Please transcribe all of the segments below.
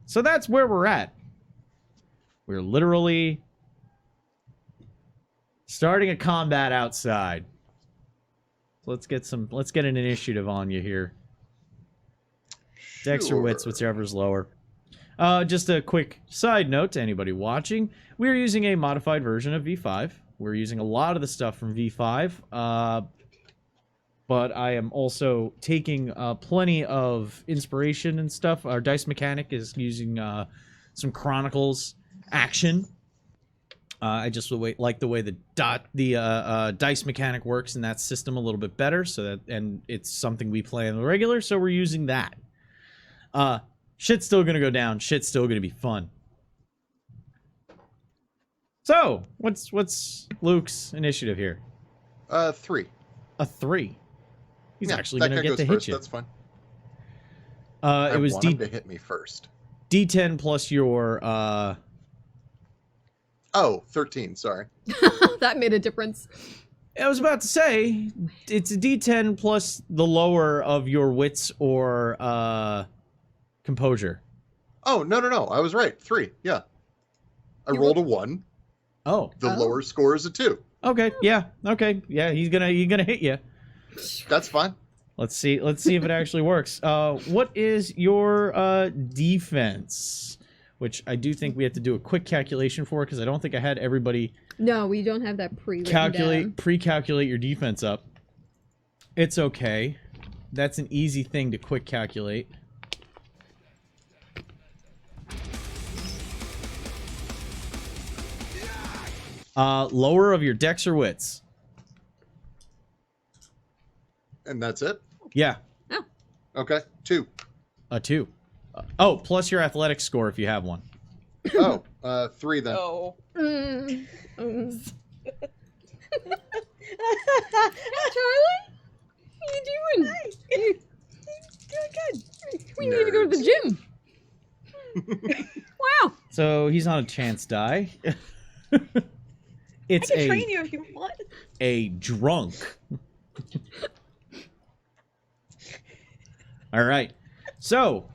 So that's where we're at. We're literally starting a combat outside. So let's get an initiative on you here. Dex or wits, whichever's lower. Just a quick side note to anybody watching. We're using a modified version of V5. We're using a lot of the stuff from V5. But I am also taking plenty of inspiration and stuff. Our dice mechanic is using some Chronicles action. I just like the way the dice mechanic works in that system a little bit better. And it's something we play on the regular, so we're using that. Shit's still gonna go down. Shit's still gonna be fun. So, what's Luke's initiative here? 3. A 3. He's actually gonna get to hit first. you. That's fine. It was want him to hit me first. D10 plus your Oh, 13. Sorry. That made a difference. I was about to say it's a D10 plus the lower of your wits or composure. Oh, no. I was right. 3. Yeah. I rolled a 1. Oh. The lower score is a 2. Okay. Yeah. Okay. Yeah. He's gonna hit you. That's fine. Let's see if it actually works. What is your defense? Which I do think we have to do a quick calculation for, because I don't think I had everybody. No, we don't have that pre-calculate your defense up. It's okay. That's an easy thing to quick calculate. Lower of your dex or wits. And that's it? Yeah. Oh. Okay. 2. A 2. Oh, plus your athletics score if you have one. Oh, 3 then. Oh. Charlie? What are you doing? Nice. You Doing good. we need to go to the gym. Wow. So he's on a chance die. It's I can train you if you want. a drunk. All right. So.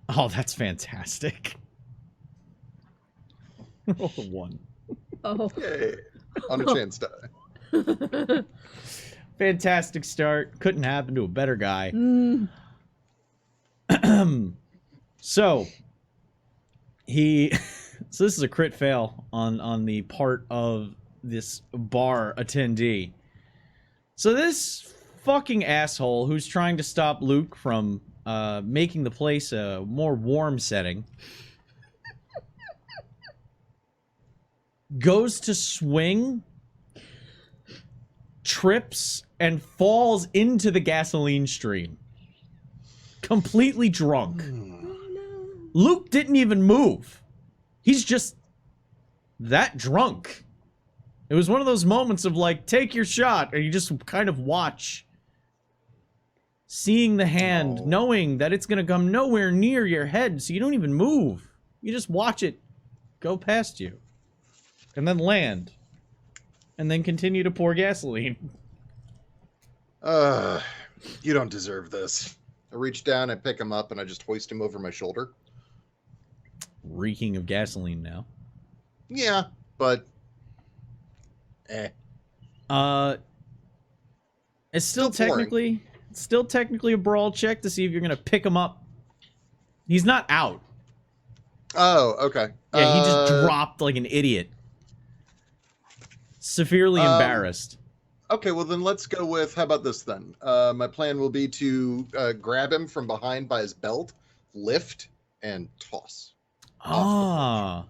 Oh, that's fantastic. Roll a 1. Oh. Yay. On a chance die. Fantastic start. Couldn't happen to a better guy. So so this is a crit fail on the part of this bar attendee. So this fucking asshole who's trying to stop Luke from making the place a more warm setting goes to swing, trips, and falls into the gasoline stream. Completely drunk. Oh, no. Luke didn't even move. He's just that drunk. It was one of those moments of like, take your shot, and you just kind of watch. Seeing the hand, knowing that it's going to come nowhere near your head, so you don't even move. You just watch it go past you. And then land. And then continue to pour gasoline. You don't deserve this. I reach down, I pick him up, and I just hoist him over my shoulder. Reeking of gasoline now. Yeah, but... It's still technically a brawl check to see if you're going to pick him up. He's not out. Oh, okay. Yeah, he just dropped like an idiot. Severely embarrassed. Okay, well then let's go with, how about this then? My plan will be to grab him from behind by his belt, lift, and toss. Ah.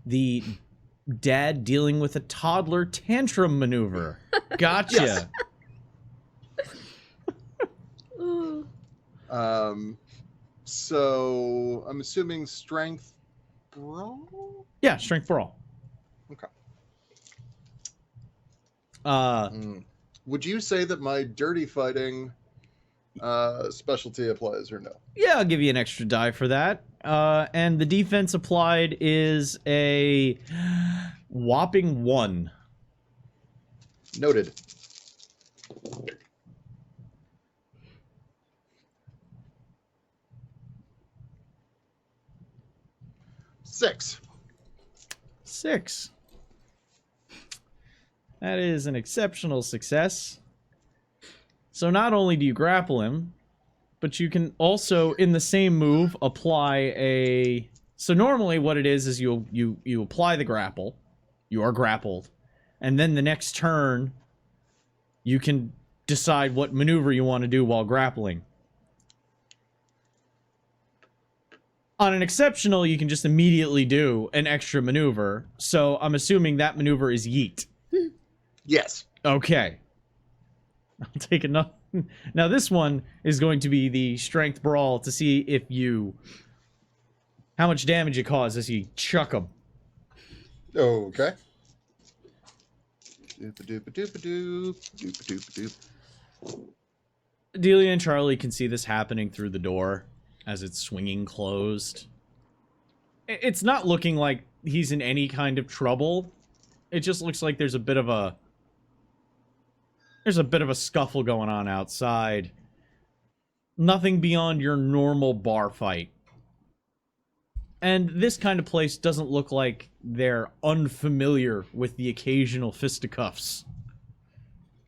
The dad dealing with a toddler tantrum maneuver. Gotcha. Yes. So I'm assuming strength brawl? Yeah, strength brawl. Okay. Would you say that my dirty fighting specialty applies or no? Yeah, I'll give you an extra die for that. And the defense applied is a whopping 1. Noted. 6. 6. That is an exceptional success. So not only do you grapple him, but you can also, in the same move, apply a... So normally what it is you apply the grapple. You are grappled. And then the next turn, you can decide what maneuver you want to do while grappling. On an exceptional, you can just immediately do an extra maneuver. So I'm assuming that maneuver is yeet. Yes. Okay. I'll take enough. Now this one is going to be the strength brawl to see if you... how much damage it causes as you chuck them. Okay. Doop-a-doop-a-doop-a-doop. Doop-a-doop-a-doop. Delia and Charlie can see this happening through the door as it's swinging closed. It's not looking like he's in any kind of trouble. It just looks like there's a bit of a scuffle going on outside. Nothing beyond your normal bar fight. And this kind of place doesn't look like they're unfamiliar with the occasional fisticuffs.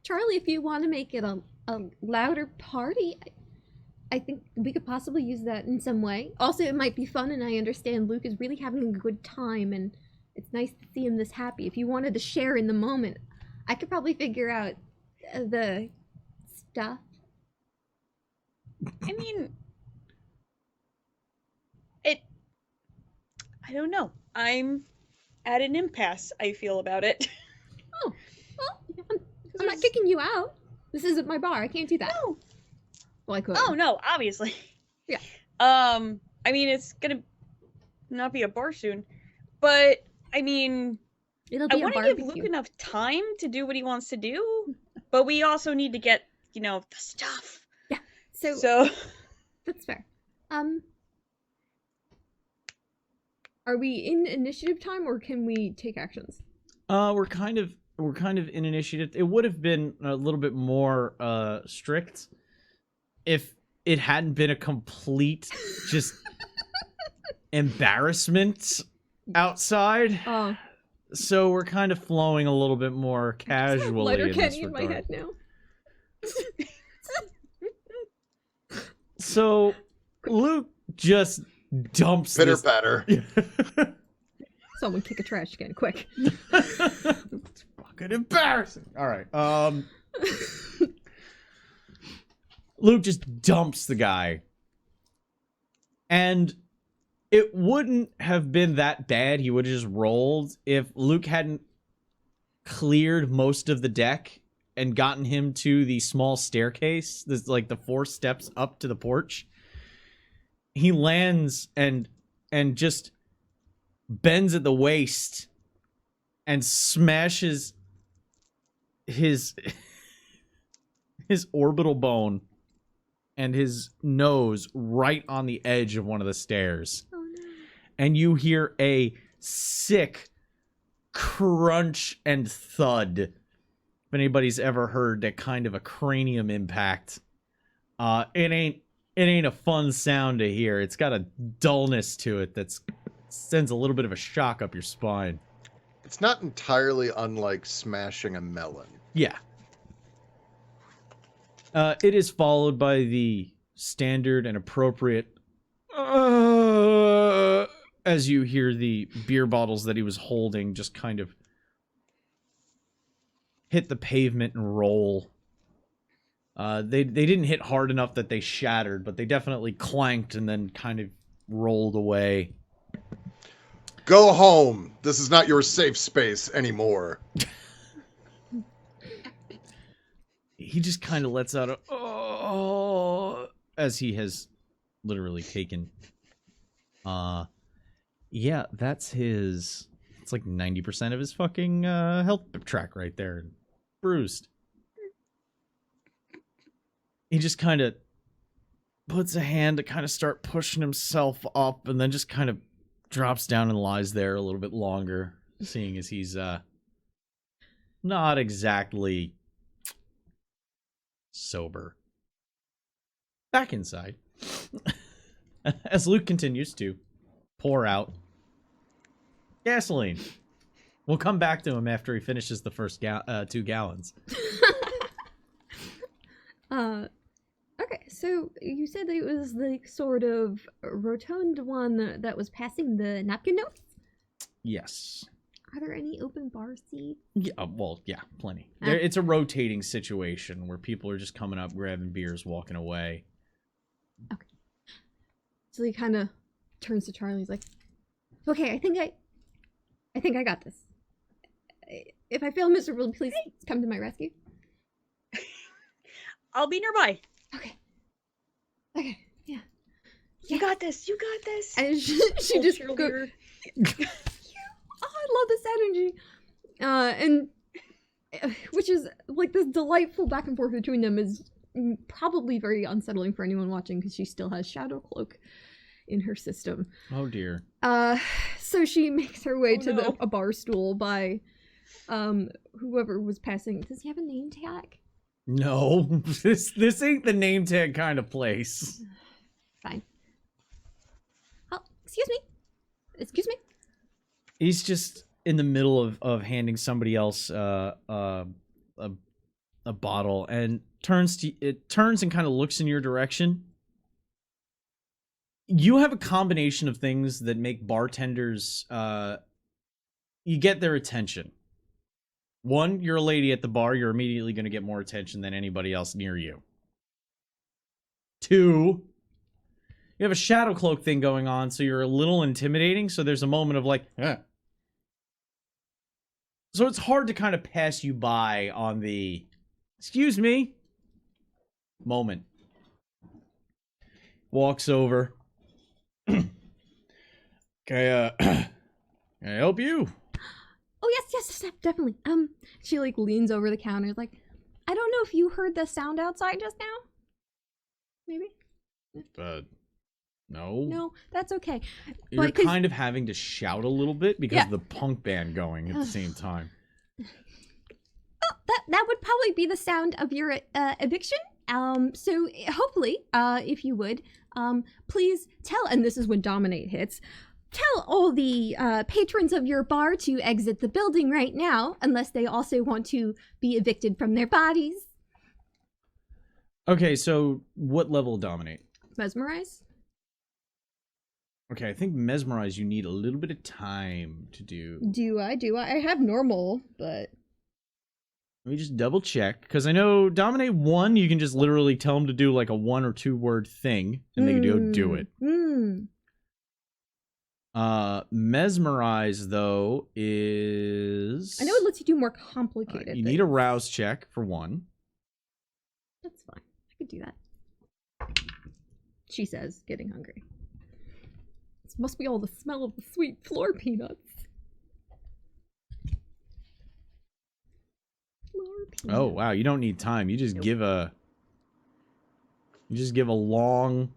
Charlie, if you want to make it a louder party, I think we could possibly use that in some way. Also, it might be fun, and I understand Luke is really having a good time, and it's nice to see him this happy. If you wanted to share in the moment, I could probably figure out the stuff. I mean, I don't know. I'm at an impasse, I feel, about it. Oh, well, I'm not kicking you out. This isn't my bar. I can't do that. No. Well, I could. Oh, no, obviously. Yeah. I mean, it's gonna not be a bar soon, but, I mean, It'll I be a want to give barbecue. Luke enough time to do what he wants to do, but we also need to get, the stuff. So that's fair. Are we in initiative time, or can we take actions? We're kind of in initiative. It would have been a little bit more strict if it hadn't been a complete just embarrassment outside. Oh, So we're kind of flowing a little bit more casually in this Letterkenny in my regard. head now. So Luke just dumps Pitter this. patter. Someone kick a trash can, quick. It's fucking embarrassing. All right. Luke just dumps the guy. And it wouldn't have been that bad. He would have just rolled if Luke hadn't cleared most of the deck and gotten him to the small staircase. There's like the 4 steps up to the porch. He lands and just bends at the waist and smashes his orbital bone and his nose right on the edge of one of the stairs. Oh no. And you hear a sick crunch and thud. If anybody's ever heard that kind of a cranium impact, it ain't a fun sound to hear. It's got a dullness to it that sends a little bit of a shock up your spine. It's not entirely unlike smashing a melon. Yeah. It is followed by the standard and appropriate as you hear the beer bottles that he was holding just kind of hit the pavement and roll. They didn't hit hard enough that they shattered, but they definitely clanked and then kind of rolled away. Go home. This is not your safe space anymore. He just kind of lets out a oh as he has literally taken. Yeah, that's his. It's like 90% of his fucking health track right there, bruised. He just kind of puts a hand to kind of start pushing himself up, and then just kind of drops down and lies there a little bit longer, seeing as he's not exactly sober. Back inside, as Luke continues to pour out Gasoline. We'll come back to him after he finishes the first 2 gallons. Okay, so you said that it was the sort of rotund one that was passing the napkin notes? Yes. Are there any open bar seats? Yeah, well, yeah, plenty. It's a rotating situation where people are just coming up, grabbing beers, walking away. Okay. So he kind of turns to Charlie. He's like, "Okay, I think I got this. If I fail miserably, please come to my rescue." I'll be nearby. Okay. Okay. Yeah. You got this. You got this. And she just goes, Cheerleader. "Oh, I love this energy," and which is like this delightful back and forth between them is probably very unsettling for anyone watching because she still has Shadow Cloak in her system. Oh dear. So she makes her way to no. a bar stool by whoever was passing. Does he have a name tag? No, this ain't the name tag kind of place. Fine. Oh, excuse me. Excuse me. He's just in the middle of handing somebody else a bottle and turns and kind of looks in your direction. You have a combination of things that make bartenders you get their attention. One, you're a lady at the bar, you're immediately going to get more attention than anybody else near you. 2, you have a shadow cloak thing going on, so you're a little intimidating, so there's a moment of like, eh. So it's hard to kind of pass you by on the, excuse me, moment. Walks over. Can I help you? Oh yes, definitely. She like leans over the counter, like, I don't know if you heard the sound outside just now. Maybe. No. No, that's okay. You're But 'cause- kind of having to shout a little bit because Yeah. of the punk band going at the same time. Oh, that would probably be the sound of your eviction. So hopefully, if you would, please tell, and this is when Dominate hits, tell all the patrons of your bar to exit the building right now, unless they also want to be evicted from their bodies. Okay, so what level dominate? Mesmerize? Okay, I think mesmerize you need a little bit of time to do. Do I? I have normal, but... Let me just double check, because I know Dominate 1, you can just literally tell them to do like a 1 or 2 word thing, and they can go do it. Mesmerize, though, is... I know it lets you do more complicated you need a rouse check, for 1. That's fine. I could do that. She says, getting hungry. This must be all the smell of the sweet floor peanuts. Oh, wow, you don't need time. You just give a... You just give a long...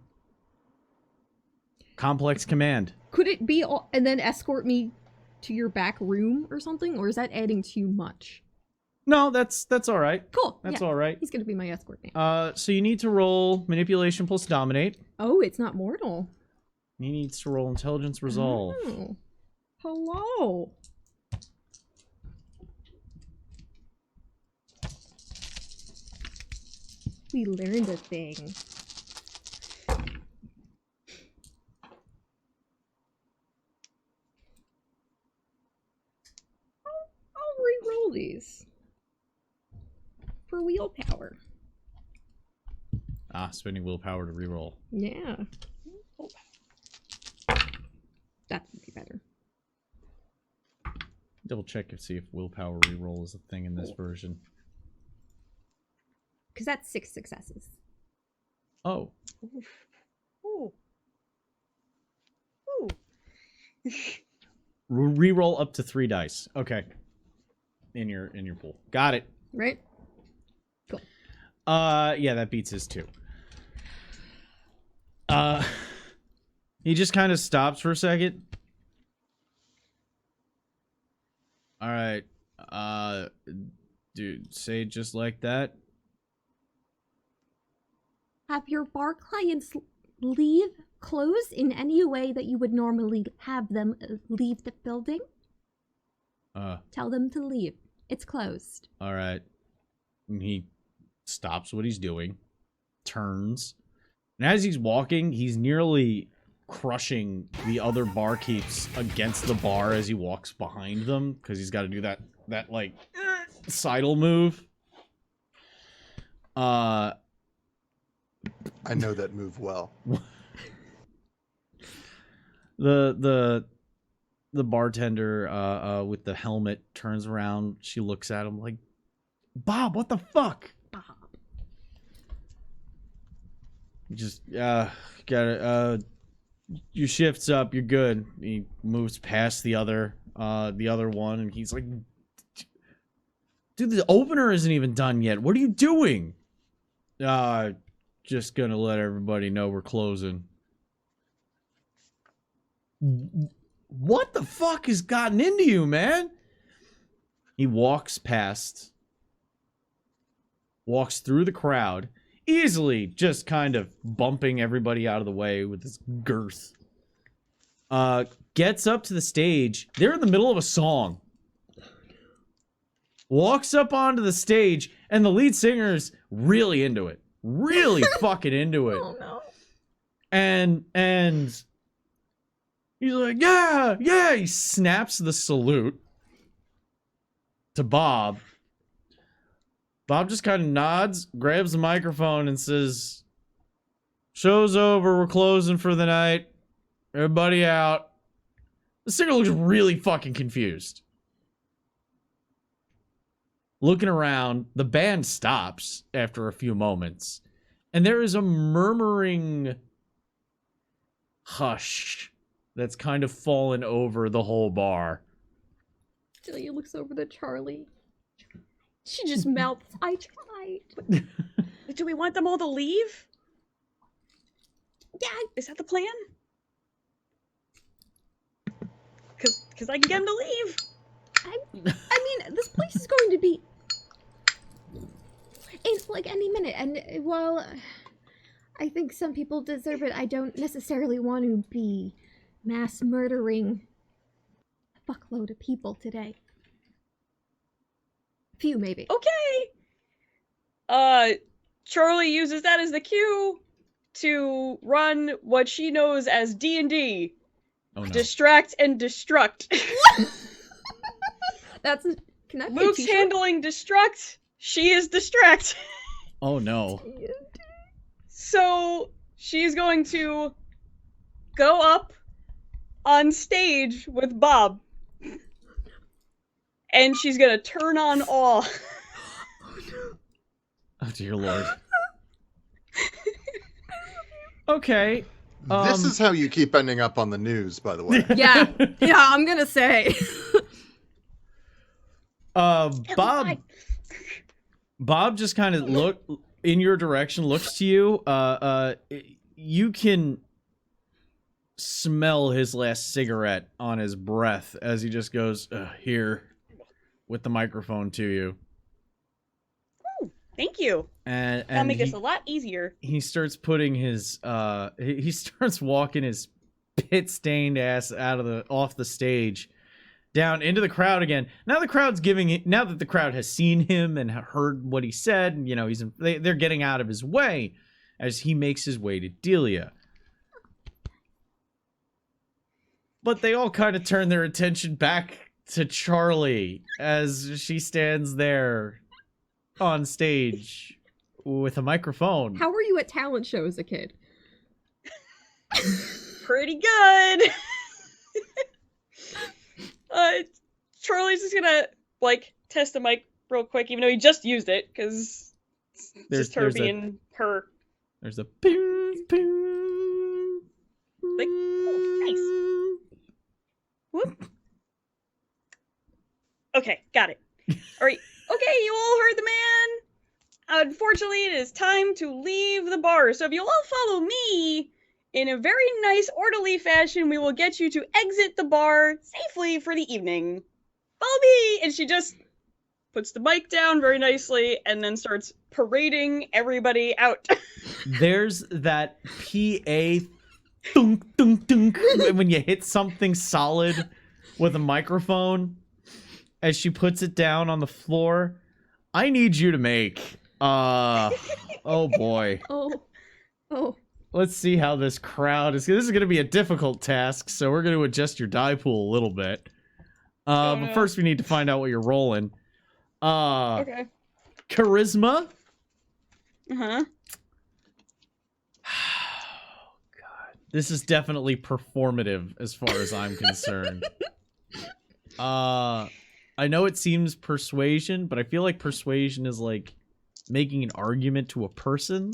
complex command. Could it be all, and then escort me to your back room or something? Or is that adding too much? No, that's all right. Cool. That's yeah. all right. He's gonna be my escort now. So you need to roll manipulation plus dominate. Oh, it's not mortal. He needs to roll intelligence resolve. Oh. Hello. We learned a thing. I'll re-roll these for willpower. Spending willpower to reroll. Yeah. That would be better. Double check and see if willpower reroll is a thing in this version. Because that's 6 successes. Oh. Ooh. Ooh. Reroll up to 3 dice. Okay. In your pool. Got it. Right? Cool. Yeah, that beats his 2. He just kind of stops for a second. All right. Dude, say it just like that. Have your bar clients leave clothes in any way that you would normally have them leave the building? Tell them to leave. It's closed. All right. And he stops what he's doing, turns, and as he's walking, he's nearly crushing the other barkeeps against the bar as he walks behind them, because he's got to do that like sidle move. I know that move well. The bartender with the helmet turns around. She looks at him like, Bob, what the fuck? Bob. Just gotta your shift's up, you're good. He moves past the other one, and he's like, dude, the opener isn't even done yet. What are you doing? Just gonna let everybody know we're closing. What the fuck has gotten into you, man? He walks through the crowd, easily just kind of bumping everybody out of the way with his girth. Gets up to the stage. They're in the middle of a song. Walks up onto the stage, and the lead singer's really into it. Really fucking into it. Oh no. And he's like, yeah, he snaps the salute to Bob. Bob just kind of nods, grabs the microphone, and says, show's over, we're closing for the night. Everybody out. The singer looks really fucking confused. Looking around, the band stops after a few moments, and there is a murmuring hush that's kind of fallen over the whole bar. Julia looks over to Charlie. She just mouths, I tried. Do we want them all to leave? Yeah. Is that the plan? Cause I can get them to leave. I mean, this place is going to be in like any minute, and while I think some people deserve it, I don't necessarily want to be mass murdering a fuckload of people today. Few, maybe. Okay. Charlie uses that as the cue to run what she knows as D&D. Oh, no. Distract and destruct. That's a, can that be a Luke's t-shirt? handling destruct. She is distract. Oh, no. So she's going to go up on stage with Bob. And she's gonna turn on awe. Oh, dear Lord. Okay. This is how you keep ending up on the news, by the way. Yeah, I'm gonna say. Bob just kind of look in your direction, looks to you. You can smell his last cigarette on his breath as he just goes, here, with the microphone to you. Ooh, thank you. And That'll make this a lot easier. He starts putting his he starts walking his pit-stained ass off the stage down into the crowd again. Now the crowd's now that the crowd has seen him and heard what he said, and, you know, they're getting out of his way as he makes his way to Delia. But they all kind of turn their attention back to Charlie as she stands there on stage with a microphone. How were you at talent show as a kid? Pretty good. Charlie's just gonna, like, test the mic real quick, even though he just used it, because it's just her being her. There's a ping, ping. Like, oh, nice. Whoop. Okay, got it. Alright, okay, you all heard the man. Unfortunately, it is time to leave the bar, so if you'll all follow me, in a very nice, orderly fashion, we will get you to exit the bar safely for the evening. Follow me! And she just puts the mic down very nicely and then starts parading everybody out. There's that PA thunk, thunk, thunk, when you hit something solid with a microphone. as she puts it down on the floor, I need you to make. Oh boy. Oh. Let's see how this crowd is. This is going to be a difficult task, so we're going to adjust your die pool a little bit. But first, we need to find out what you're rolling. Okay. Charisma. Uh-huh. Oh, God. This is definitely performative as far as I'm concerned. I know it seems persuasion, but I feel like persuasion is like making an argument to a person.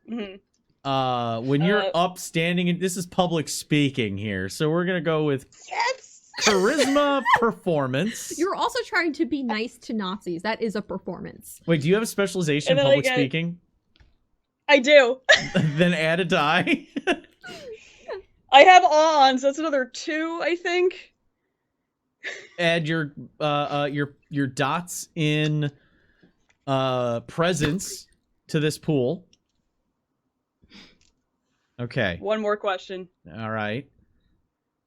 Mhm. When you're upstanding, and this is public speaking here, so we're gonna go with charisma performance. You're also trying to be nice to Nazis. That is a performance. Wait, do you have a specialization in And then public speaking? I do. Then add a die. I have on, so that's another 2, I think. Add your dots in presence to this pool. Okay. One more question. All right.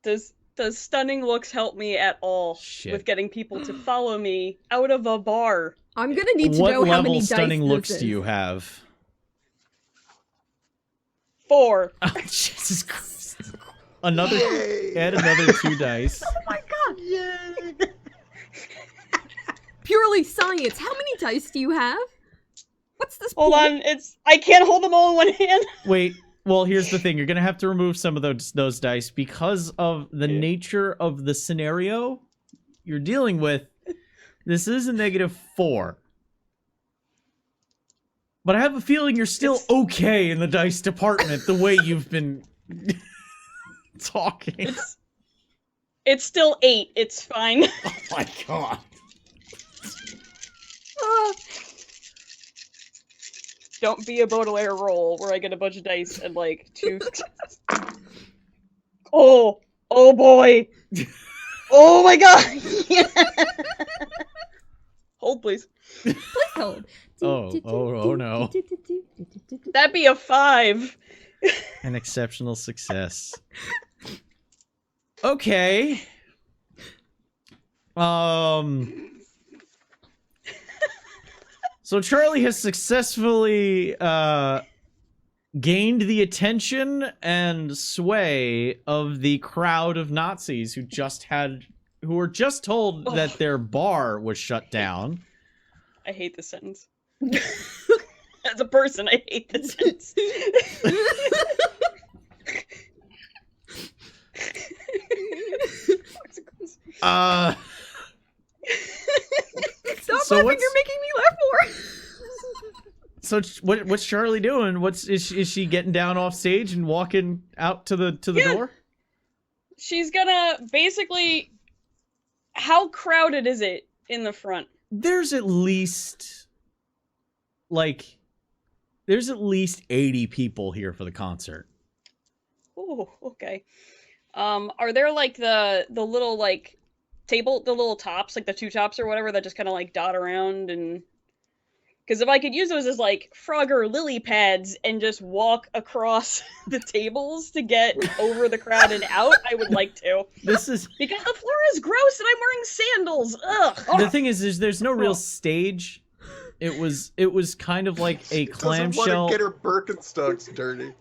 Does stunning looks help me at all with getting people to follow me out of a bar? I'm gonna need to know What how many level dice stunning this looks is. do you have? 4. Oh, Jesus Christ. Add another 2 dice. Oh my god! Yay! Purely science. How many dice do you have? What's this? Hold pool? on, I can't hold them all in one hand. Wait, well, here's the thing. You're going to have to remove some of those dice because of the nature of the scenario you're dealing with. This is a -4. But I have a feeling you're still okay in the dice department the way you've been talking. It's still 8. It's fine. Oh my god. Don't be a Baudelaire roll where I get a bunch of dice and like 2 successes. Oh boy. Oh my god. Hold please. Please hold. Oh no. That'd be a 5. An exceptional success. Okay. So Charlie has successfully gained the attention and sway of the crowd of Nazis who were just told that their bar was shut down. I hate this sentence. As a person, I hate this sentence. Stop So laughing! what's- You're making me laugh more. So what's Charlie doing? Is she getting down off stage and walking out to the door? She's gonna basically. How crowded is it in the front? There's at least 80 people here for the concert. Oh, okay. Are there like the little like the little tops, like the 2 tops or whatever that just kind of like dot around and. Because if I could use those as, like, Frogger lily pads and just walk across the tables to get over the crowd and out, I would like to. This is... Because the floor is gross and I'm wearing sandals! Ugh! The thing is there's no real stage. It was kind of like a clamshell... Doesn't want to get her Birkenstocks dirty.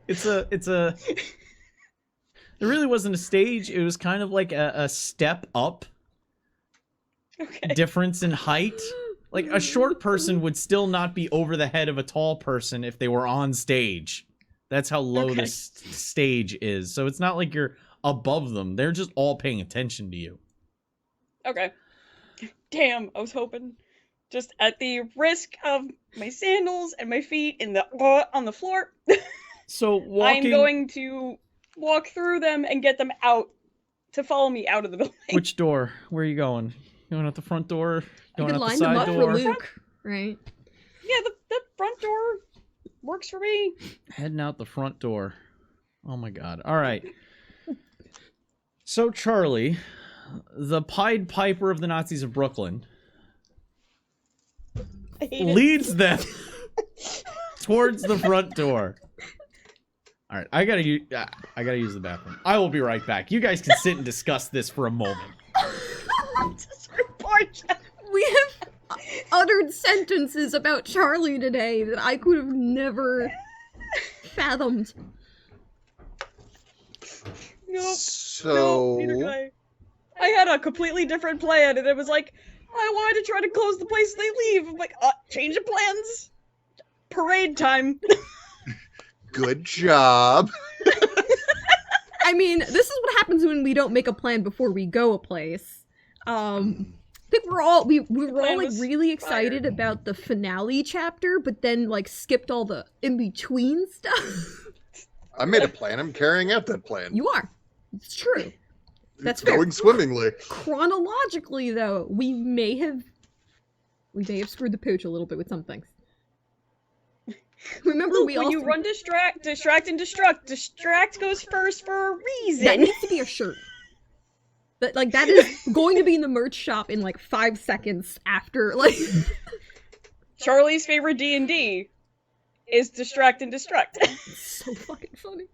It's a... There really wasn't a stage. It was kind of like a step up. Okay. Difference in height. Like, a short person would still not be over the head of a tall person if they were on stage. That's how low this stage is. So it's not like you're above them. They're just all paying attention to you. Okay. Damn, I was hoping. Just at the risk of my sandals and my feet on the floor. So walking... I'm going to walk through them and get them out to follow me out of the building. Which door? Where are you going? Going out the front door? Going out the line them side up door? for Luke, right? Yeah, the front door works for me. Heading out the front door. Oh my god. Alright. So Charlie, the Pied Piper of the Nazis of Brooklyn, I hate it. leads them towards the front door. All right, I gotta use the bathroom. I will be right back. You guys can sit and discuss this for a moment. We have uttered sentences about Charlie today that I could have never fathomed. Nope. So Nope, neither did I. I had a completely different plan, and it was like, I wanted to try to close the place and they leave. I'm like, change of plans. Parade time. good job. I mean, this is what happens when we don't make a plan before we go a place. I think we were all like really excited about the finale chapter, but then like skipped all the in between stuff. I made a plan. I'm carrying out that plan. You are. It's true. That's It's fair. going swimmingly. Chronologically, though, we may have screwed the pooch a little bit with some things. Remember, Luke, we when also you run distract and destruct, distract goes first for a reason. that needs to be a shirt. That is going to be in the merch shop in like 5 seconds after like. Charlie's favorite D&D is distract and destruct. So fucking funny.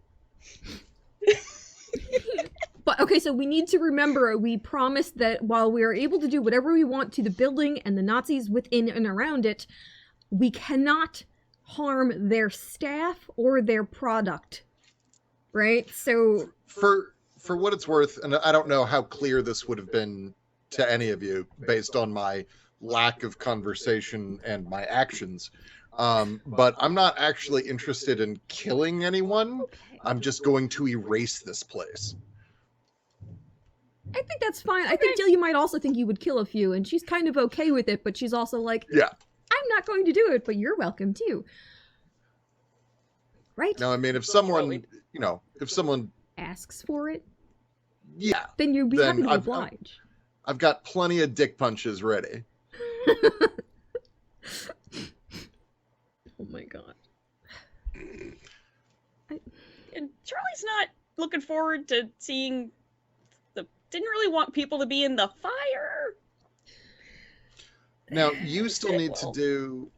But okay, so we need to remember we promised that while we are able to do whatever we want to the building and the Nazis within and around it, we cannot harm their staff or their product. Right? So For what it's worth, and I don't know how clear this would have been to any of you based on my lack of conversation and my actions, but I'm not actually interested in killing anyone. I'm just going to erase this place. I think that's fine. I think Delia might also think you would kill a few, and she's kind of okay with it, but she's also like, Yeah. I'm not going to do it, but you're welcome too. Right? No, I mean, if someone, if someone, Asks for it, yeah, then you'd be Then happy to oblige. I've got plenty of dick punches ready. Oh my god. And Charlie's not looking forward to seeing didn't really want people to be in the fire. Now, you still need to do,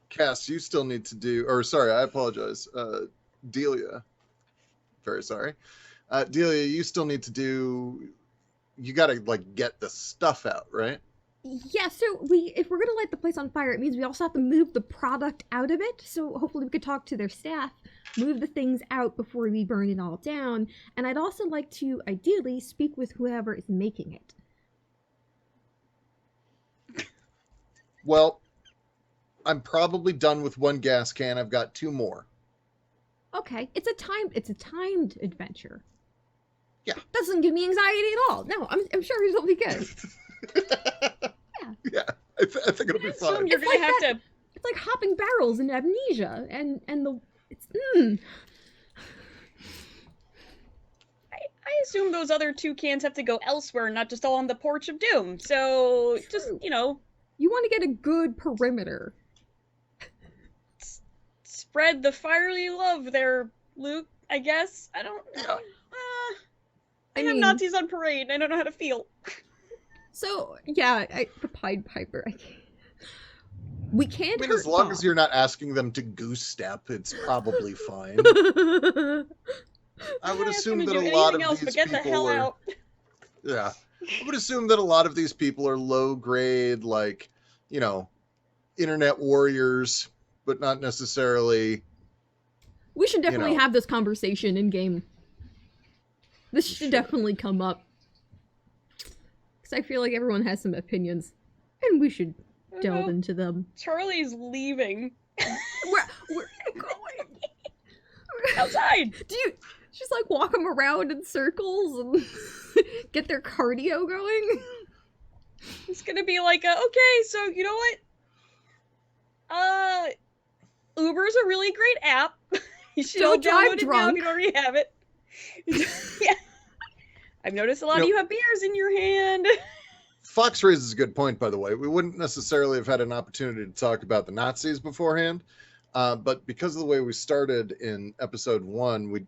Cass, you still need to do, or sorry, I apologize, Delia, very sorry. Delia, you still need to do, you gotta, like, get the stuff out, right? Yeah, so if we're gonna light the place on fire, it means we also have to move the product out of it. So hopefully we could talk to their staff, move the things out before we burn it all down. And I'd also like to, ideally, speak with whoever is making it. Well, I'm probably done with one gas can. I've got 2 more. Okay, it's a timed adventure. Yeah. Doesn't give me anxiety at all. No, I'm sure it'll be good. Yeah, I think it'll be fine. You're gonna have to. It's like hopping barrels in Amnesia, and it's I assume those other 2 cans have to go elsewhere, not just all on the porch of doom. So True. just You want to get a good perimeter. spread the fiery love there, Luke. I guess I don't. Yeah. I have Nazis on parade. I don't know how to feel. So yeah, the Pied Piper. I can't. We can't. I mean, hurt as long Bob. as you're not asking them to goose step, it's probably fine. I would assume that a lot of these people are. Yeah, I would assume that a lot of these people are low grade, like, internet warriors, but not necessarily. We should definitely have this conversation in game. This should definitely come up. Because I feel like everyone has some opinions. And we should delve into them. Charlie's leaving. We're going. Outside. Just like walk them around in circles and get their cardio going? It's gonna be like, okay, so you know what? Uber's a really great app. You should Don't drive download it now drunk. if you don't already have it. Yeah. I've noticed a lot of you have beers in your hand. Fox raises a good point, by the way. We wouldn't necessarily have had an opportunity to talk about the Nazis beforehand, but because of the way we started in episode 1,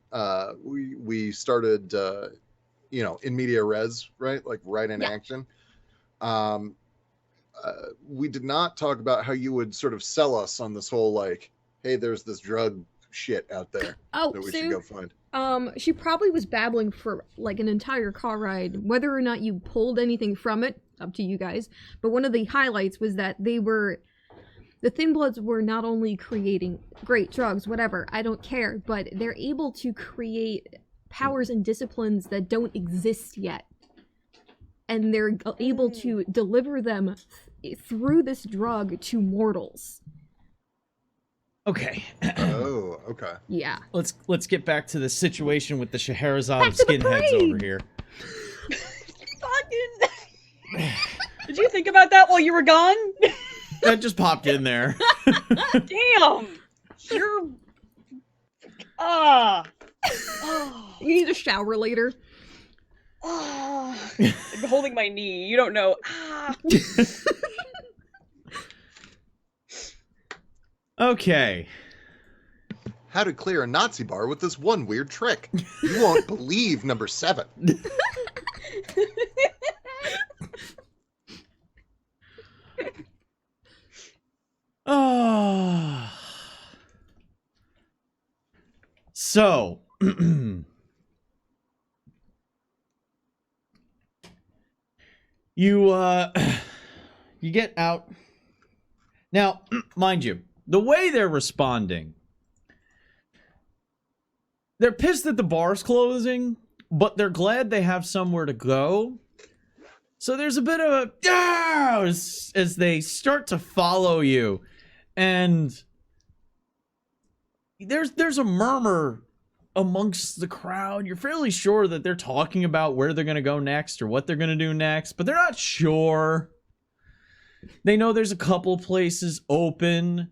we started, in media res, right? Like right in action. We did not talk about how you would sort of sell us on this whole, like, hey, there's this drug shit out there Oh, that we Sue, should go find. she probably was babbling for like an entire car ride. Whether or not you pulled anything from it, up to you guys. But one of the highlights was that the Thin Bloods were not only creating great drugs, whatever, I don't care, but they're able to create powers and disciplines that don't exist yet. And they're able to deliver them through this drug to mortals. Okay. Oh, okay. Yeah. Let's get back to the situation with the Scheherazade Back of to the skinheads parade! over here. Fucking. Did you think about that while you were gone? That just popped in there. Damn. You're. Ah. You need a shower later. I'm holding my knee. You don't know. Ah. Okay. How to clear a Nazi bar with this one weird trick. You won't believe number 7. So, you get out. Now, mind you, the way they're responding, they're pissed that the bar's closing, but they're glad they have somewhere to go. So there's a bit of a as they start to follow you, and there's a murmur amongst the crowd. You're fairly sure that they're talking about where they're gonna go next or what they're gonna do next, but they're not sure. They know there's a couple places open.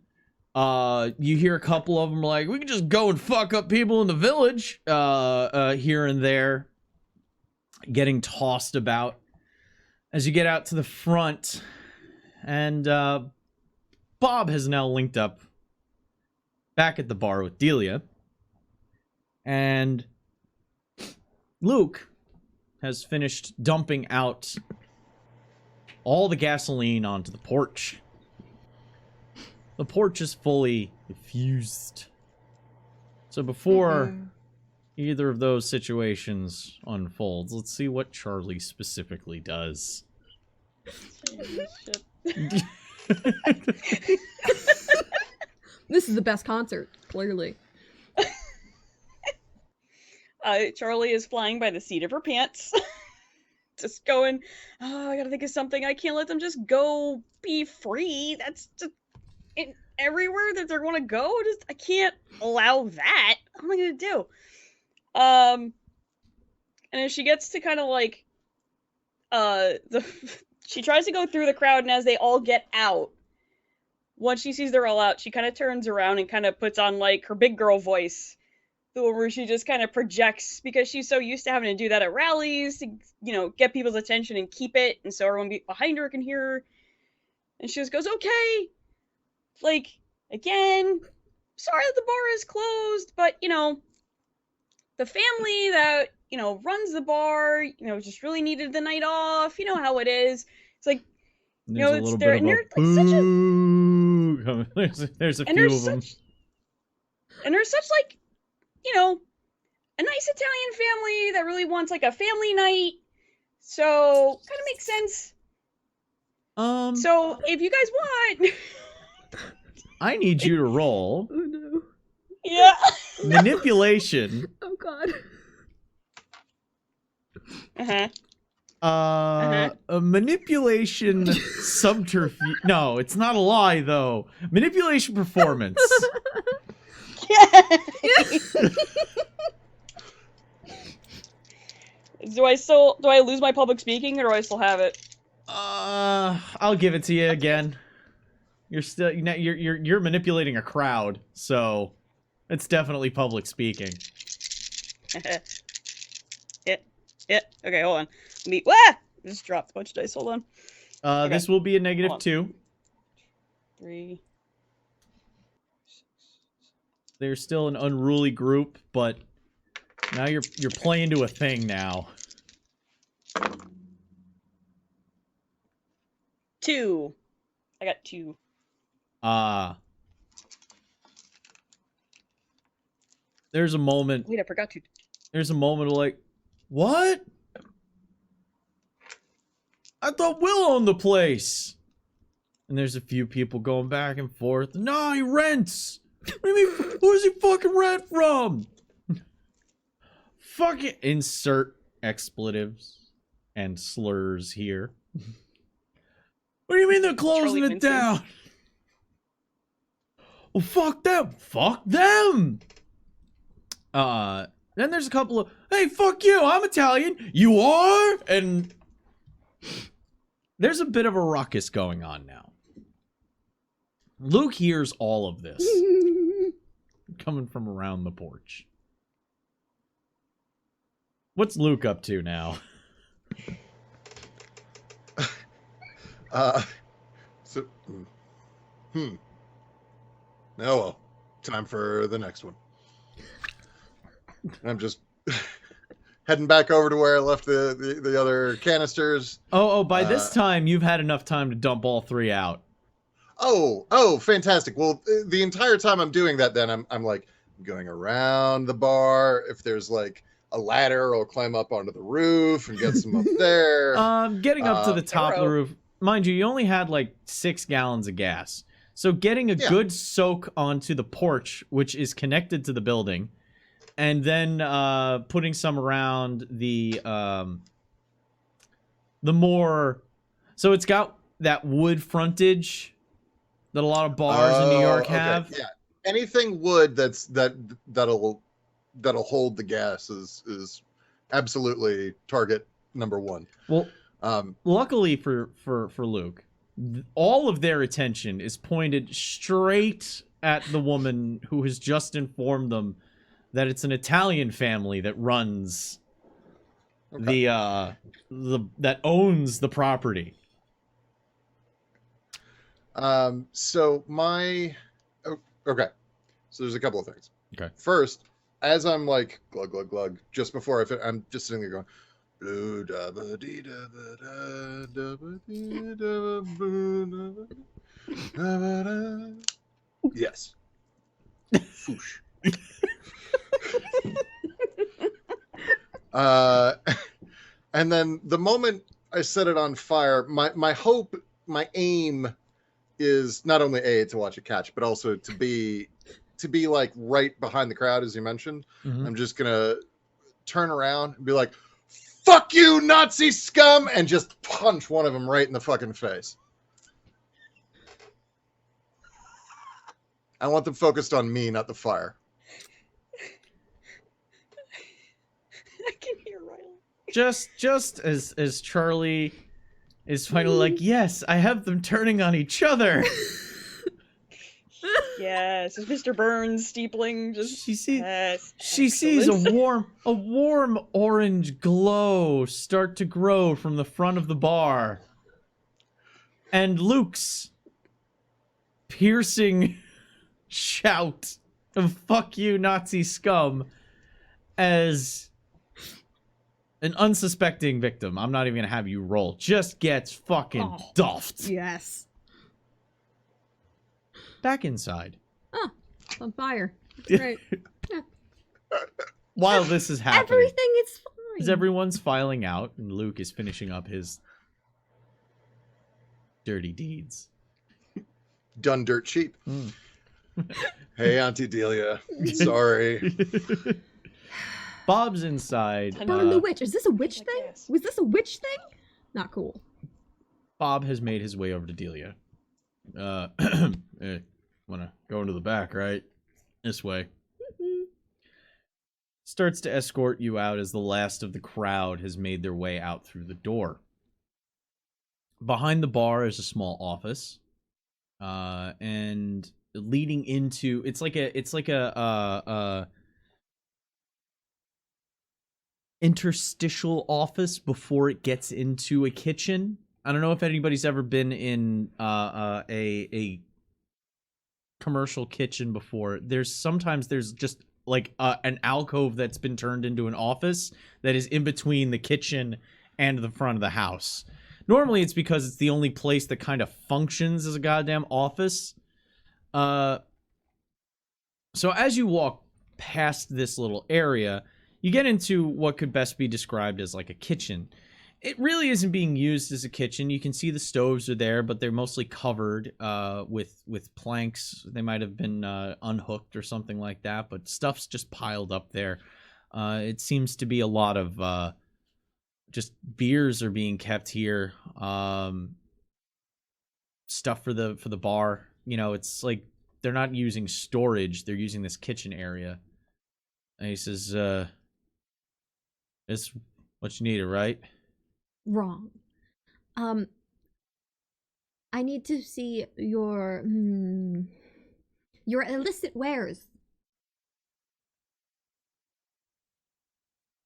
You hear a couple of them like, we can just go and fuck up people in the village, here and there, getting tossed about. As you get out to the front, and Bob has now linked up back at the bar with Delia, and Luke has finished dumping out all the gasoline onto the porch. The porch is fully diffused. So before either of those situations unfolds, let's see what Charlie specifically does. This is the best concert, clearly. Charlie is flying by the seat of her pants. Just going, oh, I gotta think of something. I can't let them just go be free. That's just everywhere that they're gonna go. I can't allow that. What am I gonna do? And as she gets to kind of like, she tries to go through the crowd, and as they all get out, once she sees they're all out, she kind of turns around and kind of puts on like her big girl voice, the one where she just kind of projects, because she's so used to having to do that at rallies to, get people's attention and keep it, and so everyone behind her can hear her. And she just goes, okay, like, again, sorry that the bar is closed, but, the family that, runs the bar, just really needed the night off. You know how it is. It's like, There's a it's little there, bit of and a boo. There's a few of them. And there's such, like, a nice Italian family that really wants, like, a family night. So, kind of makes sense. So, if you guys want... I need you to roll Oh no. Yeah. manipulation. Oh god. A manipulation subterfuge. No, it's not a lie though. Manipulation performance. Do I lose my public speaking, or do I still have it? I'll give it to you again. You're manipulating a crowd, so it's definitely public speaking. Yeah. Okay, hold on. Just dropped a bunch of dice. Hold on. Okay. This will be a -2. 3. They're still an unruly group, but now you're playing to a thing now. 2. I got 2. there's a moment. Wait, I forgot to. There's a moment of like, what? I thought Will owned the place. And there's a few people going back and forth. No, he rents. What do you mean? Who does he fucking rent from? Fucking insert expletives and slurs here. What do you mean they're closing Charlie it down? Well, fuck them. Fuck them. Then there's a couple of, hey, fuck you. I'm Italian. You are? And there's a bit of a ruckus going on now. Luke hears all of this coming from around the porch. What's Luke up to now? So, oh well, time for the next one. I'm just heading back over to where I left the other canisters. By this time, you've had enough time to dump all 3 out. Oh, fantastic. Well, the entire time I'm doing that, then I'm like going around the bar. If there's like a ladder, I'll climb up onto the roof and get some up there. Getting up to the top of the Arrow. roof. Mind you only had like 6 gallons of gas. So getting a good soak onto the porch, which is connected to the building, and then putting some around the more... So it's got that wood frontage that a lot of bars in New York have. Yeah, anything wood that'll hold the gas is absolutely target number 1. Well, luckily for Luke, all of their attention is pointed straight at the woman who has just informed them that it's an Italian family that runs that owns the property. Okay. So there's a couple of things. Okay. First, as I'm like glug glug glug, just before I'm just sitting there going, blue da ba dee da ba da da ba dee da ba boo da ba da. Yes. Foosh. And then the moment I set it on fire, my hope, my aim is not only to watch it catch, but also to be like right behind the crowd, as you mentioned. Mm-hmm. I'm just gonna turn around and be like, "Fuck you, Nazi scum!" and just punch one of them right in the fucking face. I want them focused on me, not the fire. I can hear Riley. Just as Charlie is finally like, yes, I have them turning on each other. Yes, is Mr. Burns steepling just? She sees Yes, she sees a warm orange glow start to grow from the front of the bar, and Luke's piercing shout of "fuck you, Nazi scum" as an unsuspecting victim, I'm not even gonna have you roll, just gets fucking duffed. Yes. Back inside. Oh, it's on fire. That's right. While this is happening, Everything is fine. as everyone's filing out and Luke is finishing up his dirty deeds. Done dirt cheap. Hey, Auntie Delia. Sorry. Bob's inside. Burn the witch. Is this a witch I thing? guess. Was this a witch thing? Not cool. Bob has made his way over to Delia. Wanna go into the back, right? This way. Starts to escort you out as the last of the crowd has made their way out through the door. Behind the bar is a small office. And leading into it's like a interstitial office before it gets into a kitchen. I don't know if anybody's ever been in a commercial kitchen before. Sometimes there's just like an alcove that's been turned into an office that is in between the kitchen and the front of the house. Normally it's because it's the only place that kind of functions as a goddamn office. So as you walk past this little area, you get into what could best be described as like a kitchen. It really isn't being used as a kitchen. You can see the stoves are there, but they're mostly covered with planks. They might have been unhooked or something like that, but stuff's just piled up there. It seems to be a lot of just beers are being kept here. Stuff for the bar. You know, it's like they're not using storage. They're using this kitchen area. And he says, "It's what you needed, right?" Wrong. I need to see your illicit wares.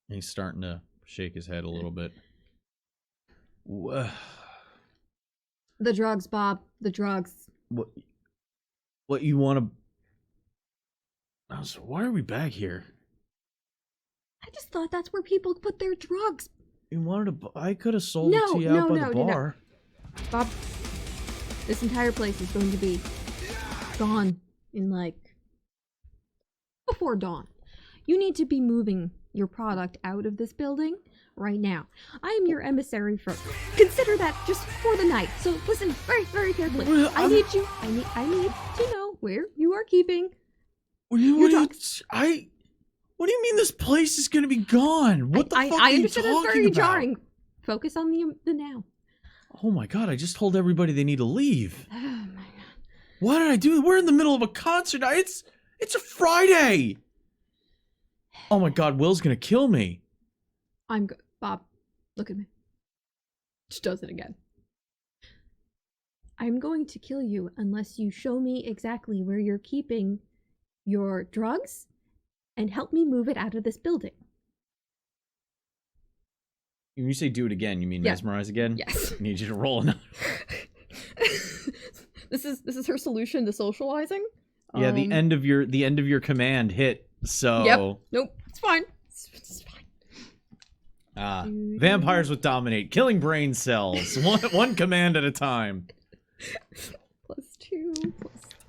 He's starting to shake his head a little bit. The drugs, Bob. The drugs. What you want to... So why are we back here? I just thought that's where people put their drugs. You wanted to... I could have sold it to you out by the bar. Bob, this entire place is going to be gone in, like, before dawn. You need to be moving your product out of this building right now. I am your emissary for... Consider that just for the night. So listen very, very carefully. I need to know where you are keeping your drugs. What do you mean this place is going to be gone? What the fuck are you understand talking that's very about? jarring. Focus on the now. Oh my god, I just told everybody they need to leave. Oh my god. What did I do? We're in the middle of a concert. It's a Friday. Oh my god, Will's going to kill me. I'm good. Bob, look at me. She does it again. I'm going to kill you unless you show me exactly where you're keeping your drugs and help me move it out of this building. When you say do it again, you mean mesmerize again? Yes. I need you to roll another. This is her solution to socializing. Yeah, the end of your command hit. So Yep. Nope. It's fine. It's fine. Vampires with dominate, killing brain cells, one command at a time. +2.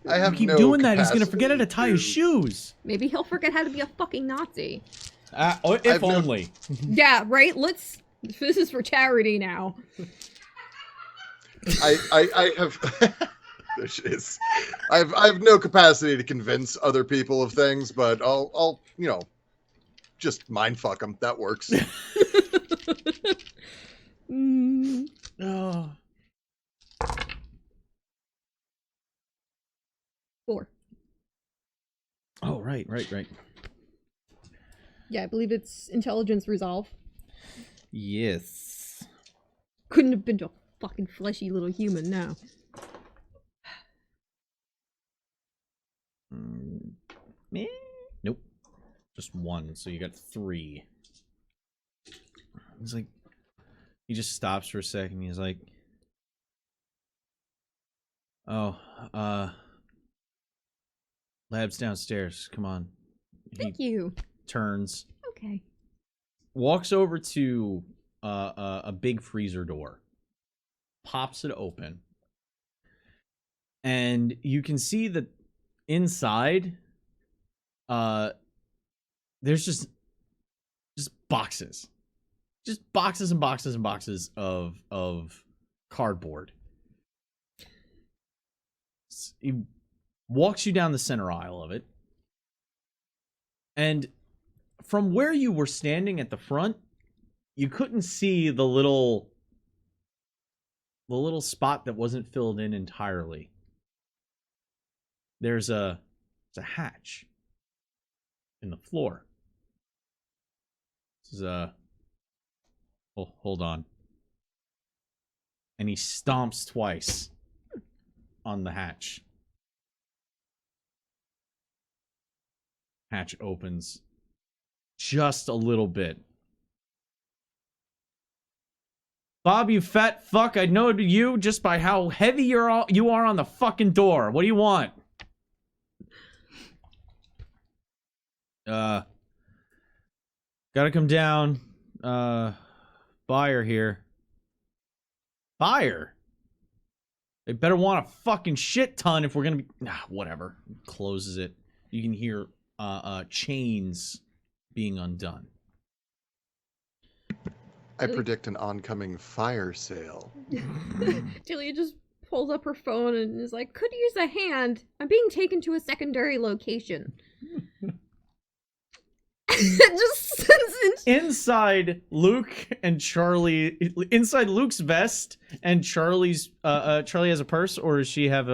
I have Keep no doing that. He's gonna forget how to capacity tie his shoes. Maybe he'll forget how to be a fucking Nazi. If only. Yeah, right? This is for charity now. I have there she is. I have no capacity to convince other people of things, but I'll just mindfuck them. That works. Oh. 4. Oh, right. Yeah, I believe it's intelligence resolve. Yes. Couldn't have been to a fucking fleshy little human, no. Nope. Just 1, so you got 3. He's like, he just stops for a second. He's like, oh, lab's downstairs. Come on. Thank you. Turns. Okay. Walks over to a big freezer door. Pops it open. And you can see that inside, there's just boxes. Just boxes and boxes and boxes of cardboard. He walks you down the center aisle of it. And from where you were standing at the front, you couldn't see the little spot that wasn't filled in entirely. There's a hatch in the floor. This is hold on. And he stomps twice on the hatch. Hatch opens just a little bit. Bob, you fat fuck, I know you just by how heavy you are on the fucking door. What do you want? Gotta come down. Buyer here. Buyer? They better want a fucking shit ton if we're gonna be... whatever. Closes it. You can hear chains being undone. I predict an oncoming fire sale. Julia just pulls up her phone and is like, could use a hand. I'm being taken to a secondary location. Just sends Inside Luke and Charlie, inside Luke's vest and Charlie's, Charlie has a purse, or does she have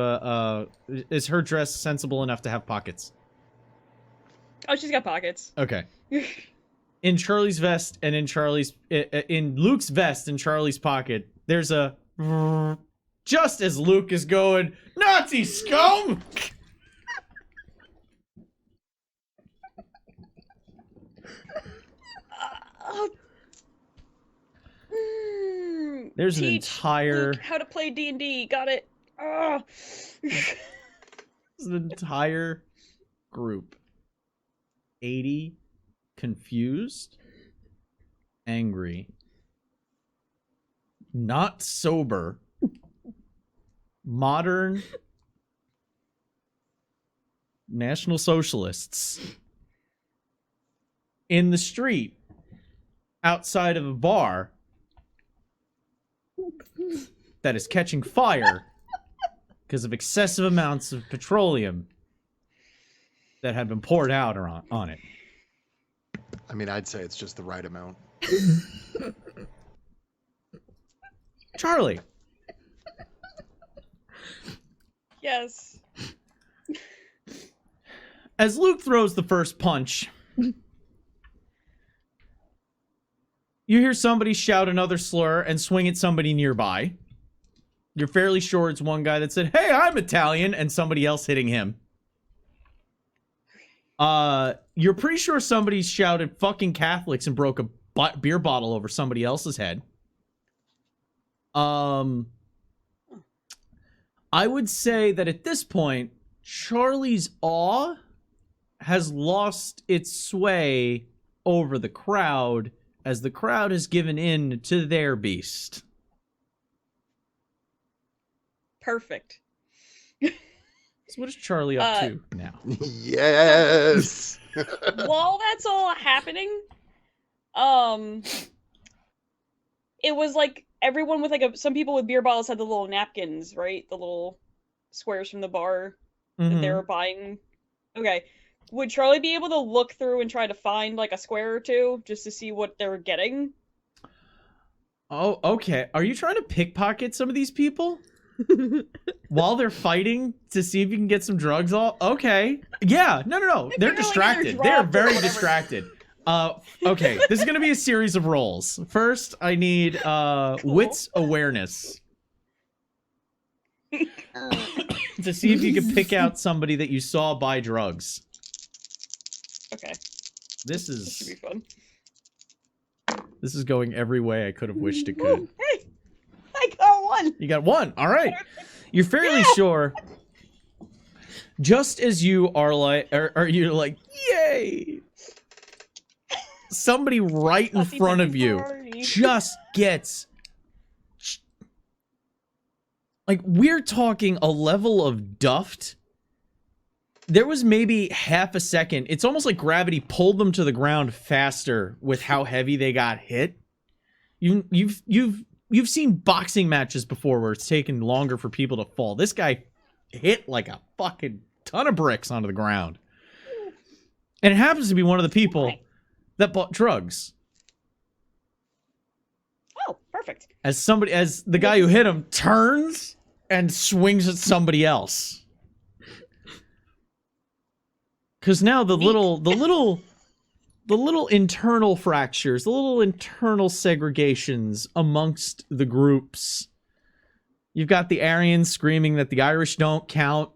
is her dress sensible enough to have pockets? Oh, she's got pockets. Okay. In Charlie's vest and in Luke's vest and Charlie's pocket, there's a, just as Luke is going, Nazi scum! There's an entire Luke how to play D&D. Got it. there's an entire group. 80 confused, angry, not sober, modern National Socialists in the street outside of a bar that is catching fire because of excessive amounts of petroleum that had been poured out on it. I mean, I'd say it's just the right amount. Charlie. Yes. As Luke throws the first punch, you hear somebody shout another slur and swing at somebody nearby. You're fairly sure it's one guy that said, "Hey, I'm Italian," and somebody else hitting him. You're pretty sure somebody shouted "fucking Catholics" and broke a beer bottle over somebody else's head. I would say that at this point, Charlie's awe has lost its sway over the crowd as the crowd has given in to their beast. Perfect. So what is Charlie up to now? Yes. While that's all happening, it was like everyone with like some people with beer bottles had the little napkins, right? The little squares from the bar that they were buying. Okay. Would Charlie be able to look through and try to find like a square or two just to see what they were getting? Oh, okay. Are you trying to pickpocket some of these people? While they're fighting to see if you can get some drugs all okay. Yeah, no. They're distracted. They're very distracted. Okay, this is gonna be a series of rolls. First, I need wits awareness. To see if you can pick out somebody that you saw buy drugs. Okay. This Should be fun. is going every way I could have wished it could. Hey! I got one! You got one. All right. You're fairly sure. Just as you are like, are you like, yay? Somebody right in front of you just gets, like, we're talking a level of duffed. There was maybe half a second. It's almost like gravity pulled them to the ground faster with how heavy they got hit. You've seen boxing matches before where it's taken longer for people to fall. This guy hit like a fucking ton of bricks onto the ground. And it happens to be one of the people that bought drugs. Oh, perfect. As the guy who hit him turns and swings at somebody else. Because now the little internal fractures, the little internal segregations amongst the groups. You've got the Aryans screaming that the Irish don't count.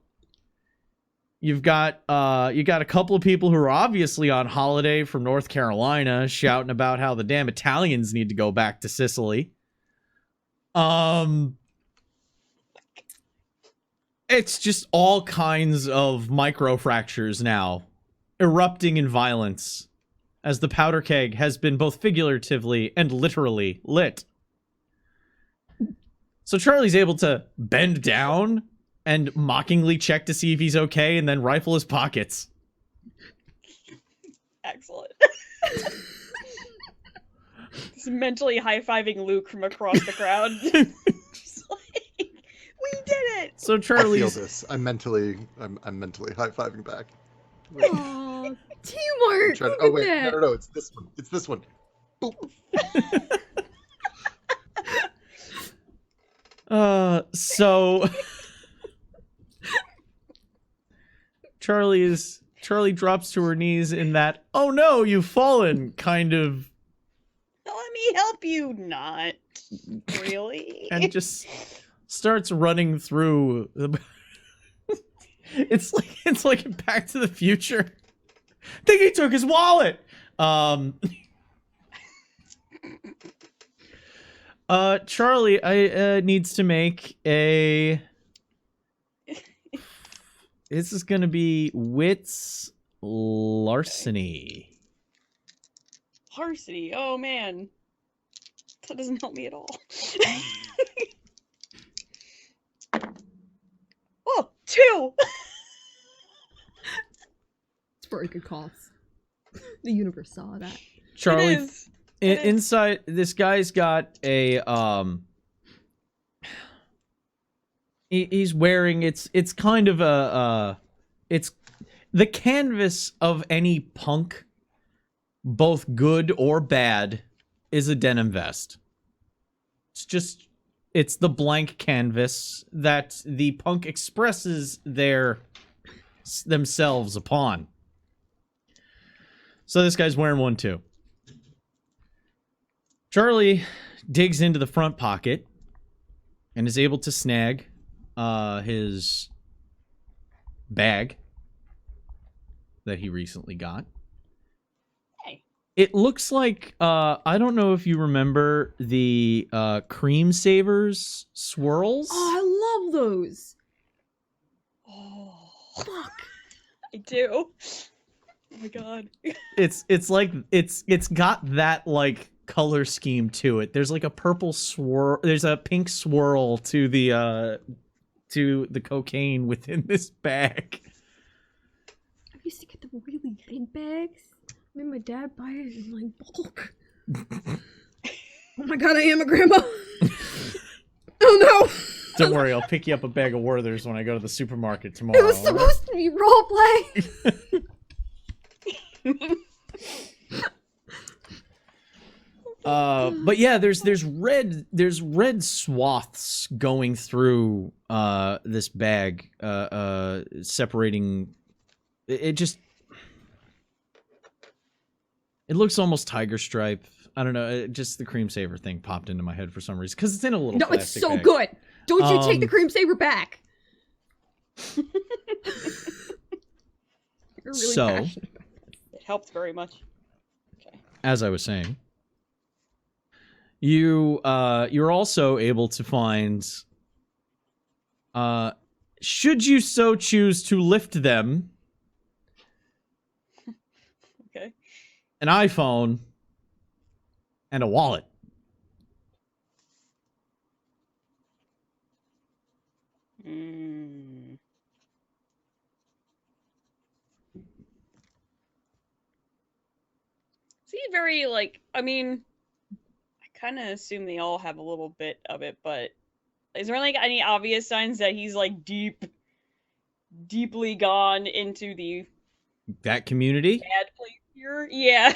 You've got a couple of people who are obviously on holiday from North Carolina shouting about how the damn Italians need to go back to Sicily. It's just all kinds of micro fractures now, erupting in violence, as the powder keg has been both figuratively and literally lit. So Charlie's able to bend down and mockingly check to see if he's okay and then rifle his pockets. Excellent. Just mentally high-fiving Luke from across the crowd. Just like, we did it! So I feel Charlie's this. I'm mentally high-fiving back. Aw, teamwork. Look Oh at wait, that. no, it's this one. It's this one. Boop. So Charlie drops to her knees in that, oh no, you've fallen kind of, Let me help you. Not really. and just starts running through the it's like Back to the Future. I think he took his wallet. Charlie needs to make a this is gonna be wits larceny. Varsity. Oh man. That doesn't help me at all. Oh, 2! It's very good cause. The universe saw that. Charlie, It is. It is. inside this guy's got a he's wearing it's kind of a it's the canvas of any punk, both good or bad, is a denim vest. It's the blank canvas that the punk expresses themselves upon. So this guy's wearing one too. Charlie digs into the front pocket and is able to snag his bag that he recently got. Hey. It looks like, I don't know if you remember the Cream Savers swirls. Oh, I love those. Oh, Fuck. I do. Oh my god. It's like it's got that like color scheme to it. There's like a purple swirl. There's a pink swirl to the cocaine within this bag. I used to get the really big bags. I mean, my dad buy it in like bulk. Oh my god, I am a grandma. Oh no. Don't worry, I'll pick you up a bag of Werther's when I go to the supermarket tomorrow. It was supposed to be roleplay. But yeah, there's red swaths going through this bag, separating. It looks almost tiger stripe. I don't know. Just the cream saver thing popped into my head for some reason because it's in a little. No, it's plastic so bag. good. Don't you take the cream saver back. You're really So- passionate. It helps very much. Okay. As I was saying, you're also able to find, should you so choose to lift them, Okay. an iPhone and a wallet. Mm. See, very like. I mean, I kind of assume they all have a little bit of it, but is there like any obvious signs that he's like deeply gone into the That community. bad place here? Yeah.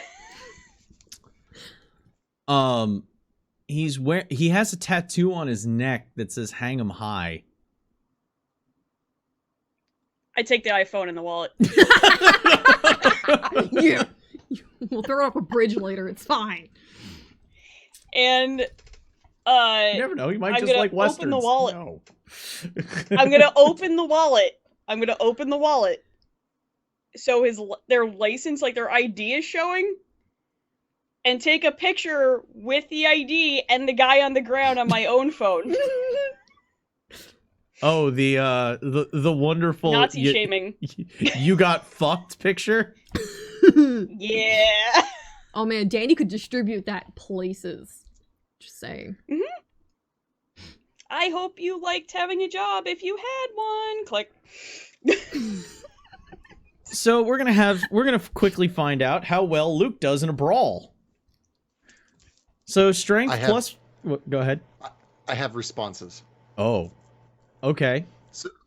He has a tattoo on his neck that says "Hang 'em high." I take the iPhone and the wallet. Yeah. We'll throw it up a bridge later. It's fine. And You never know. He might I'm just gonna like westerns. open the wallet. No. I'm gonna open the wallet. I'm gonna open the wallet. So their license, like their ID, is showing, and take a picture with the ID and the guy on the ground on my own phone. Oh, the wonderful Nazi shaming. You got fucked picture. Yeah. Oh man, Danny could distribute that places. Just saying. I hope you liked having a job if you had one. Click. So we're gonna quickly find out how well Luke does in a brawl. So strength plus. Go ahead. I have responses. Oh, okay.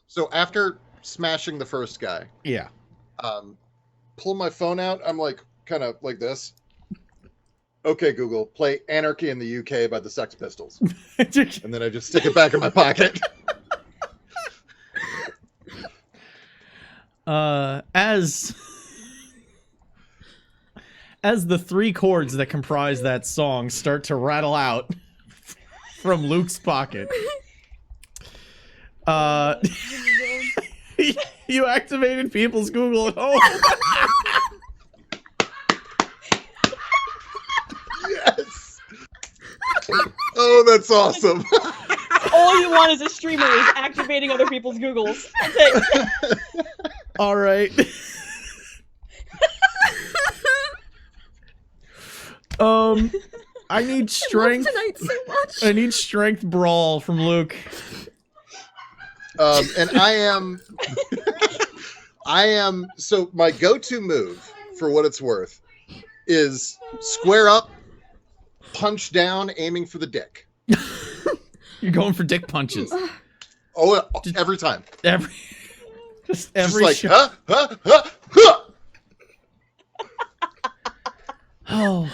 So after smashing the first guy, Yeah. pull my phone out. I'm like kind of like this. Okay, Google, play "Anarchy in the UK" by the Sex Pistols, and then I just stick it back in my pocket. As the 3 chords that comprise that song start to rattle out from Luke's pocket, you activated people's Google at home. Yes. Oh, that's awesome. All you want as a streamer is activating other people's Googles. That's it. All right. I need strength. I love tonight so much. I need strength brawl from Luke. And I am. So my go-to move, for what it's worth, is square up, punch down, aiming for the dick. You're going for dick punches. Oh, every time. Just Just every like, shot. huh, huh, huh, huh. Oh.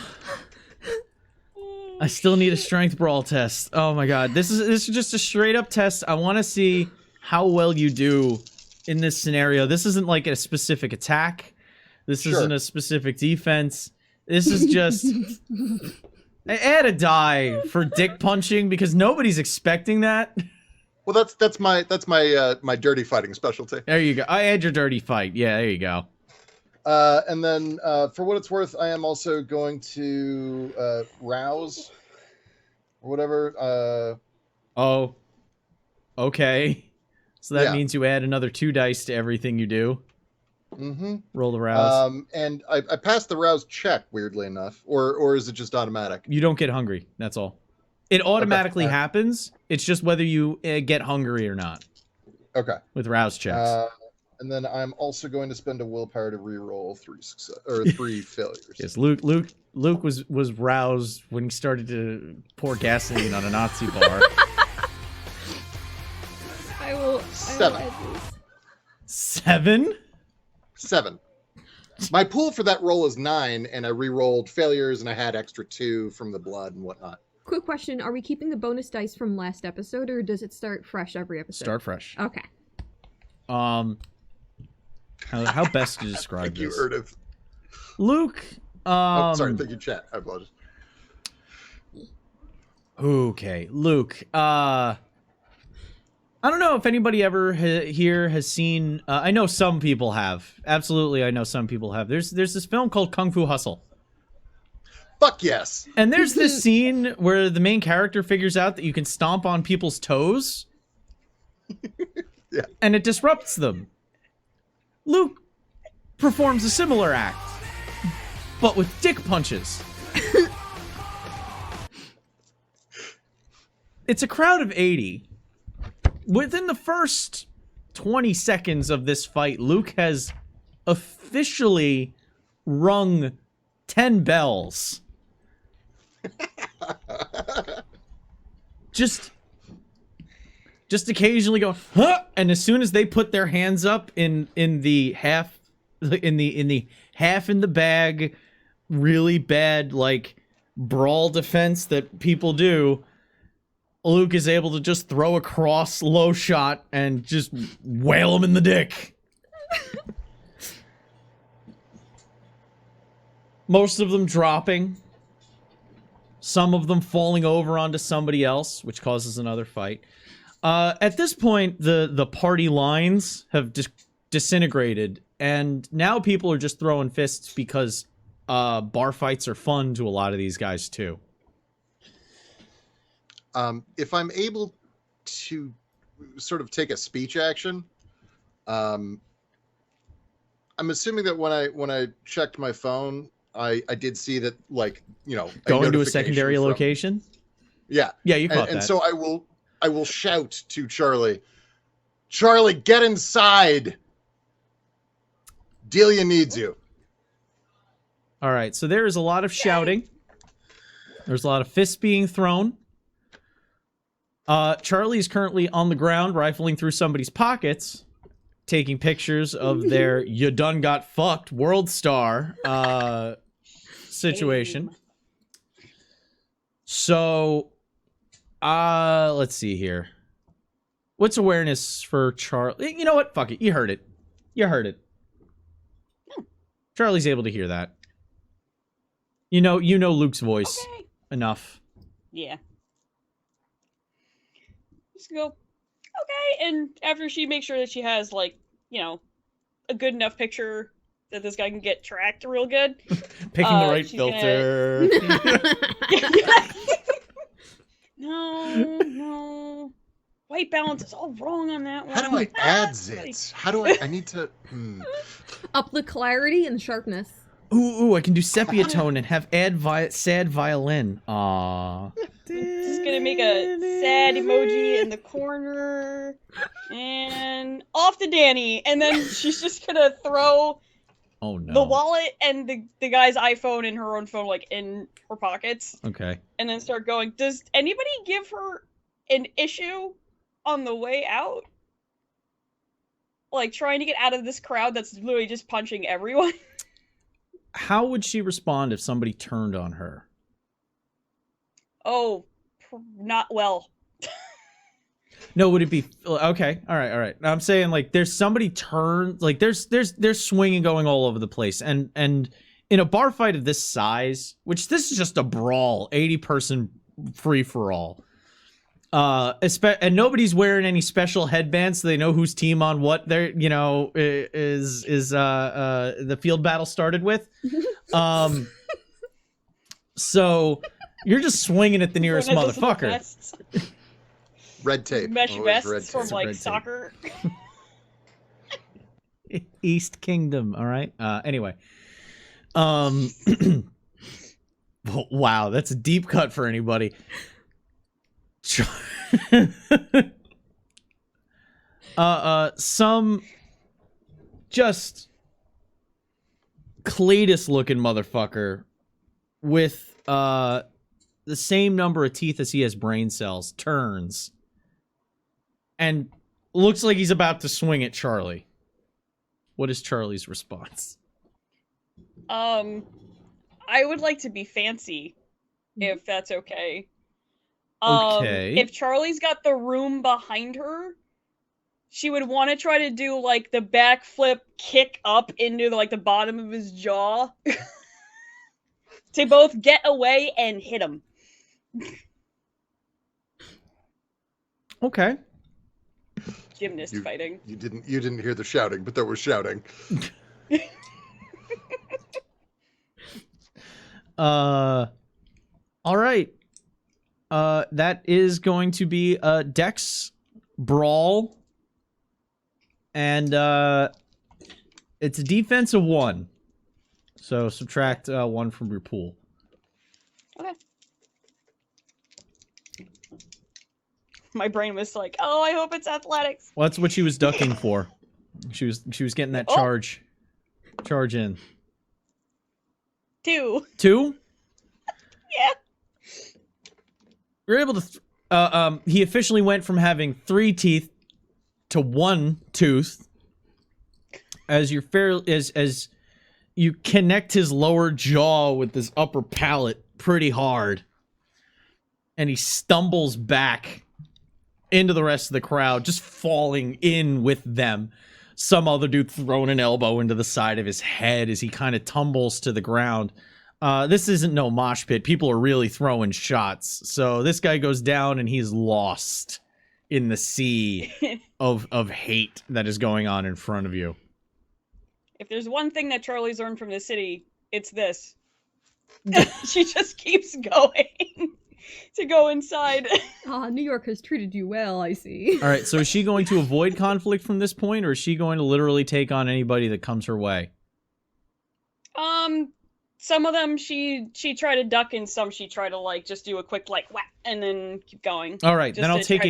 I still need a strength brawl test. Oh my god. This is just a straight up test. I want to see how well you do in this scenario. This isn't like a specific attack. This isn't a specific defense. This is just add a die for dick punching because nobody's expecting that. Well, that's my my dirty fighting specialty. There you go. I add your dirty fight. Yeah, there you go. And then for what it's worth, I am also going to rouse or whatever. Oh. Okay. So that means you add another 2 dice to everything you do. Mm-hmm. Roll the rouse. And I passed the rouse check, weirdly enough, or is it just automatic? You don't get hungry. That's all. It automatically happens. It's just whether you get hungry or not. Okay. With rouse checks. And then I'm also going to spend a willpower to re-roll 3 failures. Yes, Luke was roused when he started to pour gasoline on a Nazi bar. I will 7. add these. 7? 7. My pool for that roll is 9, and I re-rolled failures, and I had extra 2 from the blood and whatnot. Quick question: are we keeping the bonus dice from last episode, or does it start fresh every episode? Start fresh. Okay. How best to describe Thank you, this? Erdith. Luke. Sorry, thank you, chat. I apologize. Okay, Luke. I don't know if anybody ever here has seen. I know some people have. Absolutely, I know some people have. There's this film called Kung Fu Hustle. Fuck yes. And there's this scene where the main character figures out that you can stomp on people's toes. Yeah. And it disrupts them. Luke performs a similar act, but with dick punches. It's a crowd of 80. Within the first 20 seconds of this fight, Luke has officially rung 10 bells. Just occasionally go, huh? And as soon as they put their hands up in the half in the half in the bag, really bad like brawl defense that people do, Luke is able to just throw a cross low shot and just whale him in the dick. Most of them dropping. Some of them falling over onto somebody else, which causes another fight. At this point, the party lines have disintegrated, and now people are just throwing fists because bar fights are fun to a lot of these guys, too. If I'm able to sort of take a speech action, I'm assuming that when I checked my phone, I did see that, like, you know, going to a secondary location. Yeah, yeah, you caught and that. So I will shout to Charlie, "Charlie, get inside! Delia needs you. All right, so there is a lot of shouting. There's a lot of fists being thrown. Charlie is currently on the ground, rifling through somebody's pockets, taking pictures of their "you done got fucked" world star situation. So, let's see here. What's awareness for Charlie? You know what? Fuck it. You heard it. You heard it. Charlie's able to hear that. You know Luke's voice enough. Yeah. Just go, okay, and after she makes sure that she has, like, you know, a good enough picture that this guy can get tracked real good. Picking the right filter. No. White balance is all wrong on that one. How do I add zits? How do I need to... Up the clarity and sharpness. Ooh, I can do sepia tone and have sad violin. Aww. Just gonna make a sad emoji in the corner. And off to Danny. And then she's just gonna throw the wallet and the guy's iPhone and her own phone, like, in her pockets. Okay. And then start going, does anybody give her an issue on the way out? Like, trying to get out of this crowd that's literally just punching everyone? How would she respond if somebody turned on her? Oh, not well. No, would it be okay? All right. I'm saying, like, there's somebody turned, like, there's swinging going all over the place, and in a bar fight of this size, which this is just a brawl, 80-person free for all. And nobody's wearing any special headbands, so they know whose team on what they're, is the field battle started with. So you're just swinging at the nearest motherfucker. Red tape. Mesh vests red from, tape. like, soccer. East Kingdom, all right? Anyway. Wow, that's a deep cut for anybody. Some just Cletus looking motherfucker with the same number of teeth as he has brain cells turns and looks like he's about to swing at Charlie. What is Charlie's response? I would like to be fancy, if that's okay. Okay. If Charlie's got the room behind her, she would want to try to do, like, the backflip kick up into, like, the bottom of his jaw to both get away and hit him. Okay. Gymnast fighting. You didn't hear the shouting, but there was shouting. All right. That is going to be a Dex brawl, and it's a defense of 1. So subtract 1 from your pool. Okay. My brain was like, "Oh, I hope it's athletics." Well, that's what she was ducking for. She was getting that charge in. 2. 2? Yeah. You're able to. He officially went from having 3 teeth to 1 tooth. As you connect his lower jaw with his upper palate pretty hard, and he stumbles back into the rest of the crowd, just falling in with them. Some other dude throwing an elbow into the side of his head as he kind of tumbles to the ground. This isn't no mosh pit. People are really throwing shots. So this guy goes down and he's lost in the sea of hate that is going on in front of you. If there's one thing that Charlie's learned from this city, it's this. She just keeps going to go inside. New York has treated you well, I see. All right, so is she going to avoid conflict from this point, or is she going to literally take on anybody that comes her way? Some of them she tried to duck, and some she tried to, like, just do a quick, like, whack, and then keep going. All right, then I'll take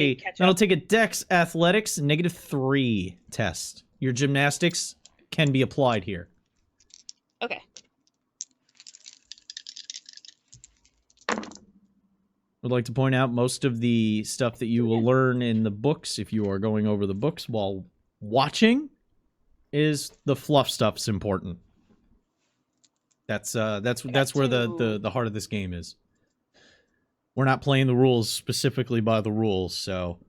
a Dex Athletics -3 test. Your gymnastics can be applied here. Okay. Would like to point out most of the stuff that you will learn in the books, if you are going over the books while watching, is the fluff stuff's important. That's where the heart of this game is. We're not playing the rules specifically by the rules, so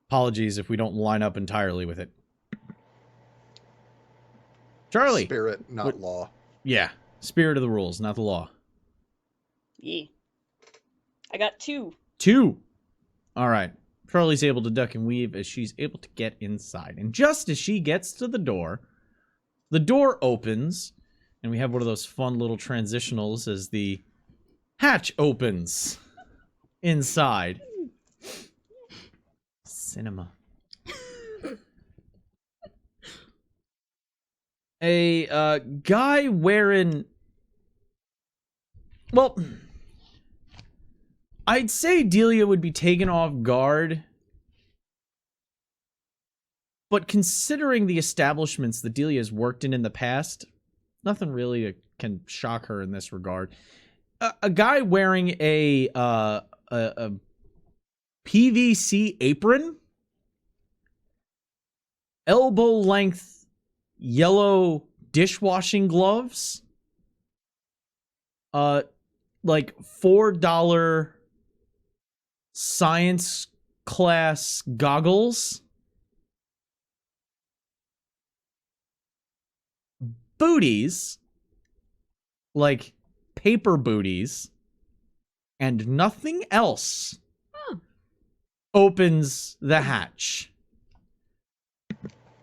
apologies if we don't line up entirely with it. Charlie. Spirit, not law. Yeah, spirit of the rules, not the law. Yeah. I got 2. 2. All right. Charlie's able to duck and weave as she's able to get inside. And just as she gets to the door opens, and we have one of those fun little transitionals as the hatch opens inside. Cinema. A guy wearing... Well... I'd say Delia would be taken off guard, but considering the establishments that Delia's worked in the past, nothing really can shock her in this regard. A guy wearing a PVC apron, elbow-length yellow dishwashing gloves, like $4 science class goggles, booties, like paper booties, and nothing else opens the hatch.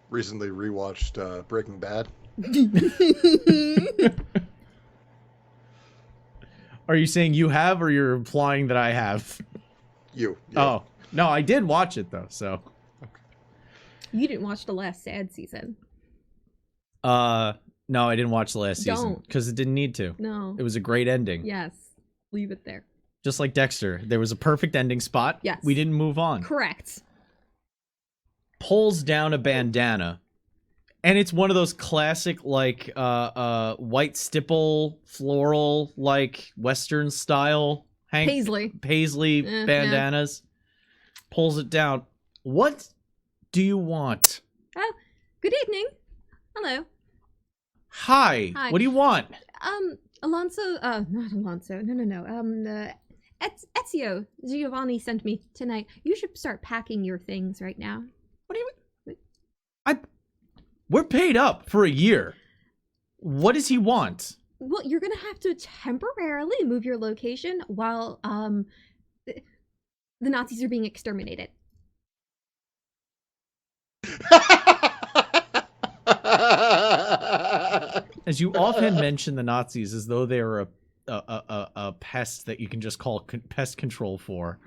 Recently rewatched Breaking Bad. Are you saying you have, or you're implying that I have? You. Yeah. Oh, no, I did watch it, though, so. You didn't watch the last sad season. No, I didn't watch the last season. Don't. Because it didn't need to. No. It was a great ending. Yes. Leave it there. Just like Dexter. There was a perfect ending spot. Yes. We didn't move on. Correct. Pulls down a bandana. And it's one of those classic, like, white stipple, floral, like, Western style Paisley bandanas. Yeah. Pulls it down. What do you want? Oh, good evening. Hello. Hi. Hi. What do you want? Alonso, not Alonso. No. Ezio Giovanni sent me tonight. You should start packing your things right now. What do you mean? We're paid up for a year. What does he want? Well, you're gonna have to temporarily move your location while the Nazis are being exterminated. As you often mention the Nazis as though they're a pest that you can just call pest control for.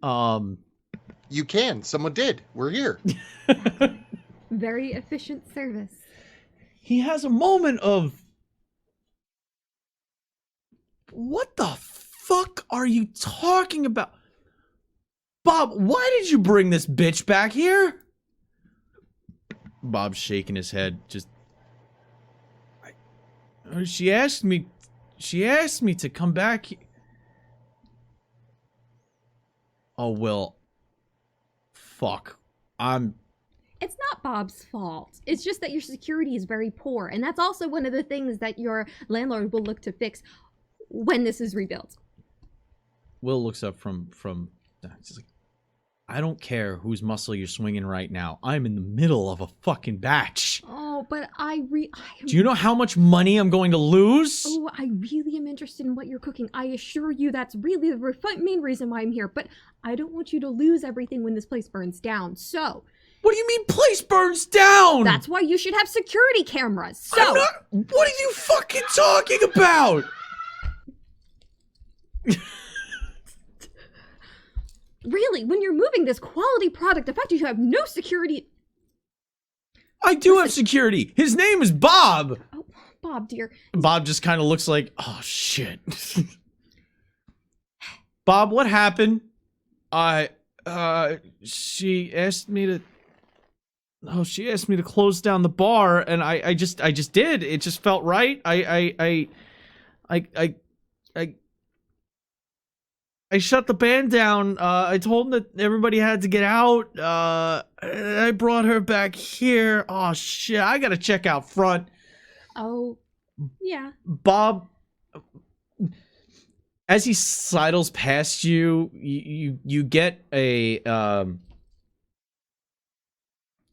You can. Someone did. We're here. Very efficient service. He has a moment of... What the fuck are you talking about? Bob, why did you bring this bitch back here? Bob's shaking his head, just... She asked me to come back. Oh, well. Fuck. It's not Bob's fault. It's just that your security is very poor. And that's also one of the things that your landlord will look to fix when this is rebuilt. Will looks up from he's like, I don't care whose muscle you're swinging right now. I'm in the middle of a fucking batch. Oh, but Do you know how much money I'm going to lose? Oh, I really am interested in what you're cooking. I assure you that's really the main reason why I'm here. But I don't want you to lose everything when this place burns down. So... What do you mean place burns down? That's why you should have security cameras. So... What are you fucking talking about? Really, when you're moving this quality product, the fact that you have no security... I do have security. His name is Bob. Oh, Bob, dear. Bob just kind of looks like, oh, shit. Bob, what happened? She asked me to Oh, she asked me to close down the bar, and I just did. It just felt right. I shut the band down. I told them that everybody had to get out. I brought her back here. Oh shit! I gotta check out front. Oh, yeah. Bob, as he sidles past you, you get a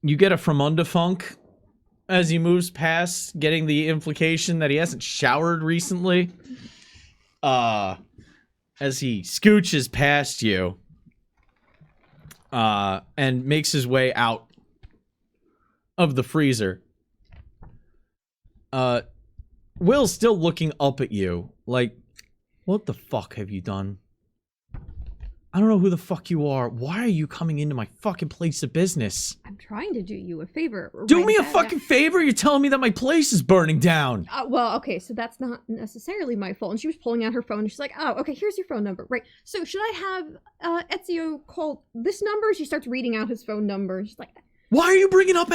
Fremundafunk as he moves past, getting the implication that he hasn't showered recently. As he scooches past you, and makes his way out of the freezer. Will's still looking up at you, like, what the fuck have you done? I don't know who the fuck you are. Why are you coming into my fucking place of business? I'm trying to do you a favor. Do me a fucking favor? You're telling me that my place is burning down. Well, okay, so that's not necessarily my fault. And she was pulling out her phone. And she's like, oh, okay, here's your phone number. Right. So should I have Ezio call this number? She starts reading out his phone number. And she's like, why are you bringing up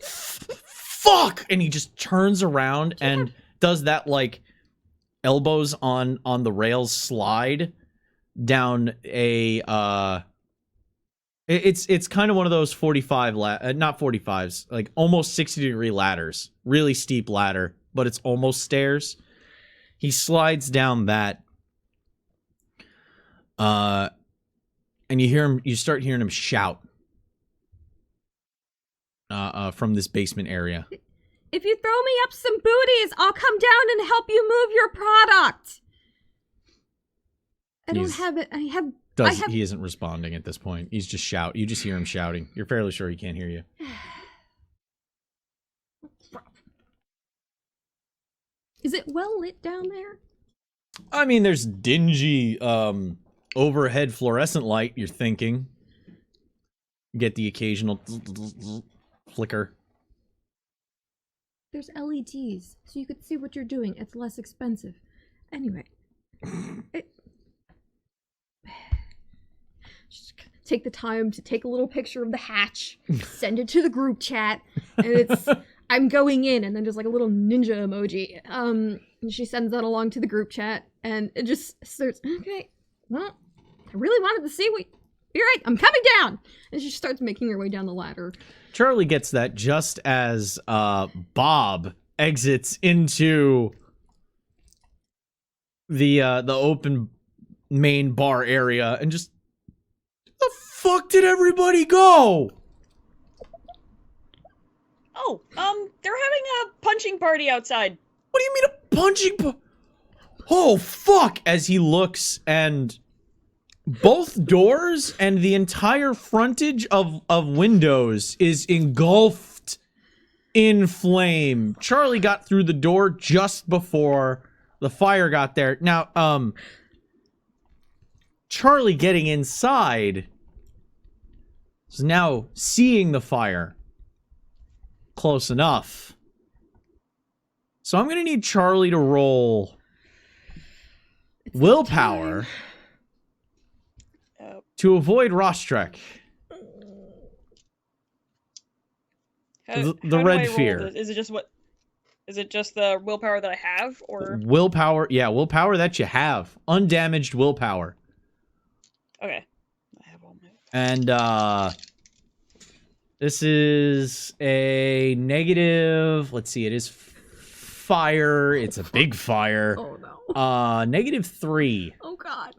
fuck? And he just turns around and does that, like, elbows on the rails slide down a it's kind of one of those 45 not 45s, like almost 60-degree ladders, really steep ladder, but it's almost stairs. He slides down that, and you start hearing him shout from this basement area. if you throw me up some booties, I'll come down and help you move your product. I don't have it. He isn't responding at this point. He's just you just hear him shouting. You're fairly sure he can't hear you. Is it well lit down there? I mean, there's dingy overhead fluorescent light, you're thinking. Get the occasional flicker. There's LEDs, so you could see what you're doing. It's less expensive. Anyway. Just take the time to take a little picture of the hatch, send it to the group chat, and it's, I'm going in, and then just like a little ninja emoji. And she sends that along to the group chat, and it just starts, okay, well, I really wanted to see what, you're right, I'm coming down! And she starts making her way down the ladder. Charlie gets that just as Bob exits into the open main bar area, and just, the fuck did everybody go? Oh, they're having a punching party outside. What do you mean a punching Oh, fuck! As he looks, and both doors and the entire frontage of windows is engulfed in flame. Charlie got through the door just before the fire got there. Now, Charlie getting inside is now seeing the fire close enough. So I'm gonna need Charlie to roll willpower to avoid Rostrek. The red fear. Is it just the willpower that I have, or willpower? Yeah, willpower that you have. Undamaged willpower. Okay. I have all my... And this is a negative. Let's see, it is fire. It's a big fire. Oh no. -3. Oh god.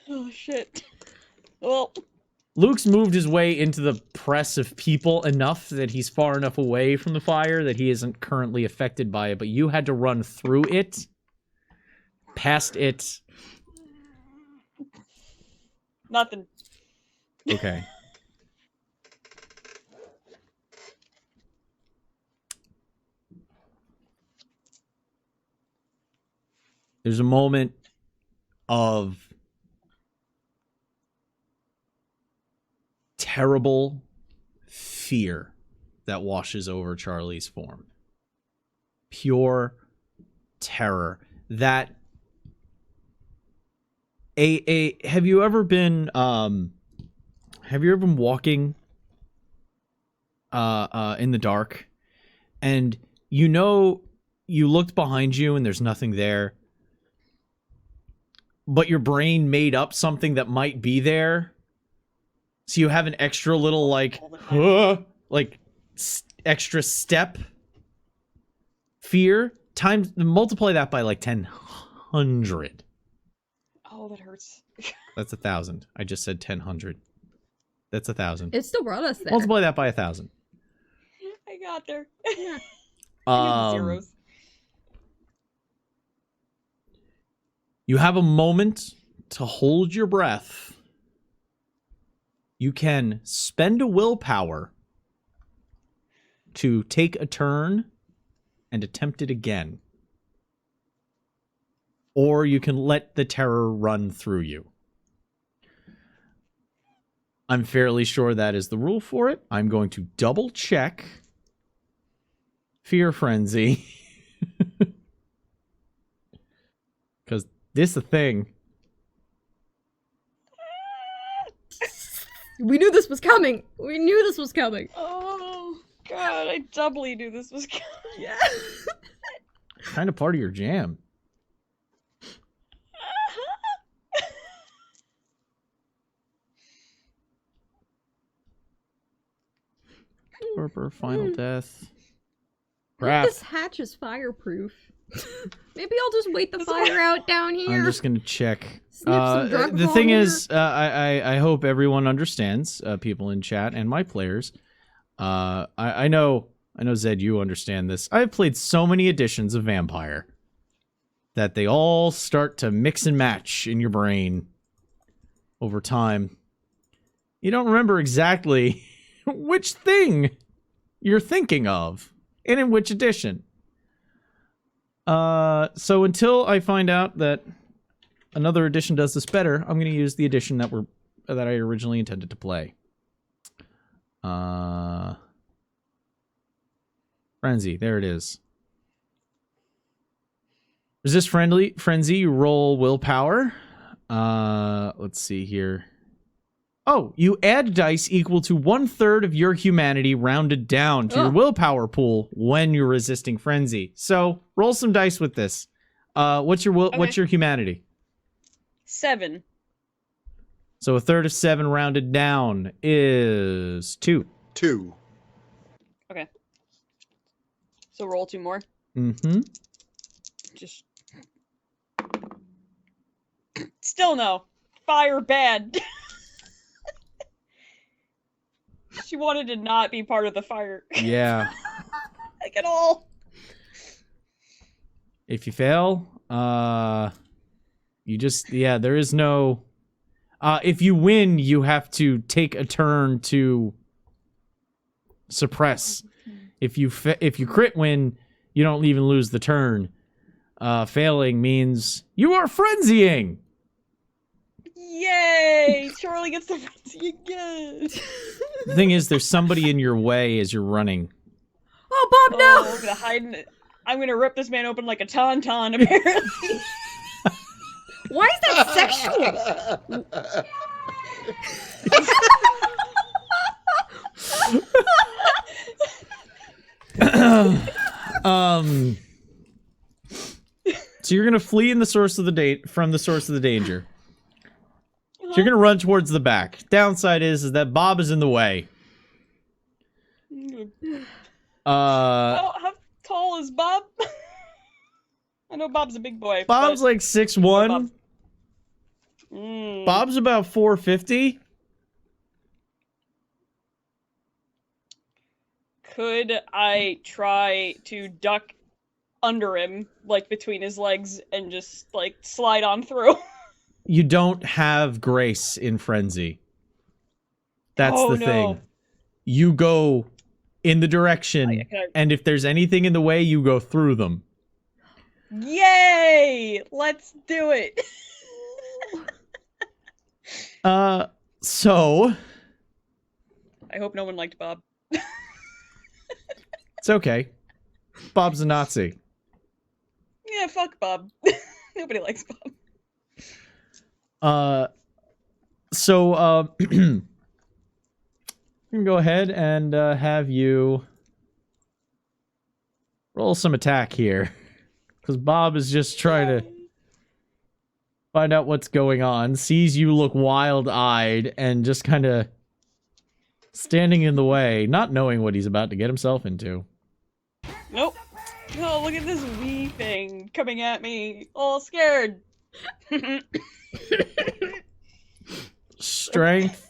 Oh shit. Well, Luke's moved his way into the press of people enough that he's far enough away from the fire that he isn't currently affected by it, but you had to run through it, past it. nothing. Okay. There's a moment of terrible fear that washes over Charlie's form. Pure terror. That have you ever been walking in the dark, and you know you looked behind you and there's nothing there, but your brain made up something that might be there, so you have an extra little extra step fear. Times multiply that by like 1,000. Oh, that hurts. That's 1,000. I just said 1,000. That's 1,000. It still brought us there. Multiply that by 1,000. I got there. Yeah. I knew the zeros. You have a moment to hold your breath. You can spend a willpower to take a turn and attempt it again. Or you can let the terror run through you. I'm fairly sure that is the rule for it. I'm going to double check Fear Frenzy. Because this is a thing. We knew this was coming. We knew this was coming. Oh, God, I doubly knew this was coming. Yeah. Kind of part of your jam. Torpor, Final Death. Crap. This hatch is fireproof. Maybe I'll just wait the fire out down here. I'm just gonna check. Snip some drug The thing from is, I hope everyone understands, people in chat and my players. I know Zed, you understand this. I've played so many editions of Vampire that they all start to mix and match in your brain over time. You don't remember exactly which thing you're thinking of and in which edition. So until I find out that another edition does this better, I'm going to use the edition that I originally intended to play. Frenzy, there it is. Resist Frenzy, you roll willpower. Let's see here. Oh, you add dice equal to 1/3 of your humanity rounded down to your willpower pool when you're resisting frenzy. So roll some dice with this. What's your humanity? 7. So 1/3 of 7 rounded down is 2. 2. Okay. So roll 2 more. Mm-hmm. Just. Still no. Fire bad. She wanted to not be part of the fire. Yeah. Like at all. If you fail, you just, there is no, if you win, you have to take a turn to suppress. If you crit win, you don't even lose the turn. Failing means you are frenzying. Yay! Charlie gets the frenzy again. The thing is, there's somebody in your way as you're running. Oh, Bob, no! I'm gonna hide in it. I'm gonna rip this man open like a tauntaun, apparently. Why is that sexual? So you're gonna flee from the source of the danger. So you're gonna run towards the back. Downside is that Bob is in the way. How tall is Bob? I know Bob's a big boy. Bob's like 6'1". Mm. Bob's about 450. Could I try to duck under him, like between his legs, and just like slide on through? You don't have grace in frenzy. That's the thing. You go in the direction, and if there's anything in the way, you go through them. Yay! Let's do it. So I hope no one liked Bob. it's okay. Bob's a Nazi. Yeah, fuck Bob. Nobody likes Bob. So you're I'm gonna go ahead and have you roll some attack here. Because Bob is just trying to find out what's going on, sees you look wild-eyed, and just kind of standing in the way, not knowing what he's about to get himself into. Nope. Oh, look at this wee thing coming at me, all scared. Strength.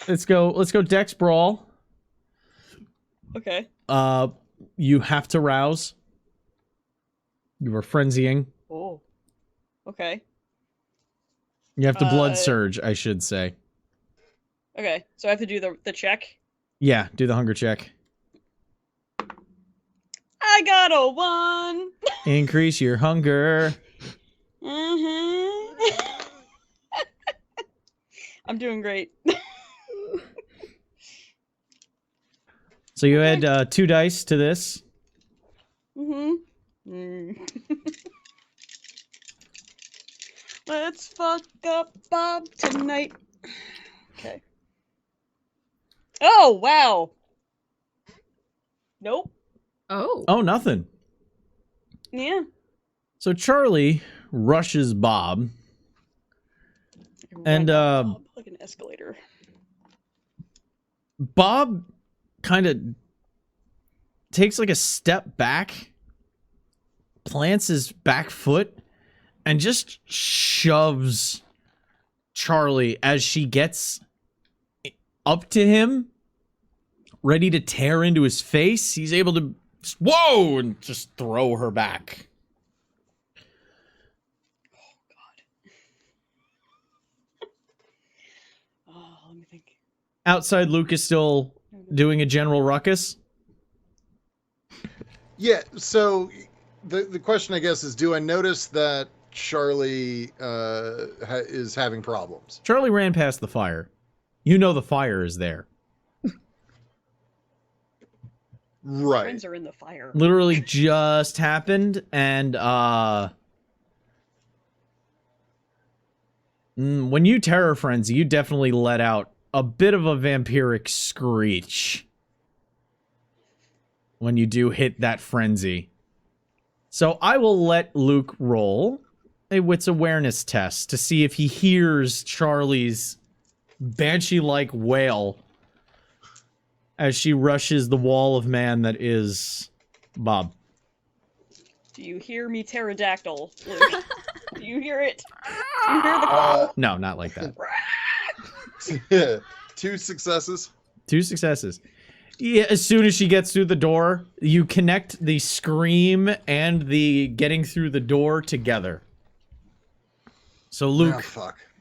Let's go Dex Brawl. Okay. You have to rouse. You are frenzying. Oh. Okay. You have to blood surge, I should say. Okay, so I have to do the check? Yeah, do the hunger check. I got a 1! Increase your hunger. Mm-hmm. I'm doing great. So you add 2 dice to this. Mm-hmm. Let's fuck up Bob tonight. Okay. Oh, wow. Nope. Oh. Oh, nothing. Yeah. So Charlie rushes Bob. And, Bob like an escalator. Bob kind of takes like a step back, plants his back foot, and just shoves Charlie as she gets up to him, ready to tear into his face. He's able to just, whoa, and just throw her back. Oh, let me think. Outside, Luke is still doing a general ruckus. Yeah, so the question, I guess, is do I notice that Charlie is having problems? Charlie ran past the fire. You know the fire is there. Right. Friends are in the fire. Literally just happened, and when you terror frenzy, you definitely let out a bit of a vampiric screech when you do hit that frenzy. So I will let Luke roll a wits awareness test to see if he hears Charlie's banshee-like wail as she rushes the wall of man that is Bob. Do you hear me, pterodactyl, Luke? Do you hear it? Do you hear the call? No, not like that. 2 successes. 2 successes. Yeah, as soon as she gets through the door, you connect the scream and the getting through the door together. So Luke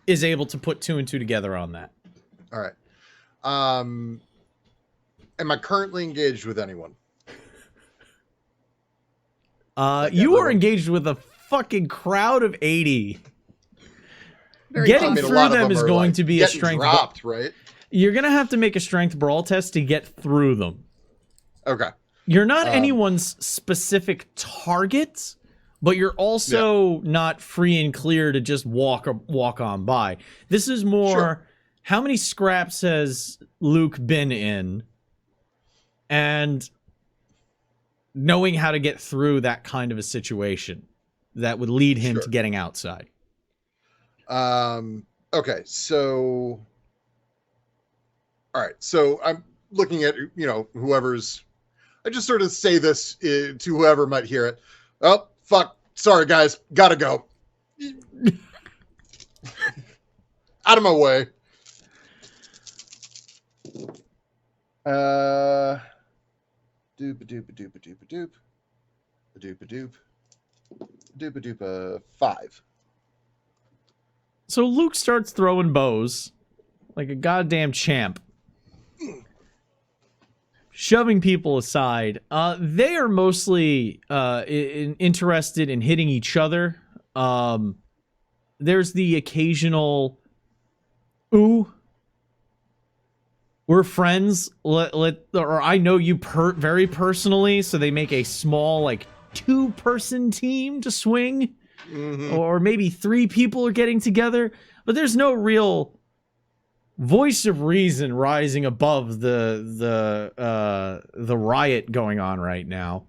is able to put 2 and 2 together on that. All right. Am I currently engaged with anyone? You are engaged with a fucking crowd of 80. Getting through them is going to be a strength dropped, right? You're going to have to make a strength brawl test to get through them. Okay. You're not anyone's specific target, but you're also not free and clear to just walk on by. This is more, how many scraps has Luke been in? And knowing how to get through that kind of a situation that would lead him to getting outside. Okay, so... All right, so I'm looking at, whoever's... I just sort of say this to whoever might hear it. Oh, fuck. Sorry, guys. Gotta go. Out of my way. Doop-a-doop-a-doop-a-doop-a-doop. A-doop-a-doop. Doop-a-doop-a 5. So Luke starts throwing bows like a goddamn champ. Shoving people aside. They are mostly interested in hitting each other. There's the occasional, ooh, we're friends. Or I know you very personally, so they make a small, like, 2-person team to swing. Mm-hmm. Or maybe 3 people are getting together. But there's no real voice of reason rising above the riot going on right now.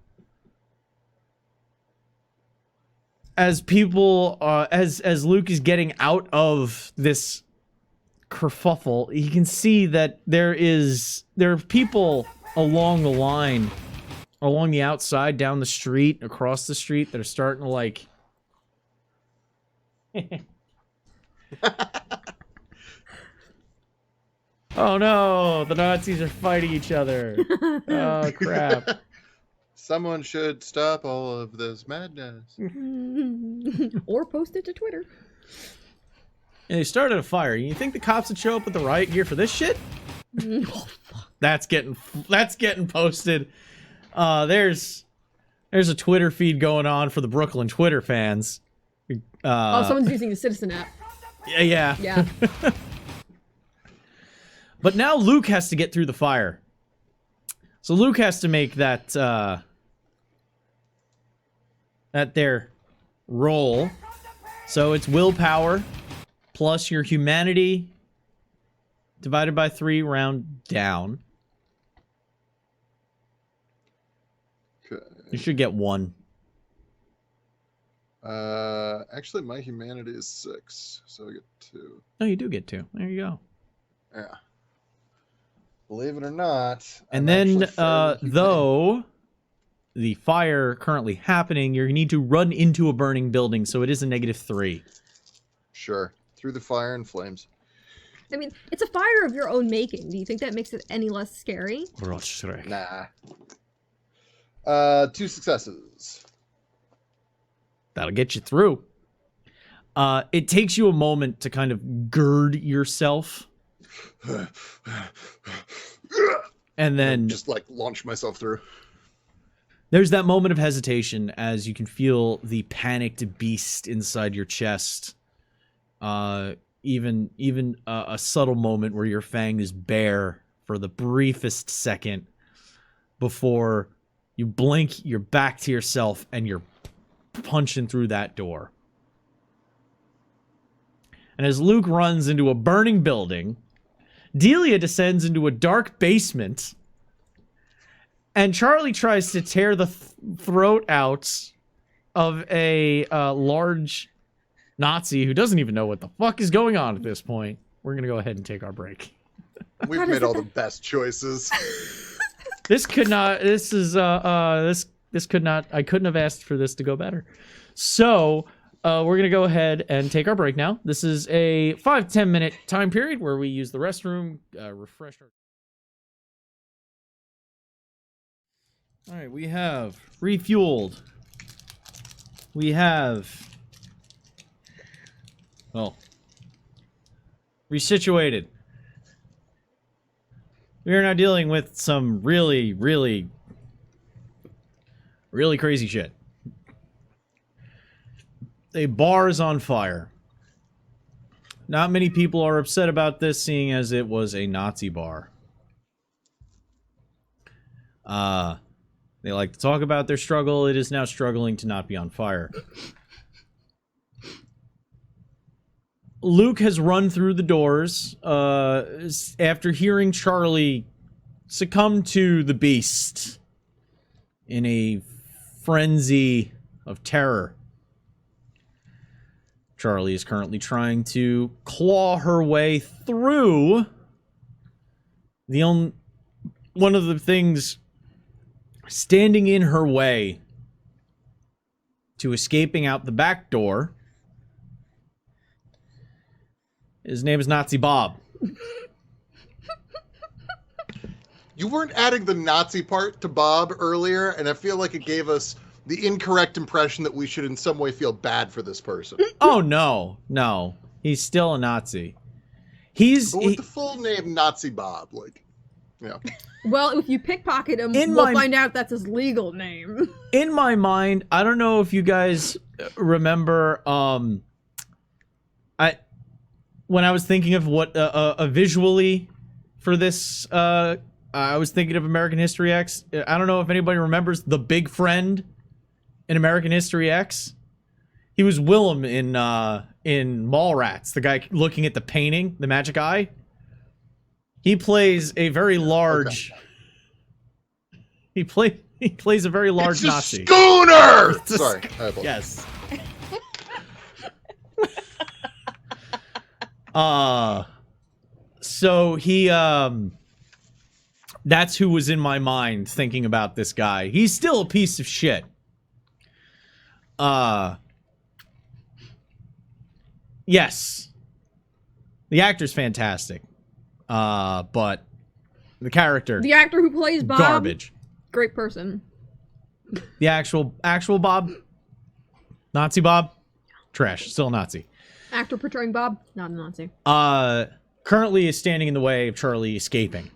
As people, as Luke is getting out of this kerfuffle, he can see that there are people along the line, along the outside, down the street, across the street, that are starting to like. Oh no, the Nazis are fighting each other. Oh crap. Someone should stop all of this madness. Or post it to Twitter. And they started a fire. You think the cops would show up with the riot gear for this shit? That's getting posted. There's a Twitter feed going on for the Brooklyn Twitter fans. Someone's using the Citizen app. Yeah. Yeah. But now Luke has to get through the fire. So Luke has to make that their roll. So it's willpower plus your humanity divided by 3 round down. Okay. You should get 1. Actually, my humanity is 6, so I get 2. Oh, you do get 2. There you go. Yeah. Believe it or not. And then, though the fire currently happening, you need to run into a burning building, so it is a -3. Sure. Through the fire and flames. I mean, it's a fire of your own making. Do you think that makes it any less scary? Nah. 2 successes. That'll get you through. It takes you a moment to kind of gird yourself. And then just like launch myself through. There's that moment of hesitation as you can feel the panicked beast inside your chest. Even a subtle moment where your fang is bare for the briefest second before you blink, you're back to yourself, and you're punching through that door. And as Luke runs into a burning building, Delia descends into a dark basement, and Charlie tries to tear the throat out of a large Nazi who doesn't even know what the fuck is going on at this point. We're gonna go ahead and take our break. We've made all the best choices. This could not. This is this could not. I couldn't have asked for this to go better. So we're gonna go ahead and take our break now. This is a 5-10 minute time period where we use the restroom, refresh our. All right, we have refueled. We have. Well, resituated. We are now dealing with some really, really, really crazy shit. A bar is on fire. Not many people are upset about this, seeing as it was a Nazi bar. They like to talk about their struggle. It is now struggling to not be on fire. Luke has run through the doors after hearing Charlie succumb to the beast in a frenzy of terror. Charlie is currently trying to claw her way through one of the things standing in her way to escaping out the back door. His name is Nazi Bob. You weren't adding the Nazi part to Bob earlier, and I feel like it gave us the incorrect impression that we should in some way feel bad for this person. Oh, no. He's still a Nazi. But with the full name Nazi Bob, like, yeah. Well, if you pickpocket him, we'll find out that's his legal name. In my mind, I don't know if you guys remember, when I was thinking of what visually for this, I was thinking of American History X. I don't know if anybody remembers the big friend in American History X. He was Willem in Mallrats, the guy looking at the painting, the magic eye. He plays a very large. He plays a very large It's a Nazi. schooner. It's a Sorry. sc- I apologize. Yes. So he that's who was in my mind thinking about this guy. He's still a piece of shit. Yes. The actor's fantastic. But the character, The actor who plays Bob, garbage. great person. The actual Bob, Nazi Bob, trash. Still a Nazi. Actor portraying Bob, not a Nazi. Currently is standing in the way of Charlie escaping.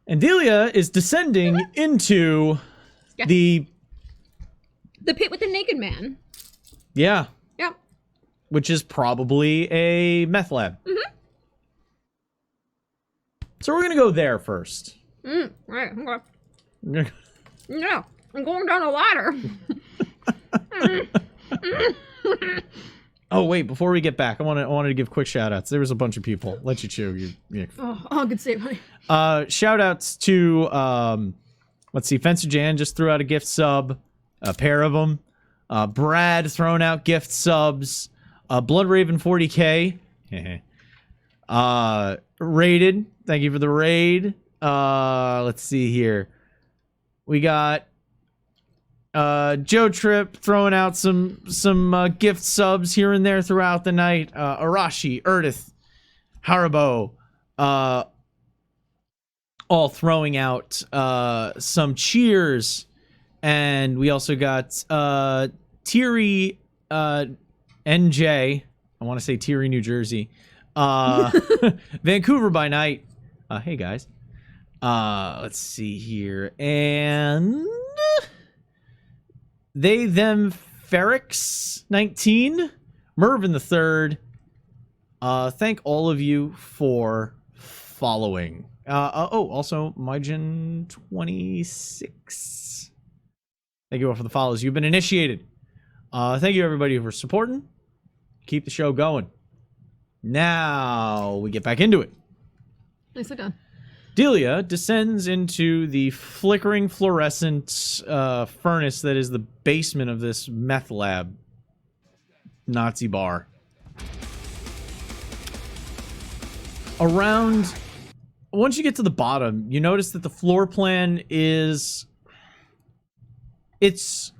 And Delia is descending into Yeah. the The pit with the naked man. yeah, Yep. which is probably a meth lab. So we're gonna go there first. Right. Okay. No, I'm going down a ladder. Oh wait, before we get back, I wanted to give quick shout outs. There was a bunch of people. Let you chew. Oh, good save, honey. Shout outs to let's see, Fencer Jan just threw out a gift sub, a pair of them. Brad throwing out gift subs. Blood Raven 40K. Raided. Thank you for the raid. Let's see here. We got Joe Trip throwing out some gift subs here and there throughout the night. Arashi, Erdith, Haribo, all throwing out some cheers. And we also got Thierry NJ. I want to say Thierry, New Jersey. Vancouver by night. Hey guys. Let's see here. And they, them, Ferrix 19, Mervin the Third. Thank all of you for following. Also Mygen 26. Thank you all for the follows. You've been initiated. Thank you everybody for supporting. Keep the show going. Now we get back into it. Nicely done. Delia descends into the flickering fluorescent furnace that is the basement of this meth lab Nazi bar. Once you get to the bottom, you notice that the floor plan is... It's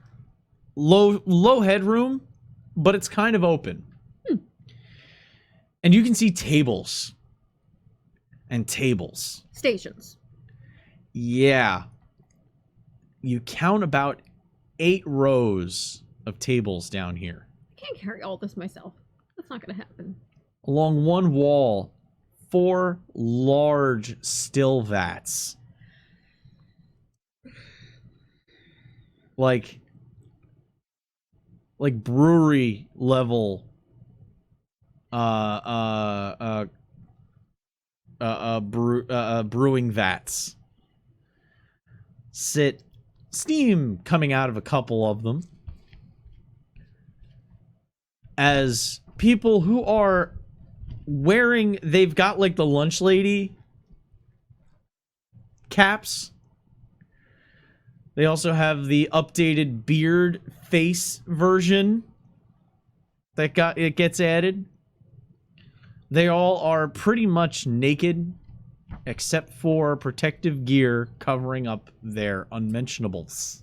low headroom, but it's kind of open. And you can see tables. And tables. Stations. Yeah. You count about 8 rows of tables down here. I can't carry all this myself. That's not gonna happen. Along one wall, 4 large still vats. Like brewery level brewing vats. Steam coming out of a couple of them. As people who are wearing, they've got like the lunch lady caps. They also have the updated beard face version that gets added. They all are pretty much naked, except for protective gear covering up their unmentionables.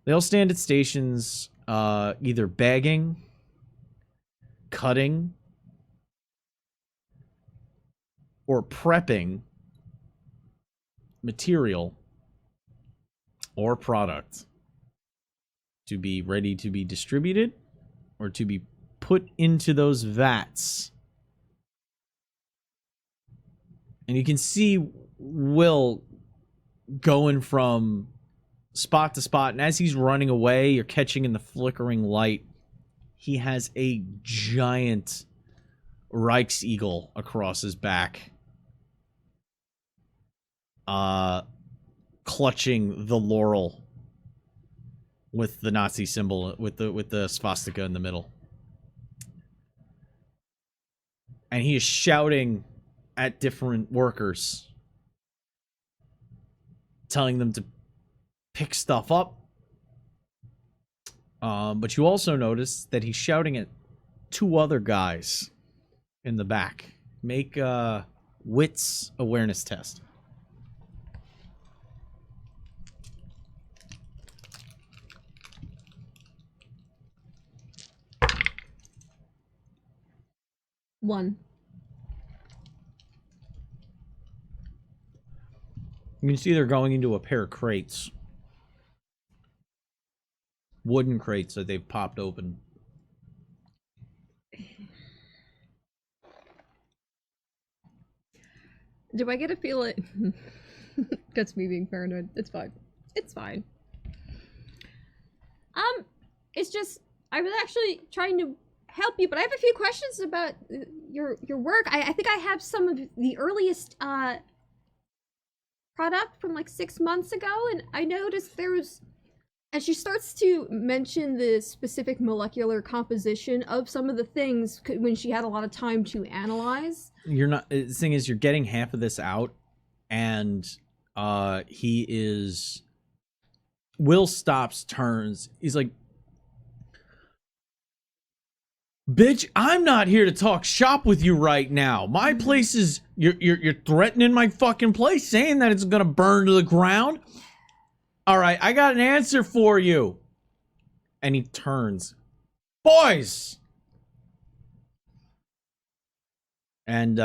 They all stand at stations, either bagging, cutting, or prepping material or product to be ready to be distributed or to be put into those vats. And you can see Will going from spot to spot, and as he's running away, you're catching in the flickering light, he has a giant Reichseagle across his back, clutching the laurel with the Nazi symbol, with the swastika in the middle. And he is shouting at different workers, telling them to pick stuff up. But you also notice that he's shouting at 2 other guys in the back. Make a wits awareness test. One. You can see they're going into a pair of crates. Wooden crates that they've popped open. Do I get a feeling? That's me being paranoid. It's fine. It's fine. It's just I was actually trying to help you, but I have a few questions about your work. I think I have some of the earliest product from like 6 months ago, and I noticed there was. And she starts to mention the specific molecular composition of some of the things when she had a lot of time to analyze. You're not. The thing is, you're getting half of this out, and he is. Will stops, turns. He's like, "Bitch, I'm not here to talk shop with you right now. My place is. You're threatening my fucking place, saying that it's gonna burn to the ground. All right, I got an answer for you." And he turns. "Boys!" And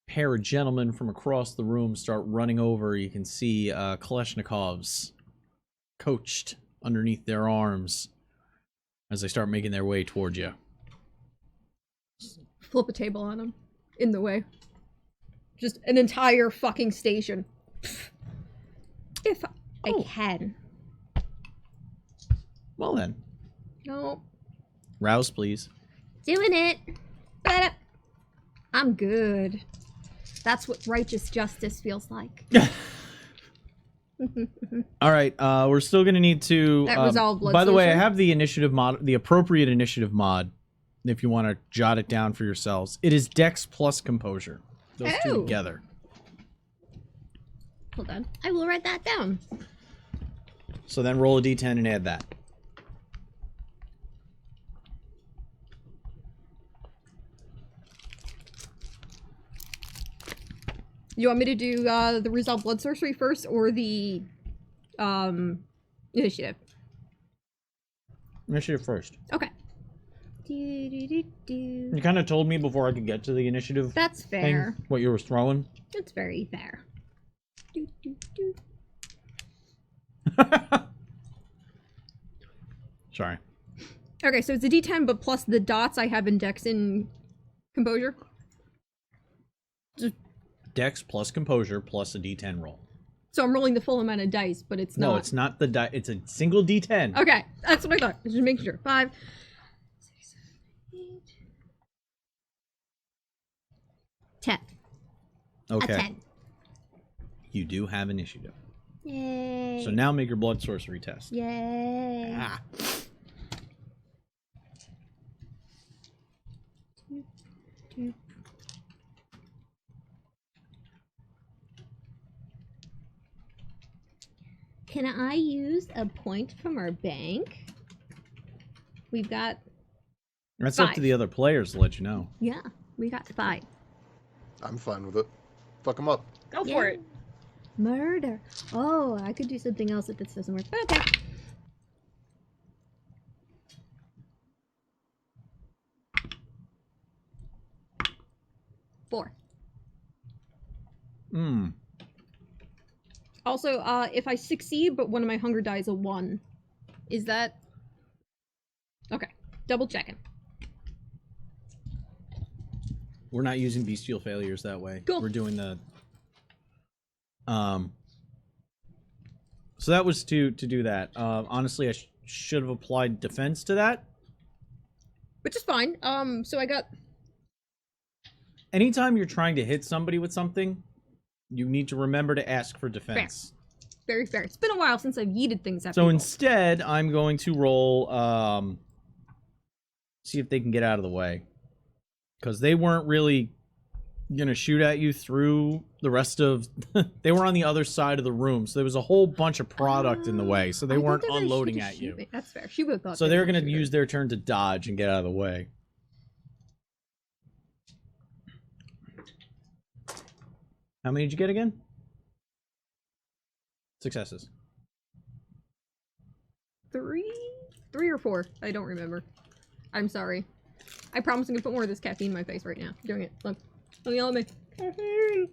pair of gentlemen from across the room start running over. You can see Kalashnikovs coached underneath their arms as they start making their way towards you. Flip a table on him. In the way. Just an entire fucking station. If I can. Well then. No. Rouse, please. Doing it. But I'm good. That's what righteous justice feels like. All right, we're still gonna need to. That resolve blood by the way, I solution? have the initiative mod, the appropriate initiative mod, if you want to jot it down for yourselves. It is Dex plus Composure. Those two Oh. together. Hold on. I will write that down. So then roll a d10 and add that. You want me to do the resolve blood sorcery first or the initiative? Initiative first. Okay. You kind of told me before I could get to the initiative That's thing fair. what you were throwing. That's very fair. Sorry. Okay, so it's a D10, but plus the dots I have in Dex and Composure. Dex plus Composure plus a d10 roll. So I'm rolling the full amount of dice, but it's not. No, it's not the die. It's a single d10. Okay, that's what I thought. Just making sure. 5, 6, 7, 8, 10. Okay. A 10. You do have initiative. Yay. So now make your blood sorcery test. Yay. Ah. Can I use a point from our bank? We've got, That's up to 5. the other players to let you know. yeah, we got 5. I'm fine with it. Fuck them up. Go for it. Murder. Oh, I could do something else if this doesn't work. But okay. Four. Hmm. Also, if I succeed, but one of my hunger die is a 1, is that... Okay, double checking. We're not using bestial failures that way. Cool. We're doing the... So that was to do that. Honestly, I should have applied defense to that. Which is fine. So I got... Anytime you're trying to hit somebody with something, you need to remember to ask for defense. Very fair. It's been a while since I've yeeted things at So people. instead, I'm going to roll, see if they can get out of the way. Because they weren't really gonna shoot at you through the rest of. They were on the other side of the room, so there was a whole bunch of product in the way, so they I thought weren't were gonna unloading shoot at you. me. That's fair. She would have thought. So they were gonna gonna use their turn to dodge and get out of the way. How many did you get again? Successes. 3 or 4. I don't remember. I'm sorry. I promise I'm gonna put more of this caffeine in my face right now. I'm doing it. Look. Don't yell at me. Caffeine.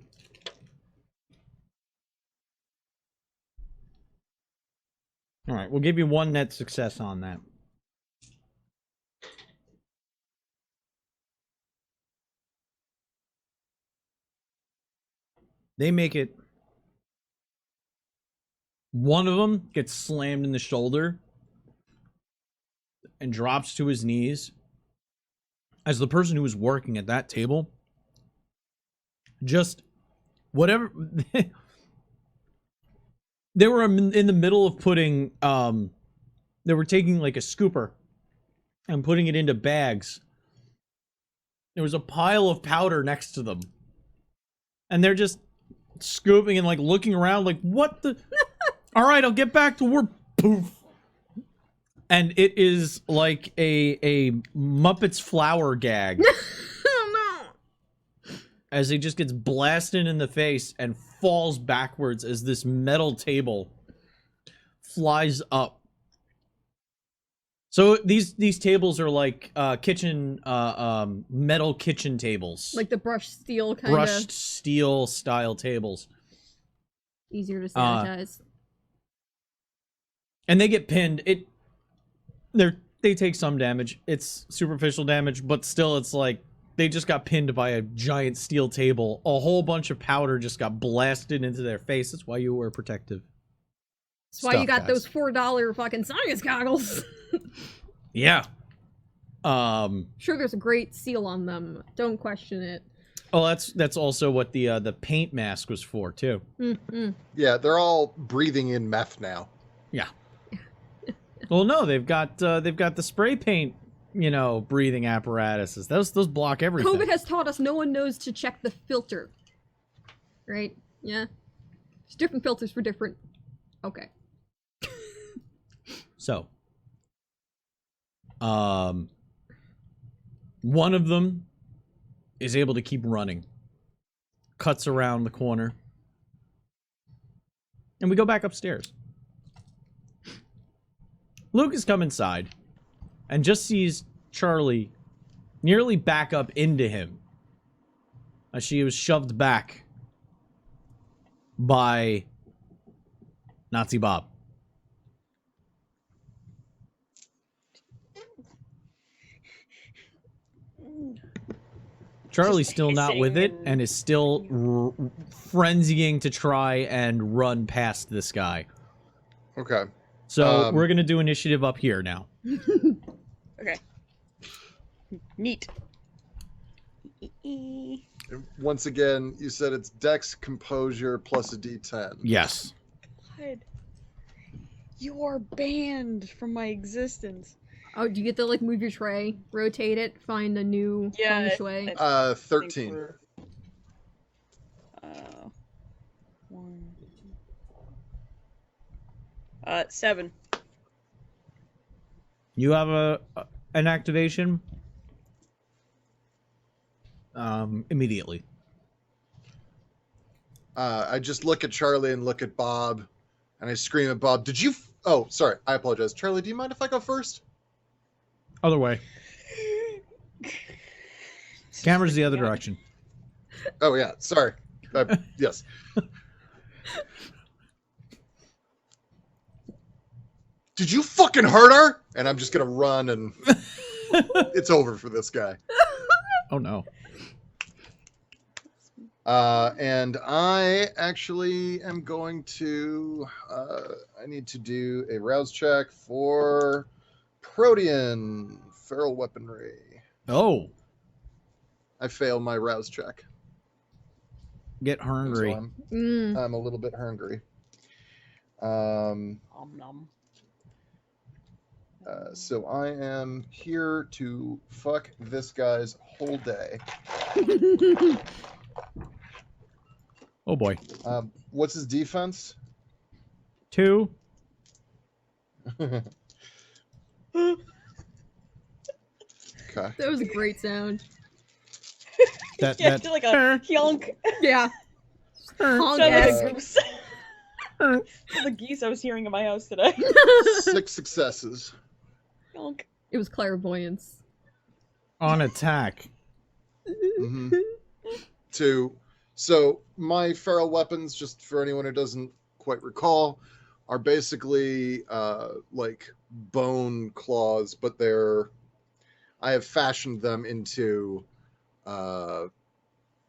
All right, we'll give you 1 net success on that. They make it. One of them gets slammed in the shoulder and drops to his knees as the person who was working at that table just whatever they were in the middle of putting they were taking like a scooper and putting it into bags. There was a pile of powder next to them and they're just scooping and like looking around like, what the all right, I'll get back to work. Poof. And it is like a Muppets flower gag. Oh no! As he just gets blasted in the face and falls backwards as this metal table flies up. So these tables are like kitchen metal kitchen tables. Like the brushed steel kind of. Brushed steel style tables. Easier to sanitize. And they get pinned. They take some damage. It's superficial damage, but still it's like they just got pinned by a giant steel table. A whole bunch of powder just got blasted into their face. That's why you wear protective. That's why you got those $4 fucking science goggles. Yeah. Sure, there's a great seal on them. Don't question it. Oh, that's also what the paint mask was for too. Mm-hmm. Yeah, they're all breathing in meth now. Yeah. Well, no, they've got the spray paint, breathing apparatuses. Those block everything. COVID has taught us no one knows to check the filter. Right? Yeah. There's different filters for different. Okay. So, one of them is able to keep running. Cuts around the corner. And we go back upstairs. Luke has come inside and just sees Charlie nearly back up into him as she was shoved back by Nazi Bob. Charlie's still not with it and is still frenzying to try and run past this guy. Okay. So we're going to do initiative up here now. Okay. Neat. Once again, you said it's Dex Composure plus a D10. Yes. God. You are banned from my existence. Oh, do you get to like move your tray, rotate it, find a new feng shui? 13. 7. You have an activation immediately. I just look at Charlie and look at Bob, and I scream at Bob, "Did you... Oh, sorry, I apologize. Charlie, do you mind if I go first?" Other way. Camera's the other direction. Oh, yeah, sorry. Yes. Did you fucking hurt her? And I'm just gonna run and it's over for this guy. Oh no. And I actually am going to I need to do a rouse check for Protean feral weaponry. Oh. I fail my rouse check. Get hungry. So I'm a little bit hungry. Nom. So I am here to fuck this guy's whole day. Oh boy. What's his defense? 2. Okay. That was a great sound. That Yeah, that did like a yonk. Yeah. Honk Sounded like ass. a goose. The geese I was hearing in my house today. 6 successes. Yonk. It was clairvoyance. on attack. Mm-hmm. 2. So my feral weapons, just for anyone who doesn't quite recall, are basically like bone claws, but I have fashioned them into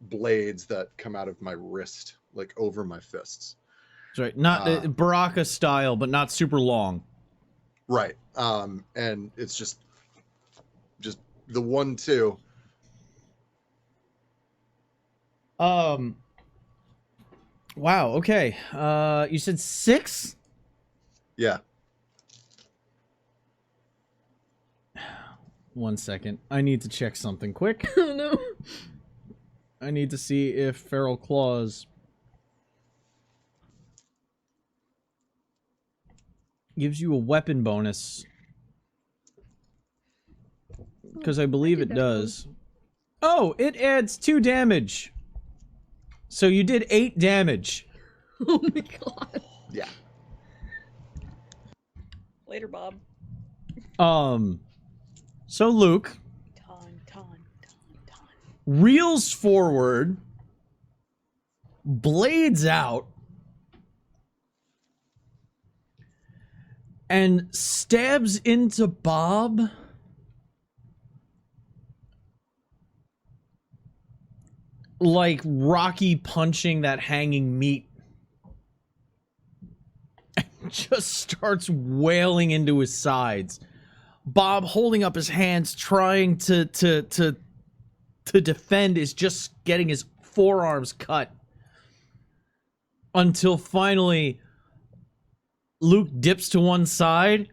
blades that come out of my wrist, like over my fists. That's right. Not Baraka style, but not super long. Right. And it's just the 1-2. Wow, okay. You said 6? Yeah. 1 second. I need to check something quick. Oh no. I need to see if Feral Claws gives you a weapon bonus. Because I believe it does. Oh, it adds 2 damage. So you did 8 damage. Oh my god. Yeah. Later, Bob. So Luke reels forward, blades out, and stabs into Bob like Rocky punching that hanging meat. And just starts wailing into his sides. Bob holding up his hands, trying to defend, is just getting his forearms cut. Until finally, Luke dips to one side,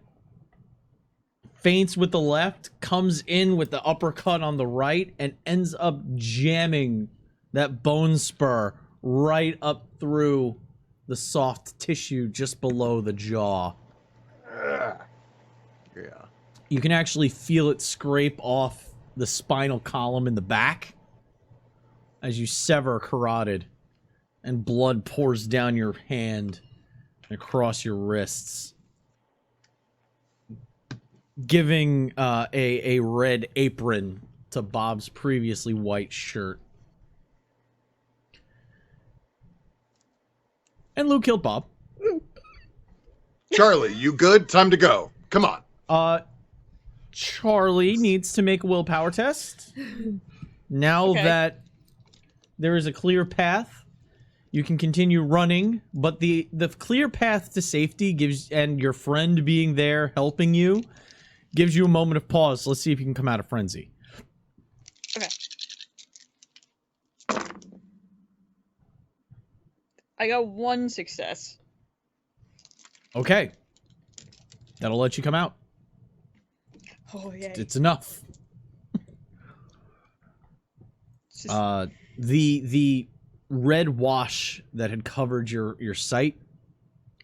feints with the left, comes in with the uppercut on the right, and ends up jamming that bone spur right up through the soft tissue just below the jaw. Yeah. You can actually feel it scrape off the spinal column in the back as you sever carotid, and blood pours down your hand and across your wrists, giving a red apron to Bob's previously white shirt. And Luke killed Bob. Charlie, you good? Time to go. Come on. Charlie needs to make a willpower test. Now that there is a clear path, you can continue running, but the clear path to safety gives, and your friend being there helping you, gives you a moment of pause. Let's see if you can come out of frenzy. Okay. I got 1 success. Okay. That'll let you come out. Oh yeah. It's enough. The red wash that had covered your sight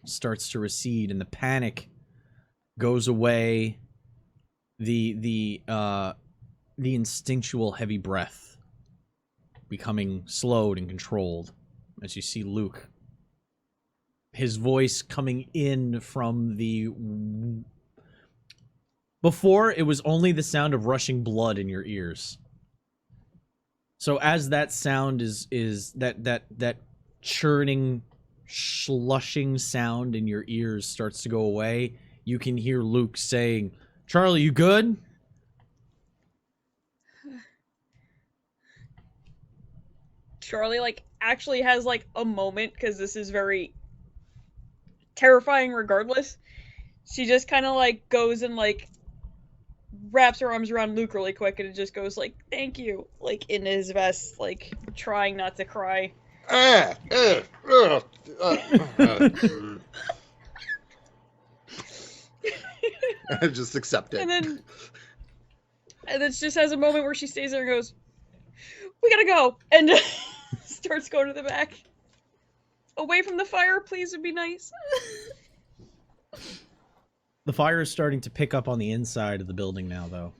starts to recede, and the panic goes away. The instinctual heavy breath becoming slowed and controlled as you see Luke, his voice coming in from the... Before, it was only the sound of rushing blood in your ears. So as that sound is that churning, slushing sound in your ears starts to go away, you can hear Luke saying, "Charlie, you good?" Charlie, like, actually has, like, a moment, because this is very terrifying regardless. She just kind of, like, goes and, like, wraps her arms around Luke really quick, and it just goes, like, "Thank you," like, in his vest, like, trying not to cry. Just accept it. And then she just has a moment where she stays there and goes, "We gotta go," and starts going to the back. Away from the fire, please, would be nice. The fire is starting to pick up on the inside of the building now, though.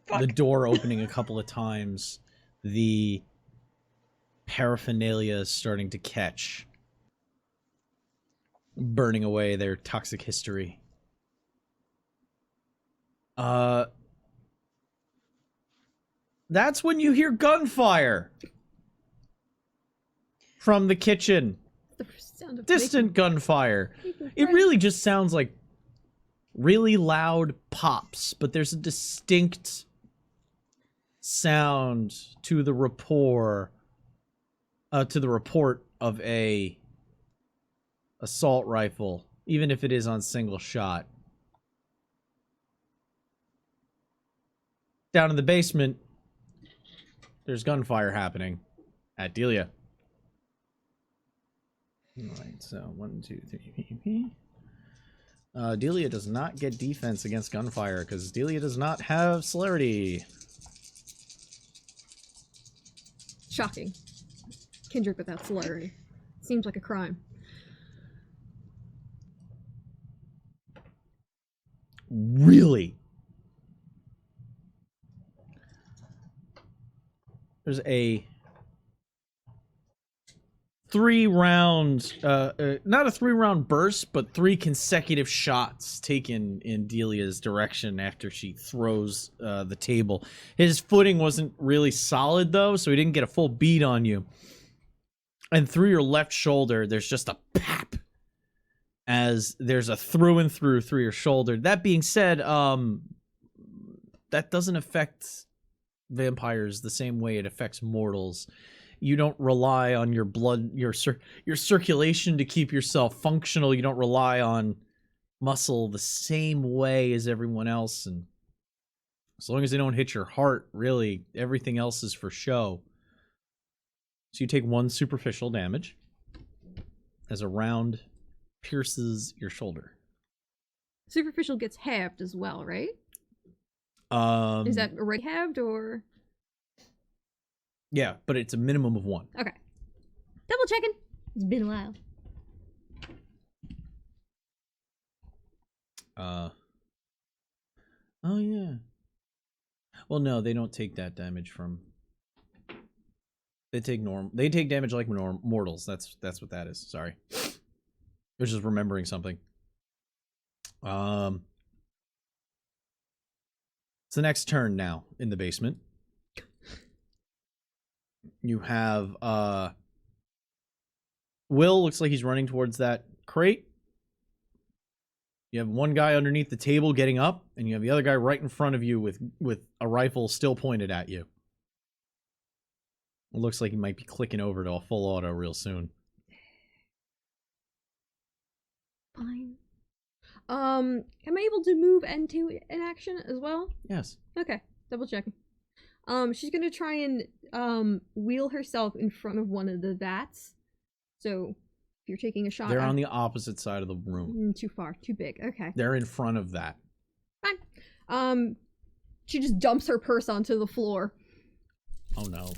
Fuck. The door opening a couple of times. The paraphernalia is starting to catch. Burning away their toxic history. That's when you hear gunfire. From the kitchen. The sound of Distant gunfire. making It friends. really just sounds like really loud pops, but there's a distinct sound to the report of a assault rifle, even if it is on single shot. Down in the basement, there's gunfire happening at Delia. Alright, so 1, 2, 3. Delia does not get defense against gunfire because Delia does not have celerity. Shocking. Kindred without celerity. Seems like a crime. Really? There's a 3-round, not a 3-round burst, but 3 consecutive shots taken in Delia's direction after she throws the table. His footing wasn't really solid, though, so he didn't get a full beat on you. And through your left shoulder, there's just a pap, as there's a through and through your shoulder. That being said, that doesn't affect vampires the same way it affects mortals. You don't rely on your blood, your circulation to keep yourself functional. You don't rely on muscle the same way as everyone else. And as long as they don't hit your heart, really, everything else is for show. So you take 1 superficial damage as a round pierces your shoulder. Superficial gets halved as well, right? Is that already halved or? Yeah, but it's a minimum of 1. Okay. Double checking. It's been a while. Oh yeah. Well, no, they don't take that damage from. They take damage like mortals. That's what that is. Sorry. I was just remembering something. It's the next turn now in the basement. You have Will looks like he's running towards that crate. You have one guy underneath the table getting up, and you have the other guy right in front of you with a rifle still pointed at you. It looks like he might be clicking over to a full auto real soon. Fine. Am I able to move into an action as well? Yes. Okay, double checking. She's gonna try and wheel herself in front of one of the vats. So if you're taking a shot, They're on the opposite side of the room. Too far, too big. Okay, They're in front of that. fine. She just dumps her purse onto the floor. Oh no.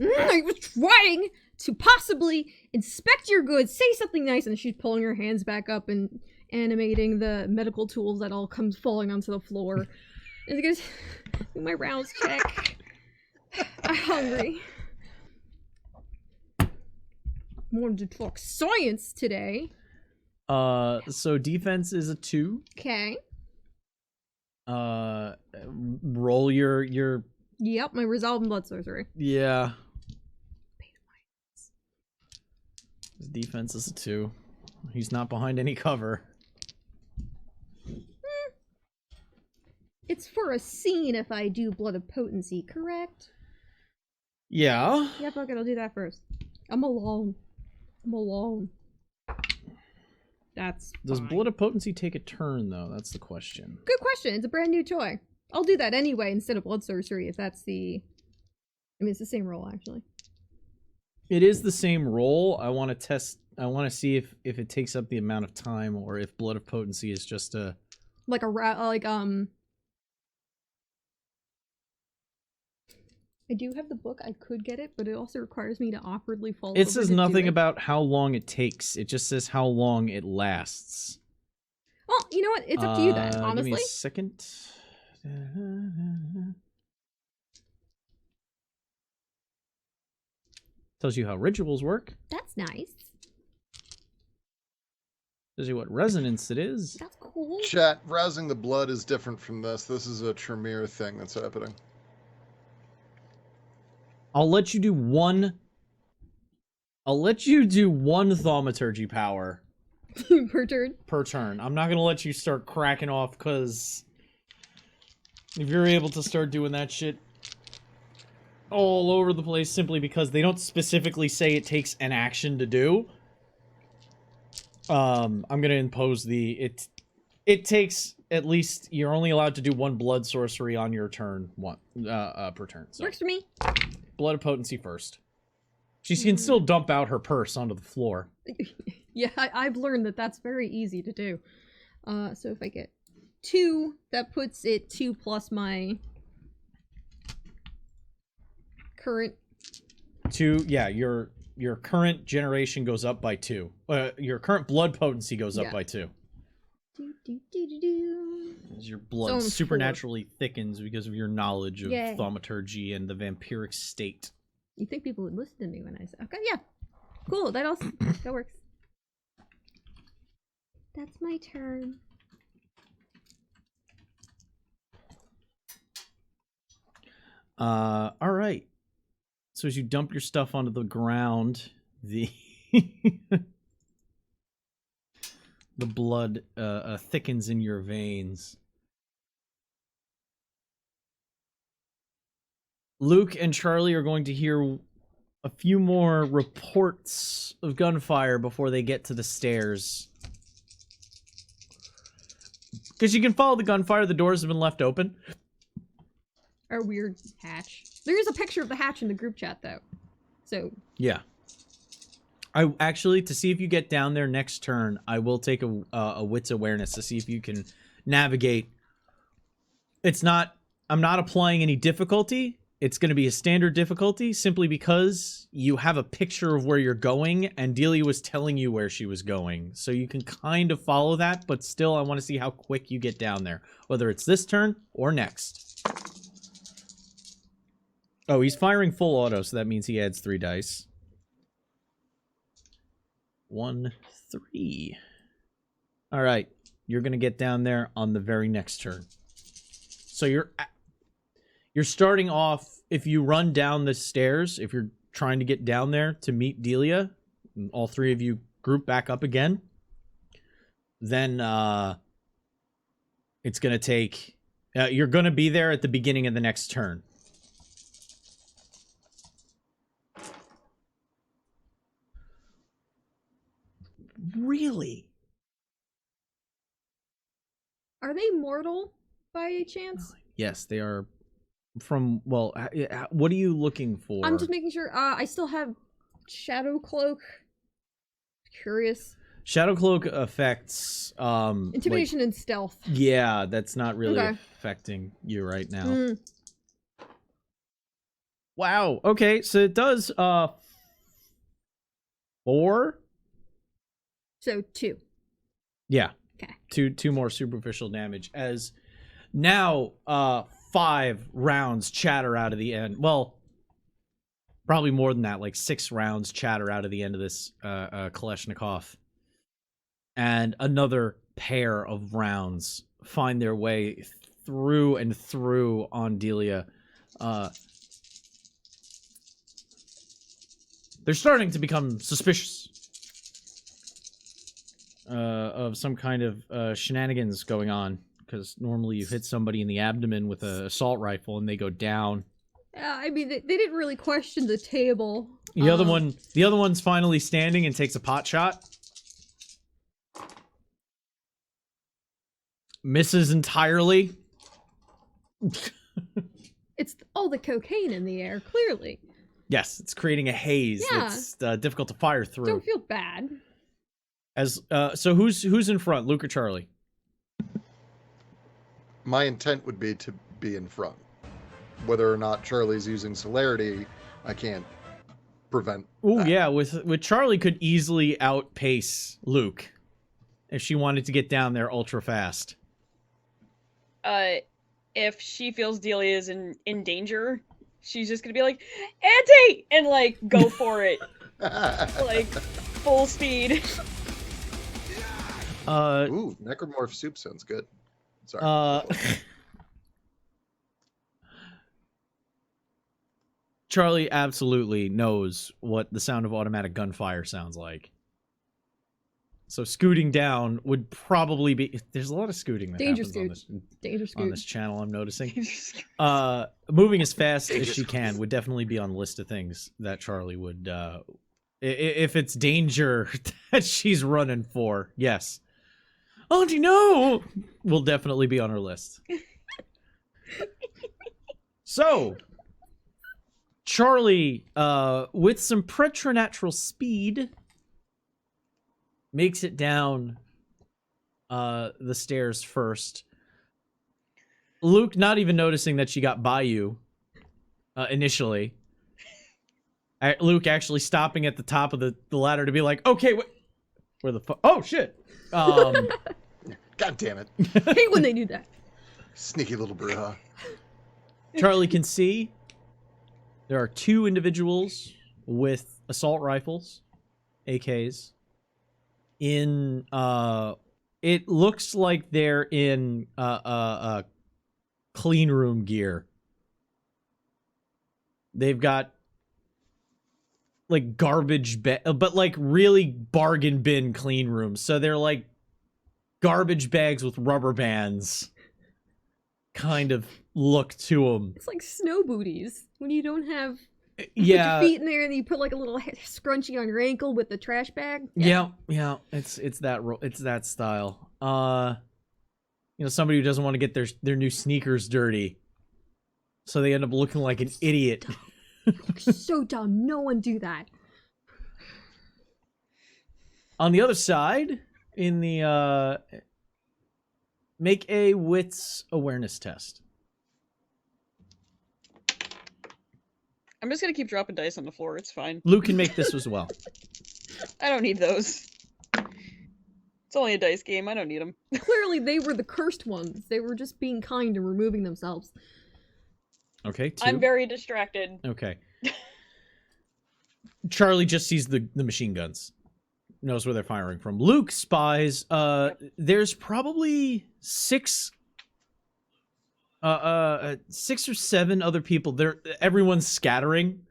I was trying to possibly inspect your goods, say something nice, and she's pulling her hands back up and animating the medical tools that all comes falling onto the floor. And it goes, do my rounds check. I'm hungry. Wanted to talk science today. So defense is a 2. Okay. Roll your Yep, my resolve and blood sorcery. yeah. His defense is a 2. He's not behind any cover. It's for a scene if I do blood of potency, correct? Yeah. Yep, okay, I'll do that first. I'm alone. That's Does fine. blood of potency take a turn though? That's the question. Good question. It's a brand new toy. I'll do that anyway instead of blood sorcery if that's the... I mean, it's the same roll, actually. It is the same roll. I want to test. I want to see if it takes up the amount of time, or if blood of potency is just a Like I do have the book. I could get it, but it also requires me to awkwardly fall over It says to do nothing it. about how long it takes. It just says how long it lasts. Well, you know what? It's up to you then, Give honestly. me a second. Tells you how rituals work. That's nice. Tells you what resonance it is. That's cool. Chat, rousing the blood is different from this. This is a Tremere thing that's happening. I'll let you do one. I'll let you do one thaumaturgy power Per turn. per turn. I'm not gonna let you start cracking off, because if you're able to start doing that shit all over the place simply because they don't specifically say it takes an action to do, I'm gonna impose the it takes at least, you're only allowed to do one blood sorcery on your turn, per turn. So Works for me. blood of potency first. She can still dump out her purse onto the floor. Yeah, I've learned that that's very easy to do. So if I get 2, that puts it 2 plus my current. 2, yeah, your current generation goes up by 2. Your current blood potency goes up Yeah. by 2. Do. As your So blood I'm supernaturally thickens because of your knowledge of Yay. thaumaturgy and the vampiric state. You think people would listen to me when I say, okay, yeah, cool. That also that works. That's my turn. All right. So as you dump your stuff onto the ground, the the blood thickens in your veins. Luke and Charlie are going to hear a few more reports of gunfire before they get to the stairs. Because you can follow the gunfire, the doors have been left open. Our weird hatch. There is a picture of the hatch in the group chat, though. So Yeah. I actually, to see if you get down there next turn, I will take a wits awareness to see if you can navigate. It's not, I'm not applying any difficulty. It's going to be a standard difficulty simply because you have a picture of where you're going, and Delia was telling you where she was going. So you can kind of follow that, but still I want to see how quick you get down there, whether it's this turn or next. Oh, he's firing full auto, so that means he adds 3 dice. 1, 3. All right, you're gonna get down there on the very next turn. So you're starting off. If you run down the stairs, if you're trying to get down there to meet Delia, and all 3 of you group back up again, then it's gonna take. You're gonna be there at the beginning of the next turn. Really? are they mortal by any chance? Yes, they are. From, well, what are you looking for? I'm just making sure. I still have Shadow Cloak. Curious. Shadow Cloak affects Intimidation and stealth. Yeah, that's not really Okay. affecting you right now. Mm. Wow. Okay, so it does 4. So 2. Yeah. Okay. Two more superficial damage as now 5 rounds chatter out of the end. Well, probably more than that, like 6 rounds chatter out of the end of this Kalashnikov. And another pair of rounds find their way through and through on Delia. They're starting to become suspicious of some kind of shenanigans going on, because normally you hit somebody in the abdomen with an assault rifle and they go down. I mean, they didn't really question the table. The other one's finally standing and takes a pot shot. Misses entirely. It's all the cocaine in the air, clearly. Yes, it's creating a haze Yeah. that's difficult to fire through. Don't feel bad. As so, who's in front, Luke or Charlie? My intent would be to be in front. whether or not Charlie's using celerity, I can't prevent. Oh that. yeah, with Charlie could easily outpace Luke if she wanted to get down there ultra fast. If she feels Delia is in danger, she's just gonna be like, Auntie! And, like, go for it. Like, full speed. Ooh, necromorph soup sounds good. Sorry. Charlie absolutely knows what the sound of automatic gunfire sounds like. So scooting down would probably be... There's a lot of scooting that Danger happens scoot. on this channel, I'm noticing. Moving as fast as she can would definitely be on the list of things that Charlie would... if it's danger that she's running for, yes. Auntie, no! Will definitely be on her list. So... Charlie, with some preternatural speed, makes it down the stairs first. Luke, not even noticing that she got by you initially. Luke actually stopping at the top of the ladder to be like, okay, where the fuck? Oh, shit. God damn it. I hate when they do that. Sneaky little bruja. Charlie can see there are two individuals with assault rifles, AKs, in, it looks like they're in, clean room gear. They've got, like, garbage, but, like, really bargain bin clean rooms. So they're, like, garbage bags with rubber bands kind of look to them. It's like snow booties when you don't have Yeah, put your feet in there and you put like a little scrunchie on your ankle with the trash bag. yeah. It's that style. You know, somebody who doesn't want to get their new sneakers dirty, so they end up looking like an idiot. So dumb. No one do that. On the other side, in the make a wits awareness test. I'm just gonna keep dropping dice on the floor. It's fine. Luke can make this as well. I don't need those. It's only a dice game. I don't need them. Clearly, they were the cursed ones. They were just being kind and removing themselves. Okay, 2. I'm very distracted. Okay. Charlie just sees the machine guns. Knows where they're firing from. Luke spies, there's probably 6 or 7 other people. Everyone's scattering.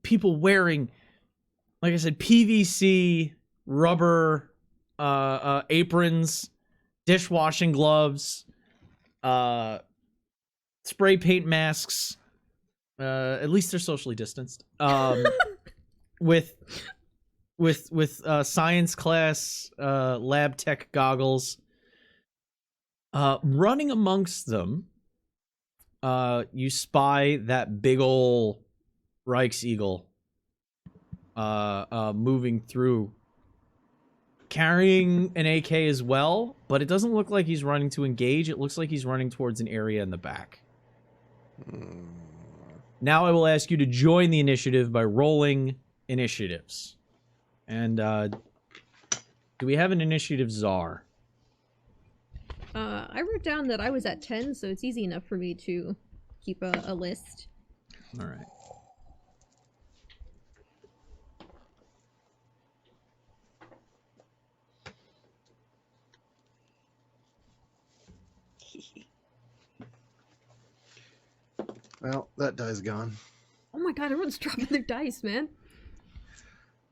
People wearing, like I said, PVC, rubber, aprons, dishwashing gloves, spray paint masks. At least they're socially distanced. With science class, lab tech goggles. Running amongst them, you spy that big ol' Reichseagle moving through, carrying an AK as well, but it doesn't look like he's running to engage. It looks like he's running towards an area in the back. Now I will ask you to join the initiative by rolling initiatives. And do we have an initiative czar? I wrote down that I was at 10, so it's easy enough for me to keep a list. All right. Well, that die's gone. Oh my god, everyone's dropping their dice, man.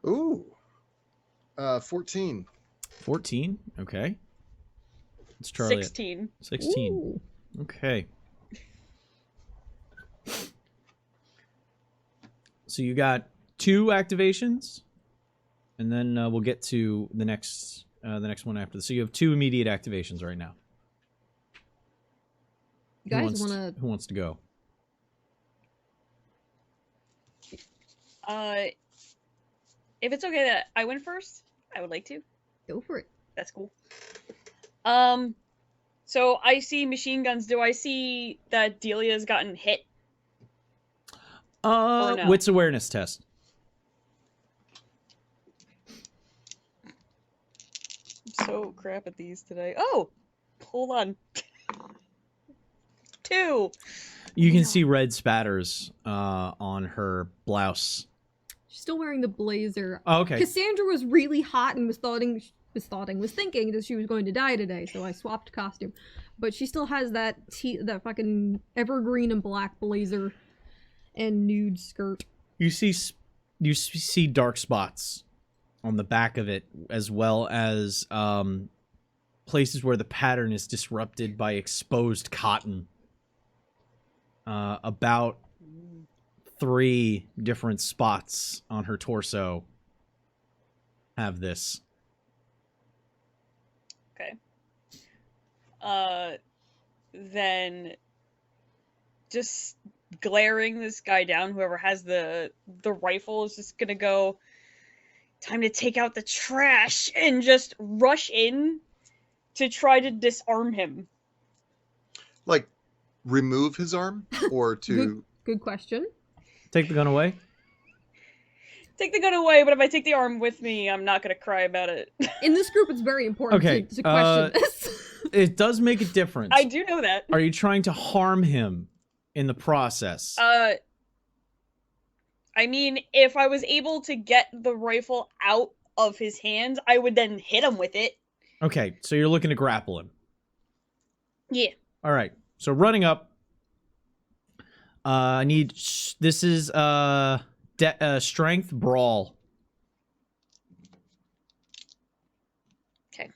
Ooh. 14. 14? Okay. It's Charlie. 16. 16. Ooh. Okay. So you got 2 activations, and then we'll get to the next one after this. So you have 2 immediate activations right now. You guys wanna... Who wants to go? If it's okay that I went first, I would like to. Go for it. That's cool. So I see machine guns. Do I see that Delia's gotten hit? Or no? Wits awareness test. I'm so crap at these today. Oh! Hold on. 2. You can see red spatters on her blouse. She's still wearing the blazer. Oh, okay. Cassandra was really hot and was thinking that she was going to die today, so I swapped costume. But she still has that that fucking evergreen and black blazer and nude skirt. You see dark spots on the back of it, as well as places where the pattern is disrupted by exposed cotton. About 3 different spots on her torso have this. Okay. Then just glaring this guy down, whoever has the rifle is just gonna go, time to take out the trash, and just rush in to try to disarm him. Like, remove his arm or to... Good question. Take the gun away. Take the gun away, but if I take the arm with me, I'm not gonna cry about it. In this group, it's very important Okay, to question this. It does make a difference. I do know that. Are you trying to harm him in the process? I mean, if I was able to get the rifle out of his hands, I would then hit him with it. Okay, so you're looking to grapple him. Yeah. All right. So running up. I need. This is strength brawl. Okay.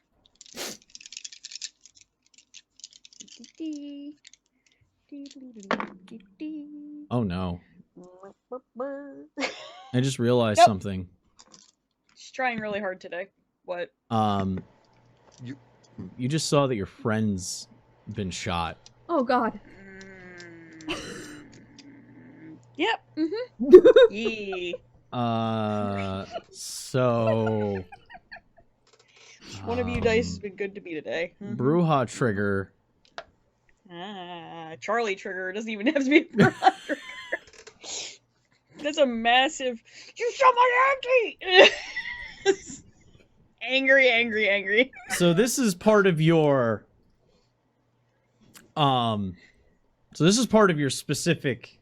Oh no! I just realized Nope. something. She's trying really hard today. What? You just saw that your friend's been shot. Oh god. Yep. Mm-hmm. Yee. So One of you dice has been good to me today. Bruja trigger. Charlie trigger doesn't even have to be a Bruja trigger. That's a massive. You shot my auntie. Angry. So this is part of your. So this is part of your specific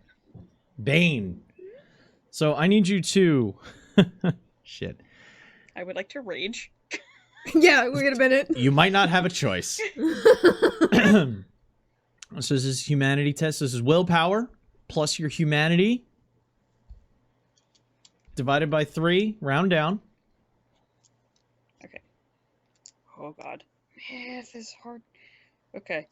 bane. So I need you to. Shit. I would like to rage. Yeah, wait a minute. You might not have a choice. So this is humanity test. This is willpower plus your humanity divided by 3. Round down. Okay. Oh god. Math is hard. Okay.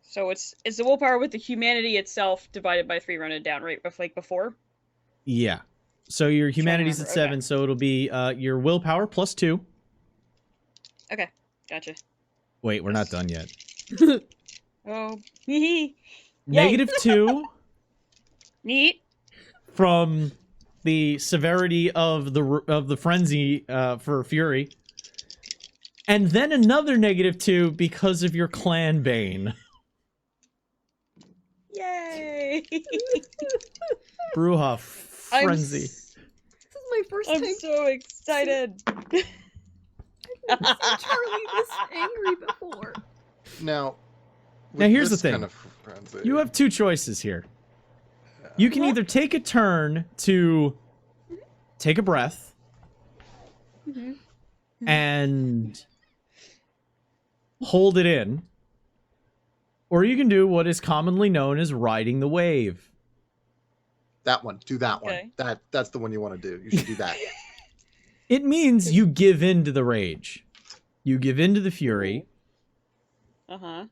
So it's the willpower with the humanity itself divided by 3 rounded down, right? Like before? Yeah. So your humanity's at remember, 7, okay. so it'll be your willpower plus 2. Okay. Gotcha. Wait, we're not done yet. Oh. Yay. Negative 2 Neat. from the severity of the frenzy for Fury. And then another negative 2 because of your clan bane. Yay. Bruja frenzy. This is my first I'm time so excited. seeing Charlie this angry before. Now Here's the this thing. kind of frenzy, You have 2 choices here. You can either take a turn to take a breath and hold it in, or you can do what is commonly known as riding the wave. that one. Do that Okay. one. That's the one you want to do. You should do that. It means you give in to the rage. You give in to the fury. Uh-huh.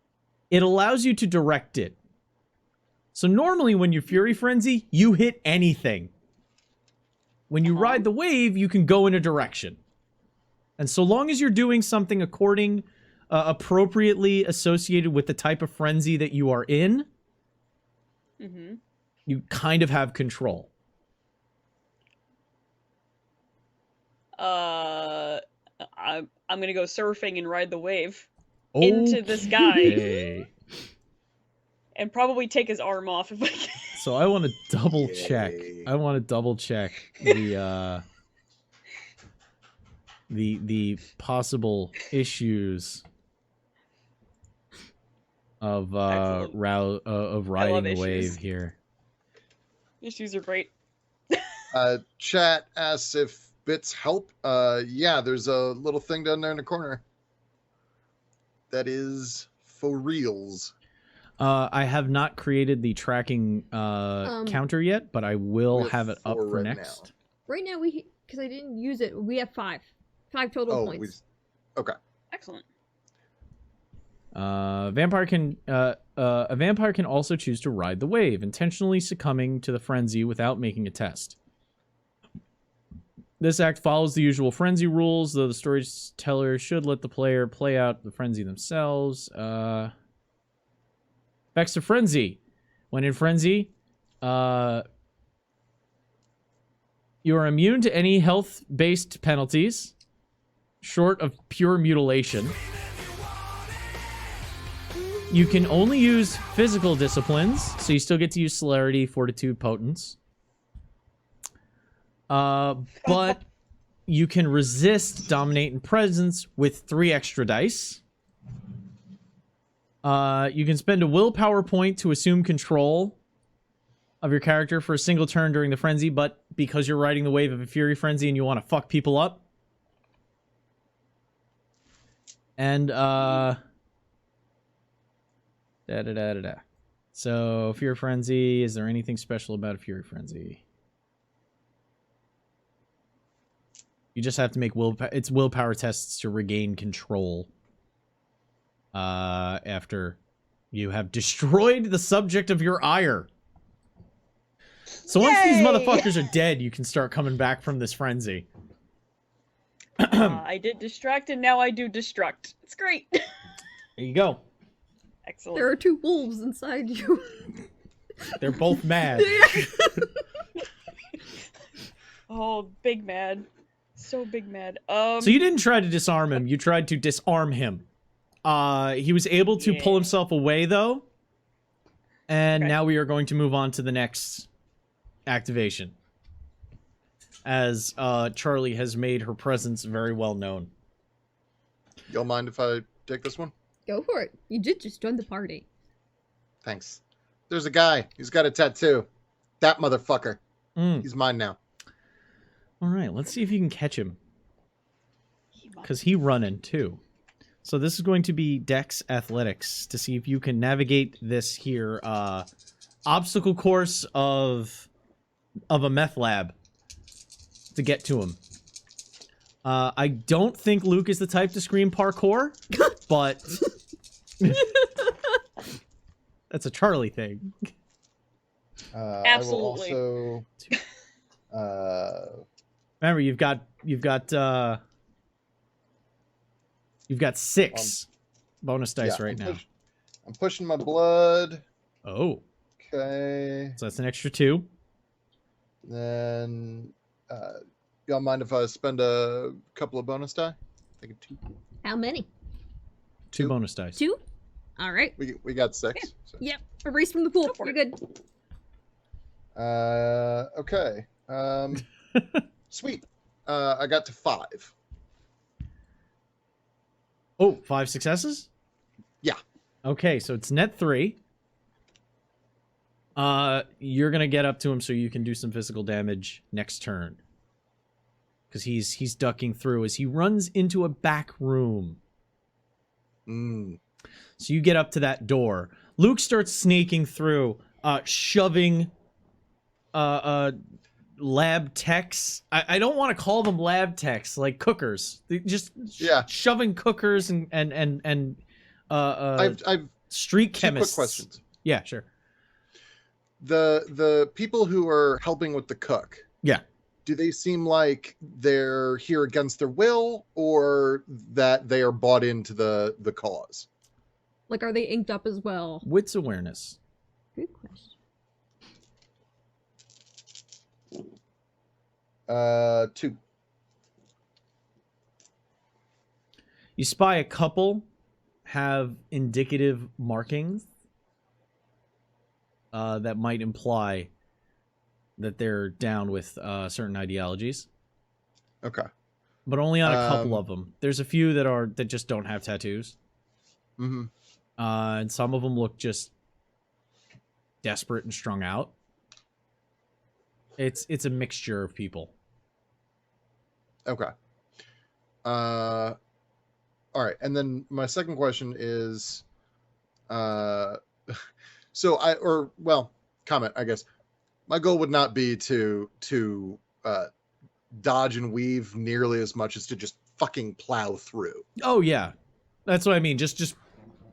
It allows you to direct it. So normally when you Fury Frenzy, you hit anything. When you ride the wave, you can go in a direction. And so long as you're doing something appropriately associated with the type of frenzy that you are in, you kind of have control. I'm gonna go surfing and ride the wave. into this guy Okay. and probably take his arm off if I can. So I want to double check. Yay. I want to double check the possible issues of Excellent. of riding the issues. wave here. Issues are great. Chat asks if bits help. Yeah, there's a little thing down there in the corner. That is for reals. I have not created the tracking counter yet, but I will we have have it up 4 for right next. now. Right now, because I didn't use it, we have 5 total points. Okay. Excellent. A vampire can also choose to ride the wave, intentionally succumbing to the frenzy without making a test. This act follows the usual frenzy rules, though the storyteller should let the player play out the frenzy themselves. Effects of frenzy. When in frenzy, you are immune to any health-based penalties, short of pure mutilation. You can only use physical disciplines, so you still get to use celerity, fortitude, potence. But you can resist, dominate, and presence with 3 extra dice. You can spend a willpower point to assume control of your character for a single turn during the frenzy, but because you're riding the wave of a fury frenzy and you want to fuck people up. And, So, Fury Frenzy, is there anything special about a Fury Frenzy? You just have to make willpower tests to regain control. After you have destroyed the subject of your ire. So once these Yay! motherfuckers are dead, you can start coming back from this frenzy. I did distract and now I do destruct. It's great. There you go. Excellent. There are 2 wolves inside you. They're both mad. Oh, big mad. So big mad. So you didn't try to disarm him, you tried to disarm him. He was able to pull himself away, though. And now we are going to move on to the next activation. As Charlie has made her presence very well known. Y'all mind if I take this one? Go for it. You did just join the party. Thanks. There's a guy. He's got a tattoo. That motherfucker. Mm. He's mine now. All right, let's see if you can catch him. Because he running, too. So this is going to be Dex Athletics to see if you can navigate this here obstacle course of a meth lab to get to him. I don't think Luke is the type to scream parkour, but that's a Charlie thing. Absolutely. I will also, Remember, you've got 6 bonus dice right now. I'm pushing my blood. Oh. Okay. So that's an extra 2. Then, y'all mind if I spend a couple of bonus die? Take a 2. How many? 2 bonus dice. 2? All right. We got 6. Yeah. So. Yep. Erase from the pool. Go for You're it. good. Okay. Sweet. I got to 5. Oh, 5 successes? Yeah. Okay, so it's net 3. You're gonna get up to him so you can do some physical damage next turn. Because he's ducking through as he runs into a back room. So you get up to that door. Luke starts snaking through, shoving lab techs. I don't want to call them lab techs, like cookers. They just shoving cookers and I've street 2 chemists. quick questions. Yeah, sure. The people who are helping with the cook. Yeah. Do they seem like they're here against their will, or that they are bought into the cause? Like, are they inked up as well? Wits awareness. Good question. 2. You spy a couple have indicative markings that might imply that they're down with certain ideologies. Okay. But only on a couple of them. There's a few that just don't have tattoos. Mm-hmm. And some of them look just desperate and strung out. It's a mixture of people. Okay. All right. And then my second question is, comment, I guess. My goal would not be to dodge and weave nearly as much as to just fucking plow through. Oh yeah. That's what I mean. Just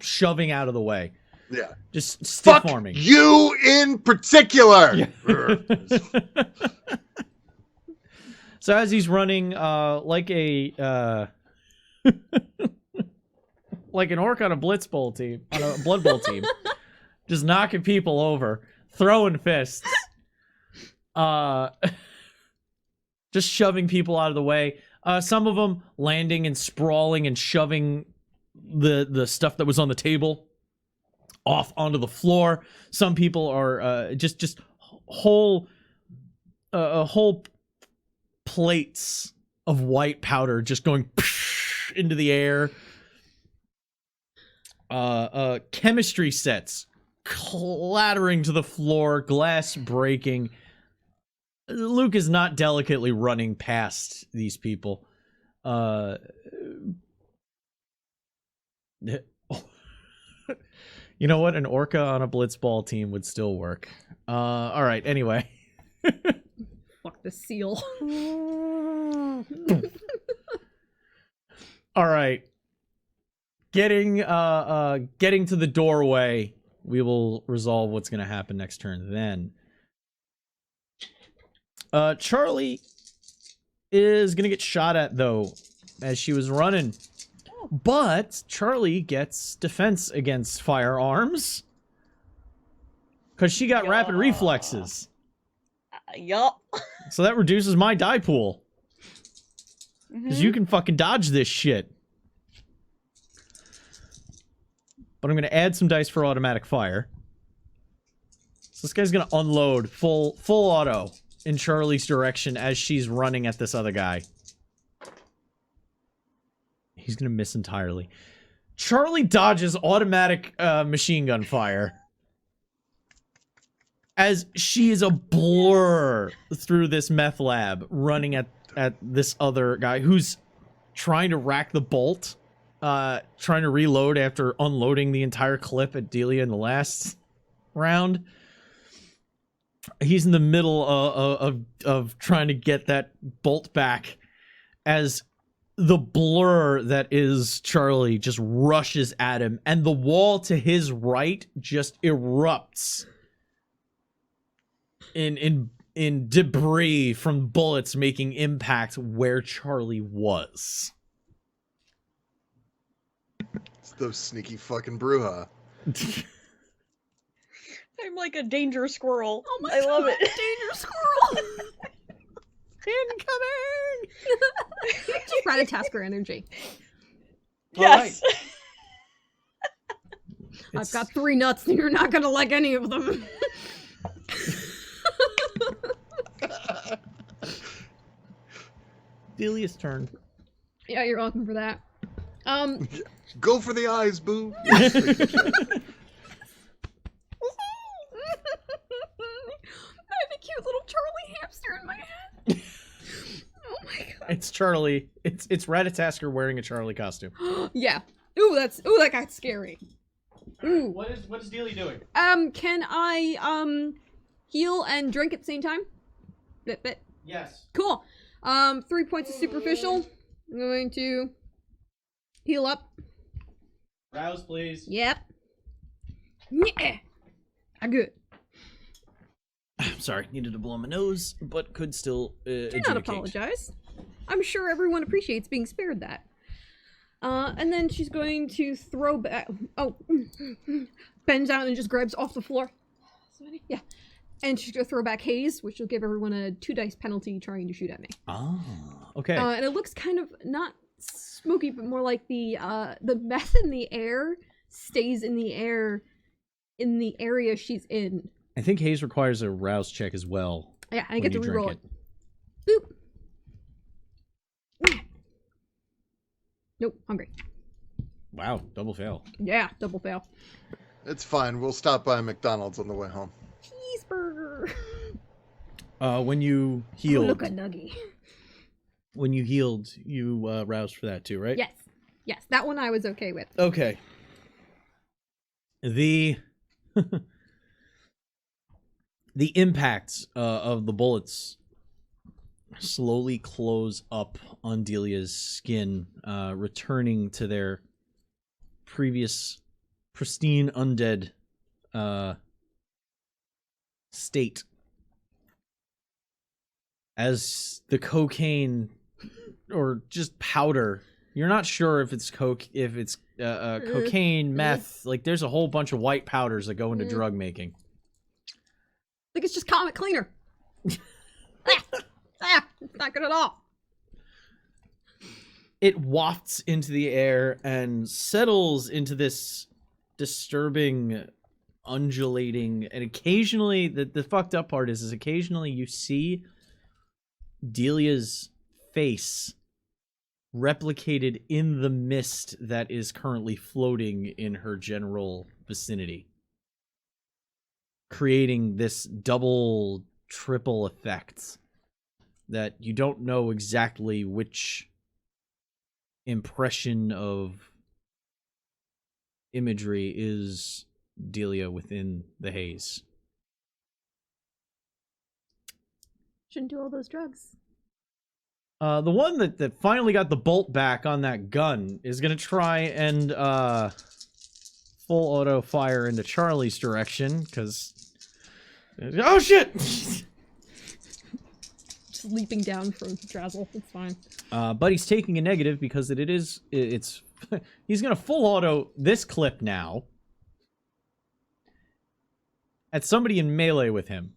shoving out of the way. Yeah. Just stiff Fuck arming. you in particular. Yeah. So as he's running, like a like an orc on a Blood Bowl team, just knocking people over, throwing fists, just shoving people out of the way. Some of them landing and sprawling and shoving the stuff that was on the table off onto the floor. Some people are just whole plates of white powder just going into the air. Chemistry sets clattering to the floor, glass breaking. Luke is not delicately running past these people. You know what? An orca on a blitzball team would still work. All right. Anyway. Fuck the seal. All right. Getting to the doorway. We will resolve what's going to happen next turn then. Charlie is going to get shot at, though, as she was running. But Charlie gets defense against firearms. Because she got rapid reflexes. Yup. So that reduces my die pool. Because you can fucking dodge this shit. But I'm going to add some dice for automatic fire. So this guy's going to unload full auto in Charlie's direction as she's running at this other guy. He's going to miss entirely. Charlie dodges automatic machine gun fire. As she is a blur through this meth lab, running at this other guy who's trying to rack the bolt, trying to reload after unloading the entire clip at Delia in the last round. He's in the middle of trying to get that bolt back as the blur that is Charlie just rushes at him, and the wall to his right just erupts in debris from bullets making impact where Charlie was. It's those sneaky fucking Bruja. I'm like a danger squirrel. Oh my I love God, it. danger squirrel! Incoming! Just Ratatasker energy. Yes. I've got 3 nuts and you're not gonna like any of them. Delia's turn. Yeah, you're welcome for that. Go for the eyes, boo. I have a cute little Charlie hamster in my head. Oh my God. It's Charlie. It's Ratatasker wearing a Charlie costume. Yeah. Ooh, that got scary. Ooh. What is Delia doing? Can I heal and drink at the same time? Bit. Yes. Cool. 3 points of superficial. I'm going to heal up. Rouse, please. Yep. Yeah. I'm good. Sorry, needed to blow my nose, but could still Do not apologize. I'm sure everyone appreciates being spared that. And then she's going to throw back. Oh, bends down and just grabs off the floor. Yeah. And she's going to throw back haze, which will give everyone a 2 dice penalty trying to shoot at me. Ah, okay. And it looks kind of not smoky, but more like the meth in the air stays in the air in the area she's in. I think haze requires a rouse check as well. Yeah, I when get to you drink reroll it. Boop. Nope, hungry. Wow, double fail. Yeah, double fail. It's fine. We'll stop by McDonald's on the way home. Cheeseburger. When you Oh, healed, look a nuggie. when you healed, you roused for that too, right? Yes. Yes, that one I was okay with. Okay. The the impacts of the bullets slowly close up on Delia's skin, returning to their previous pristine undead state. As the cocaine or just powder, you're not sure if it's cocaine, meth. Like, there's a whole bunch of white powders that go into drug making. Like it's just Comet Cleaner. It's not good at all. It wafts into the air and settles into this disturbing, undulating, and occasionally, the fucked up part is occasionally you see Delia's face replicated in the mist that is currently floating in her general vicinity, creating this double, triple effect that you don't know exactly which impression of imagery is Delia within the haze. Shouldn't do all those drugs. The one that finally got the bolt back on that gun is gonna try and full auto fire into Charlie's direction, because oh shit! Just leaping down from Drazzle. It's fine. But he's taking a negative because it's he's gonna full auto this clip now at somebody in melee with him.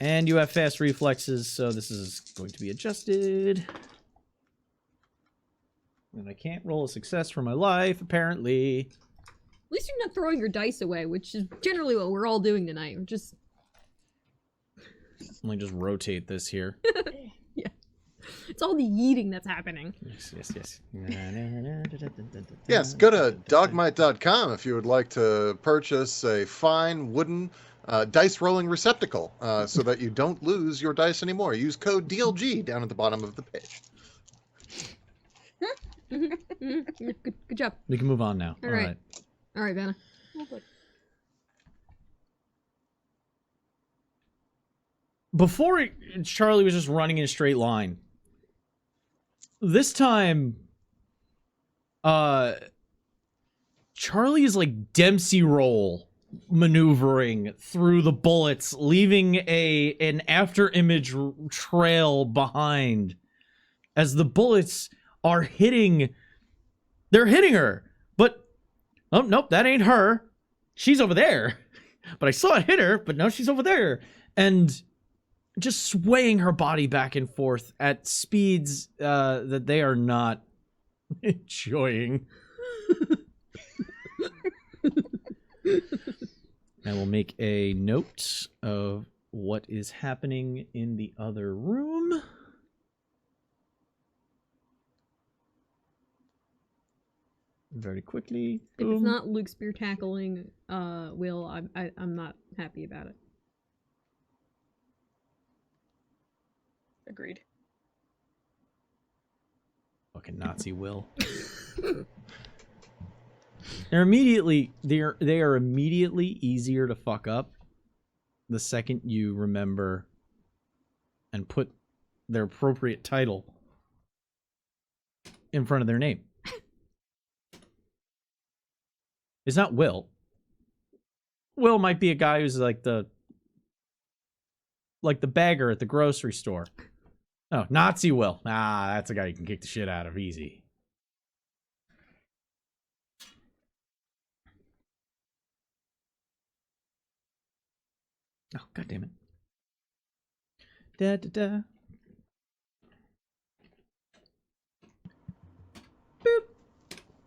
And you have fast reflexes, so this is going to be adjusted. And I can't roll a success for my life, apparently. At least you're not throwing your dice away, which is generally what we're all doing tonight. We're just... Let me just rotate this here. Yeah. It's all the yeeting that's happening. Yes. Yes, go to dogmite.com if you would like to purchase a fine wooden dice rolling receptacle so that you don't lose your dice anymore. Use code DLG down at the bottom of the page. Good job. We can move on now. All right. All right, Vanna. Before Charlie was just running in a straight line. This time, Charlie is like Dempsey roll maneuvering through the bullets, leaving an after image trail behind as the bullets are hitting. They're hitting her, but oh nope, that ain't her. She's over there. But I saw it hit her, but no, she's over there, and just swaying her body back and forth at speeds that they are not enjoying. I will make a note of what is happening in the other room. Very quickly. If Boom. it's not Luke spear tackling Will, I'm not happy about it. Agreed. Fucking Nazi Will. They are immediately easier to fuck up the second you remember and put their appropriate title in front of their name. It's not Will. Will might be a guy who's like the bagger at the grocery store. Oh, Nazi Will. Ah, that's a guy you can kick the shit out of easy. Oh, god damn it. Da da da.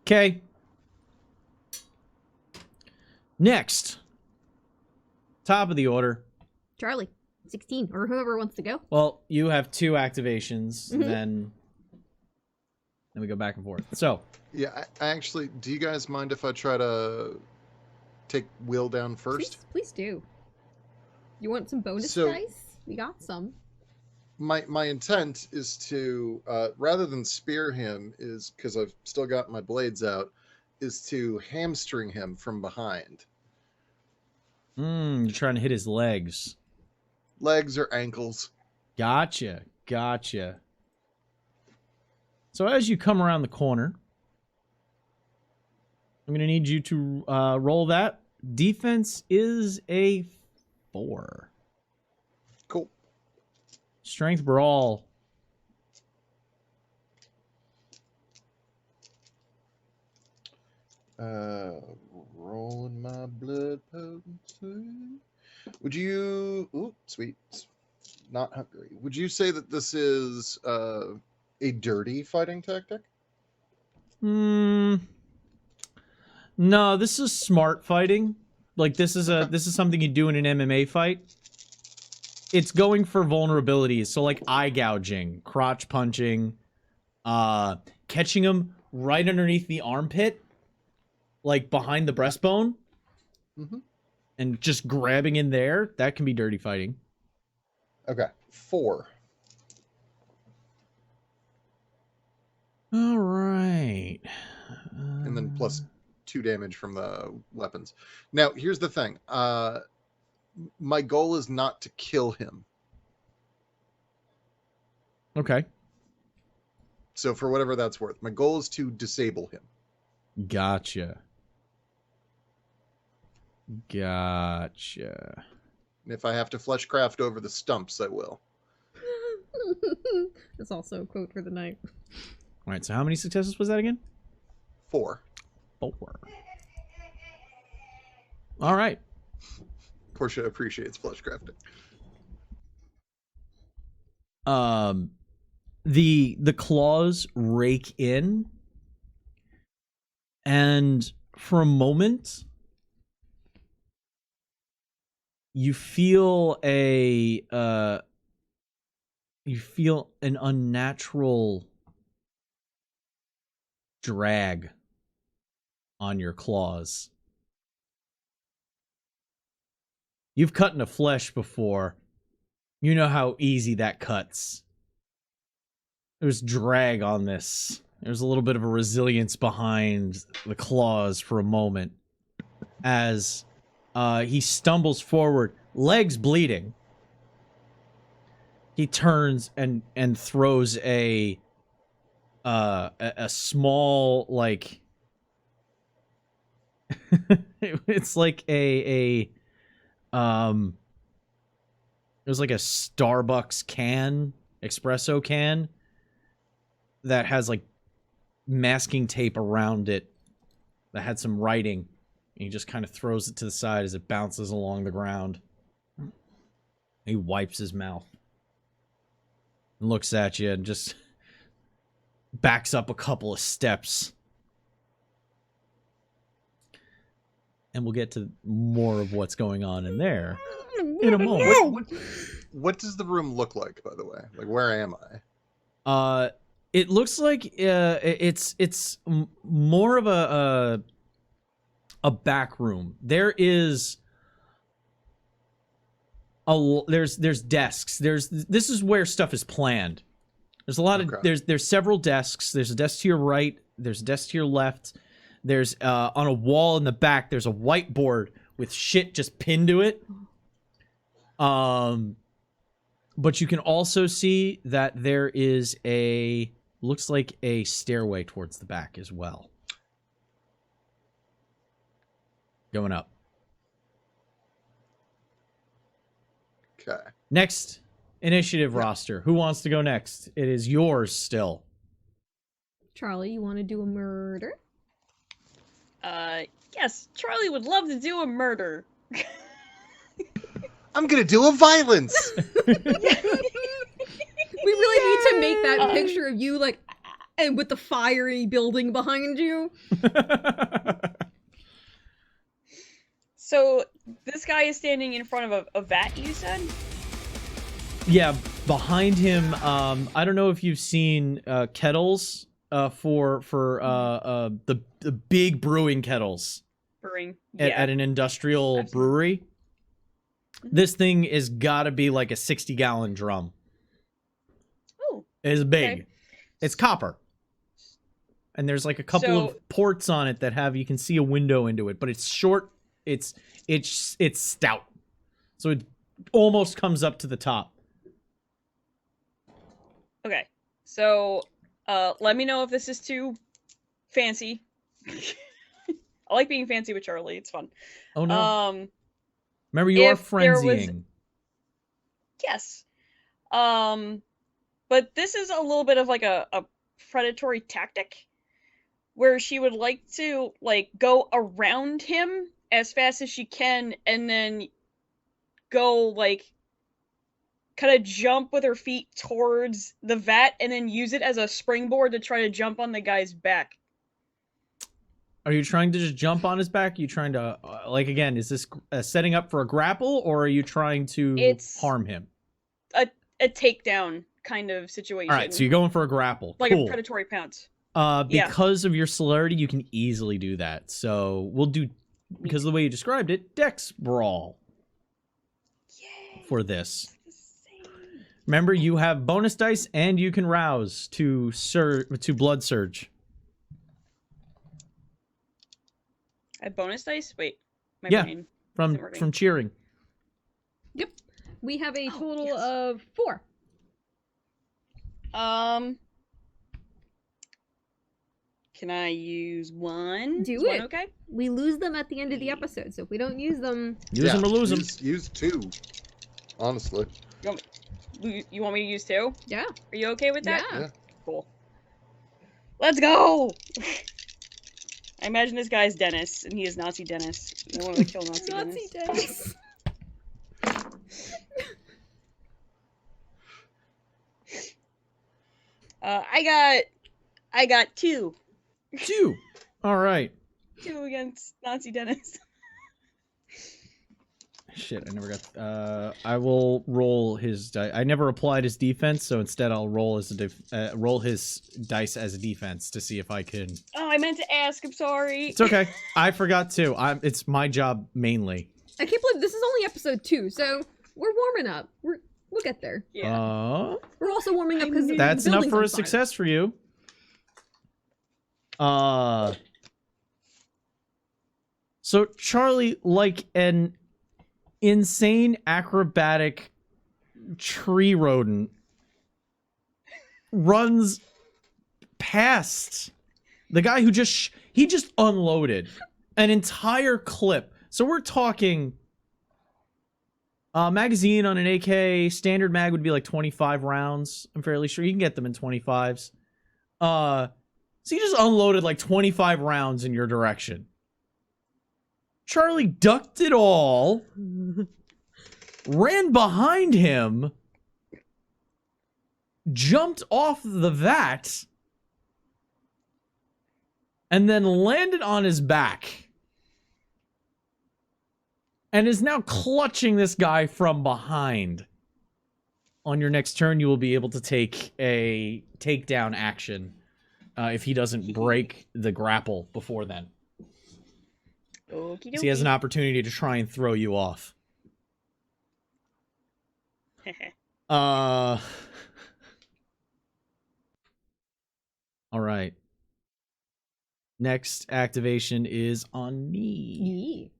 Okay. Next. Top of the order. Charlie, 16, or whoever wants to go. Well, you have 2 activations, Mhm. then we go back and forth. So, Yeah, I actually, do you guys mind if I try to take Will down first? Please do. You want some bonus So- dice? We got some. My intent is to, rather than spear him, is because I've still got my blades out, is to hamstring him from behind. you're trying to hit his legs. Legs or ankles. Gotcha. So as you come around the corner, I'm going to need you to roll that. Defense is a 4. Cool. Strength brawl. Rolling my blood potency. Would you... Ooh, sweet. Not hungry. Would you say that this is a dirty fighting tactic? No, this is smart fighting. Like this is something you do in an MMA fight. It's going for vulnerabilities, so like eye gouging, crotch punching, catching him right underneath the armpit, like behind the breastbone, and just grabbing in there. That can be dirty fighting. Okay, 4. All right. And then plus 2 damage from the weapons. Now, here's the thing. My goal is not to kill him. Okay. So for whatever that's worth, my goal is to disable him. Gotcha. And if I have to fleshcraft over the stumps, I will. That's also a quote for the night. All right, so how many successes was that again? 4. 4. All right. Portia appreciates fleshcrafting. The claws rake in, and for a moment you feel an unnatural drag on your claws. You've cut into flesh before. You know how easy that cuts. There's drag on this. There's a little bit of a resilience behind the claws for a moment as he stumbles forward, legs bleeding. He turns and throws a small, like it's like it was like a Starbucks can, espresso can, that has like masking tape around it that had some writing. And he just kind of throws it to the side as it bounces along the ground. He wipes his mouth and looks at you and just backs up a couple of steps. And we'll get to more of what's going on in there in a moment. What does the room look like, by the way? Like, where am I? It looks like it's more of a back room. There is there's desks. This is where stuff is planned. There's a lot of there's several desks. There's a desk to your right. There's a desk to your left. There's on a wall in the back. There's a whiteboard with shit just pinned to it. But you can also see that there is looks like a stairway towards the back as well. Going up. Okay. Next initiative roster. Who wants to go next? It is yours still. Charlie, you want to do a murder? Yes, Charlie would love to do a murder. I'm gonna do a violence. We really need to make that picture of you like And with the fiery building behind you. So this guy is standing in front of a vat, you said? Yeah, behind him, I don't know if you've seen kettles for the big brewing kettles Brewing. at an industrial I've seen- brewery. This thing is gotta be like a 60-gallon drum. Oh, It's big. okay. It's copper. And there's like a couple of ports on it that you can see a window into it, but it's short. It's stout. So it almost comes up to the top. Okay. So, let me know if this is too fancy. I like being fancy with Charlie. It's fun. Oh no. Remember, you are if there was- frenzying. Yes. But this is a little bit of like a predatory tactic where she would like to like go around him as fast as she can and then go like kind of jump with her feet towards the vat and then use it as a springboard to try to jump on the guy's back. Are you trying to just jump on his back? Are you trying to, like, again, is this setting up for a grapple, or are you trying to harm him? A takedown kind of situation. All right, so you're going for a grapple. Like cool. a predatory pounce. Because of your celerity, you can easily do that. So we'll do, because of the way you described it, Dex Brawl Yay. for this. Remember, you have bonus dice, and you can rouse to blood surge. I have bonus dice? Wait. My Yeah. brain isn't working. From cheering. Yep. We have a total yes. of 4. Can I use one? Do Is it. One okay? We lose them at the end of the episode, so if we don't use them... Use them or lose them. Use 2. Honestly. You want me to use 2? Yeah. Are you okay with that? Yeah. Cool. Let's go! I imagine this guy's Dennis, and he is Nazi Dennis. I want to kill Nazi Nazi Dennis. Dennis. I got 2. 2. All right. 2 against Nazi Dennis. Shit, I never got. I will roll his dice. I never applied his defense, so instead I'll roll roll his dice as a defense to see if I can. Oh, I meant to ask. I'm sorry. It's okay. I forgot to. It's my job mainly. I can't believe this is only episode 2, so we're warming up. We'll get there. Yeah. We're also warming up because That's enough for a success for you. So Charlie, like an insane acrobatic tree rodent, runs past the guy who just unloaded an entire clip. So we're talking magazine on an AK standard mag would be like 25 rounds. I'm fairly sure you can get them in 25s. So he just unloaded like 25 rounds in your direction. Charlie ducked it all, ran behind him, jumped off the vat, and then landed on his back. And is now clutching this guy from behind. On your next turn, you will be able to take a takedown action if he doesn't break the grapple before then. Okie So he has an opportunity to try and throw you off. All right. Next activation is on me.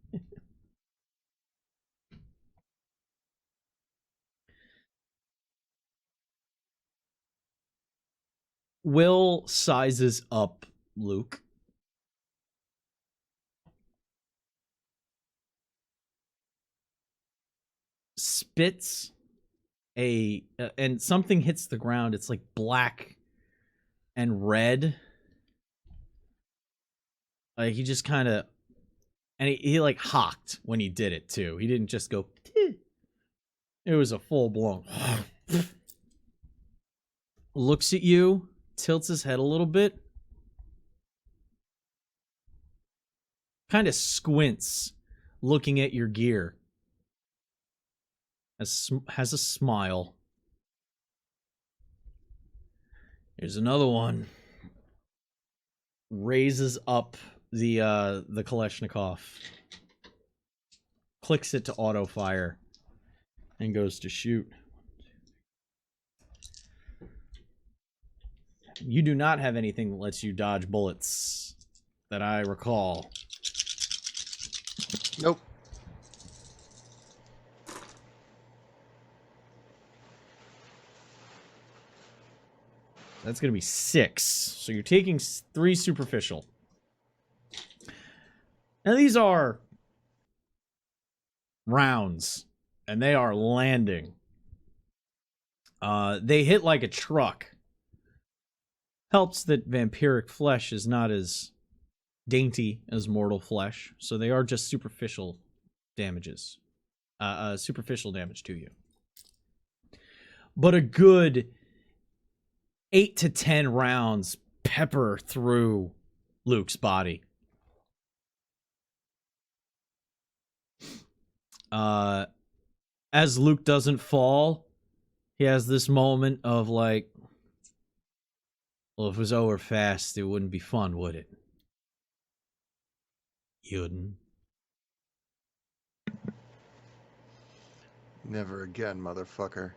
Will sizes up Luke. Spits and something hits the ground. It's like black and red. He just kind of, and he like hocked when he did it too. He didn't just go. Teh. It was a full blown. Looks at you, tilts his head a little bit. Kind of squints, looking at your gear. Has a smile. Here's another one. Raises up the Kalashnikov. Clicks it to auto fire. And goes to shoot. You do not have anything that lets you dodge bullets that I recall. Nope. That's going to be 6. So you're taking 3 superficial. Now these are rounds, and they are landing. They hit like a truck. Helps that vampiric flesh is not as dainty as mortal flesh, so they are just superficial damages. Superficial damage to you. But a good 8 to 10 rounds pepper through Luke's body. As Luke doesn't fall, he has this moment of like, well, if it was over fast, it wouldn't be fun, would it? Yuden. Never again, motherfucker.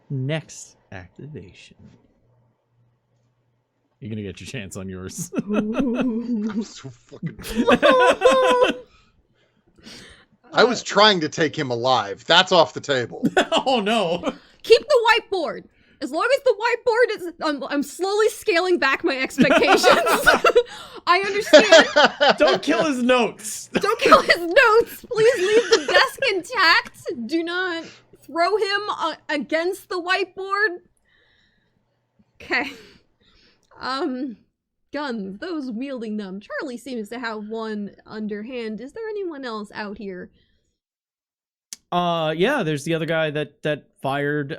Next activation. You're gonna get your chance on yours. I'm so fucking. I was trying to take him alive. That's off the table. Oh no! Keep the whiteboard. As long as the whiteboard is, I'm slowly scaling back my expectations. I understand. Don't kill his notes. Don't kill his notes. Please leave the desk intact. Do not throw him against the whiteboard. Okay. Guns. Those wielding them. Charlie seems to have one underhand. Is there anyone else out here? Yeah, there's the other guy that fired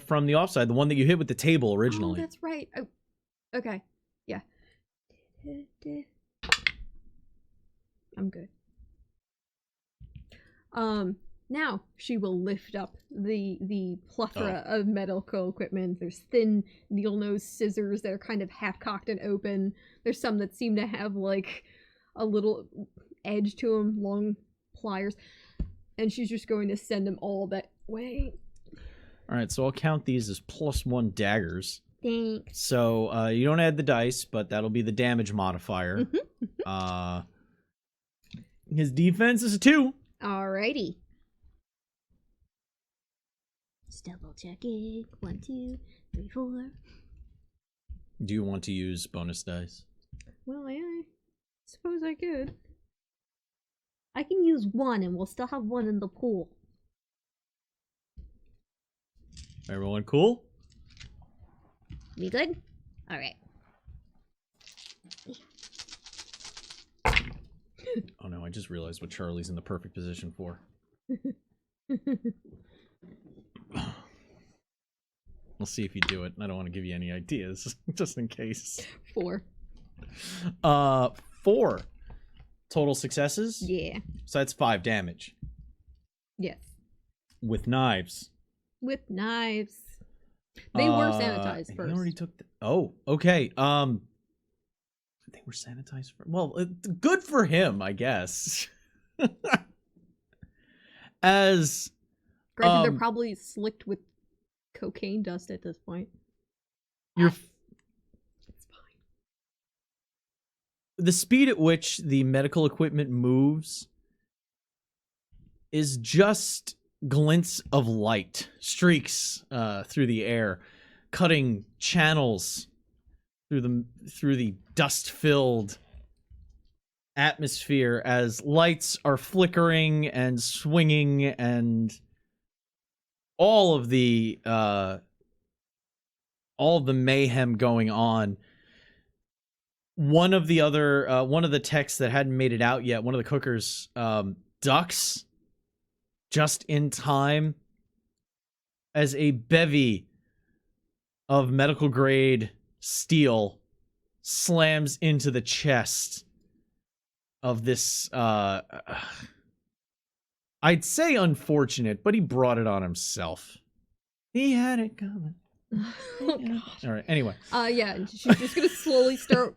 from the offside, the one that you hit with the table originally. Oh, that's right. Oh, okay. Yeah. I'm good. Now she will lift up the plethora of medical equipment. There's thin needle-nose scissors that are kind of half-cocked and open. There's some that seem to have like a little edge to them, long pliers. And she's just going to send them all that way. All right, so I'll count these as +1 daggers. Thanks. So you don't add the dice, but that'll be the damage modifier. His defense is a 2. Alrighty. Just double checking. 1, 2, 3, 4. Do you want to use bonus dice? Well, I suppose I could. I can use 1 and we'll still have 1 in the pool. Everyone cool? We good? Alright. Oh no, I just realized what Charlie's in the perfect position for. We'll see if you do it. I don't want to give you any ideas, just in case. 4. 4 total successes? Yeah. So that's 5 damage. Yes. With knives. With knives. They were sanitized first. He already took the... Oh, okay. They were sanitized first. Well, good for him, I guess. As... Granted, they're probably slicked with cocaine dust at this point. You're... It's fine. The speed at which the medical equipment moves is just glints of light, streaks through the air, cutting channels through the dust-filled atmosphere as lights are flickering and swinging, and all of the mayhem going on. One of the techs that hadn't made it out yet, one of the cookers, ducks just in time as a bevy of medical grade steel slams into the chest of this, I'd say unfortunate, but he brought it on himself. He had it coming. Oh, God. All right, anyway. Yeah, and she's just gonna slowly start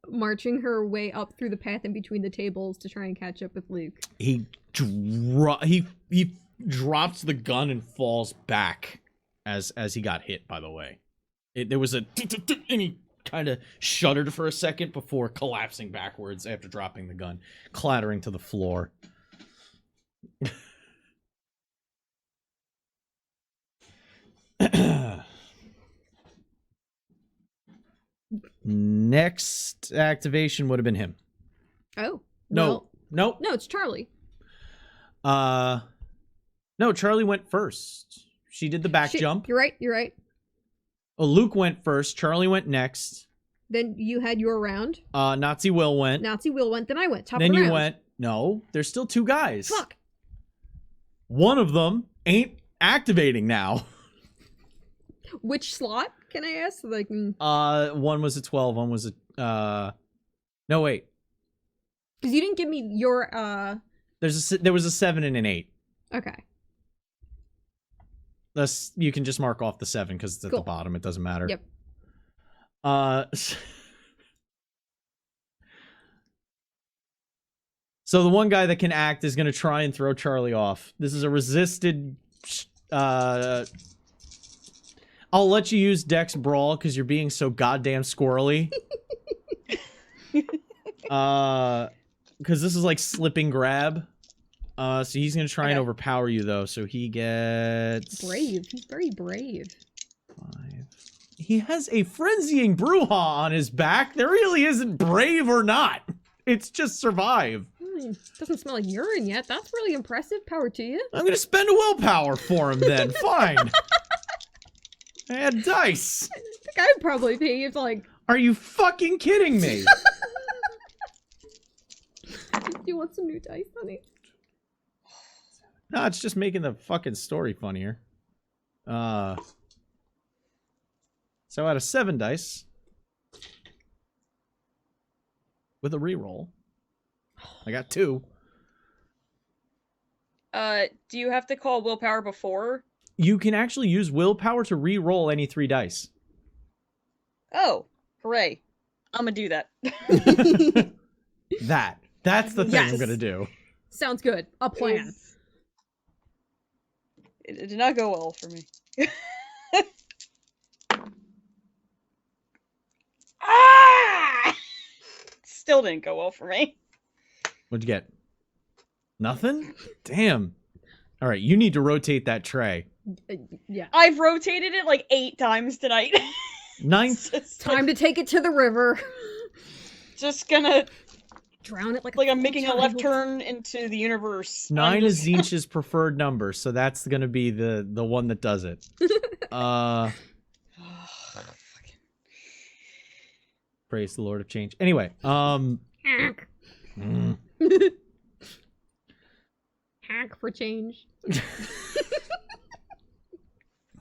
marching her way up through the path in between the tables to try and catch up with Luke. He drops the gun and falls back as he got hit, by the way. There was a and he kind of shuddered for a second before collapsing backwards after dropping the gun, clattering to the floor. Next activation would have been him. Oh. No. No, it's Charlie. No, Charlie went first. She did the back jump. You're right. Oh, Luke went first. Charlie went next. Then you had your round. Nazi Will went. Nazi Will went. Then I went. Top then of the you round. went. No, there's still 2 guys. Fuck. One of them ain't activating now. Which slot, can I ask? Like, one was a 12. One was a. No, wait. because you didn't give me your There was a 7 and an 8. Okay. You can just mark off the 7 because it's at the bottom. It doesn't matter. Yep. So the one guy that can act is going to try and throw Charlie off. This is a resisted. I'll let you use Dex Brawl because you're being so goddamn squirrely. Because this is like slipping grab. So he's going to try and overpower you, though. So he gets... Brave. He's very brave. 5. He has a frenzying brouhaha on his back. There really isn't brave or not. It's just survive. Doesn't smell like urine yet. That's really impressive. Power to you. I'm going to spend a willpower for him then. Fine. I had dice. I think I'd probably be if, like... Are you fucking kidding me? Do you want some new dice, honey? No, it's just making the fucking story funnier. So out of 7 dice, with a reroll, I got 2. Do you have to call willpower before? You can actually use willpower to re-roll any 3 dice. Oh, hooray. I'm gonna do that. That's the thing Yes. I'm gonna do. Sounds good. A plan. It did not go well for me. Ah! Still didn't go well for me. What'd you get? Nothing? Damn. All right, you need to rotate that tray. Yeah. I've rotated it like 8 times tonight. 9th. Time to take it to the river. Just gonna Drown it like I'm making a left turn into the universe. 9 is Zinch's preferred number, so that's gonna be the one that does it. Praise the Lord of Change. Anyway, Hack. mm. Hack for change.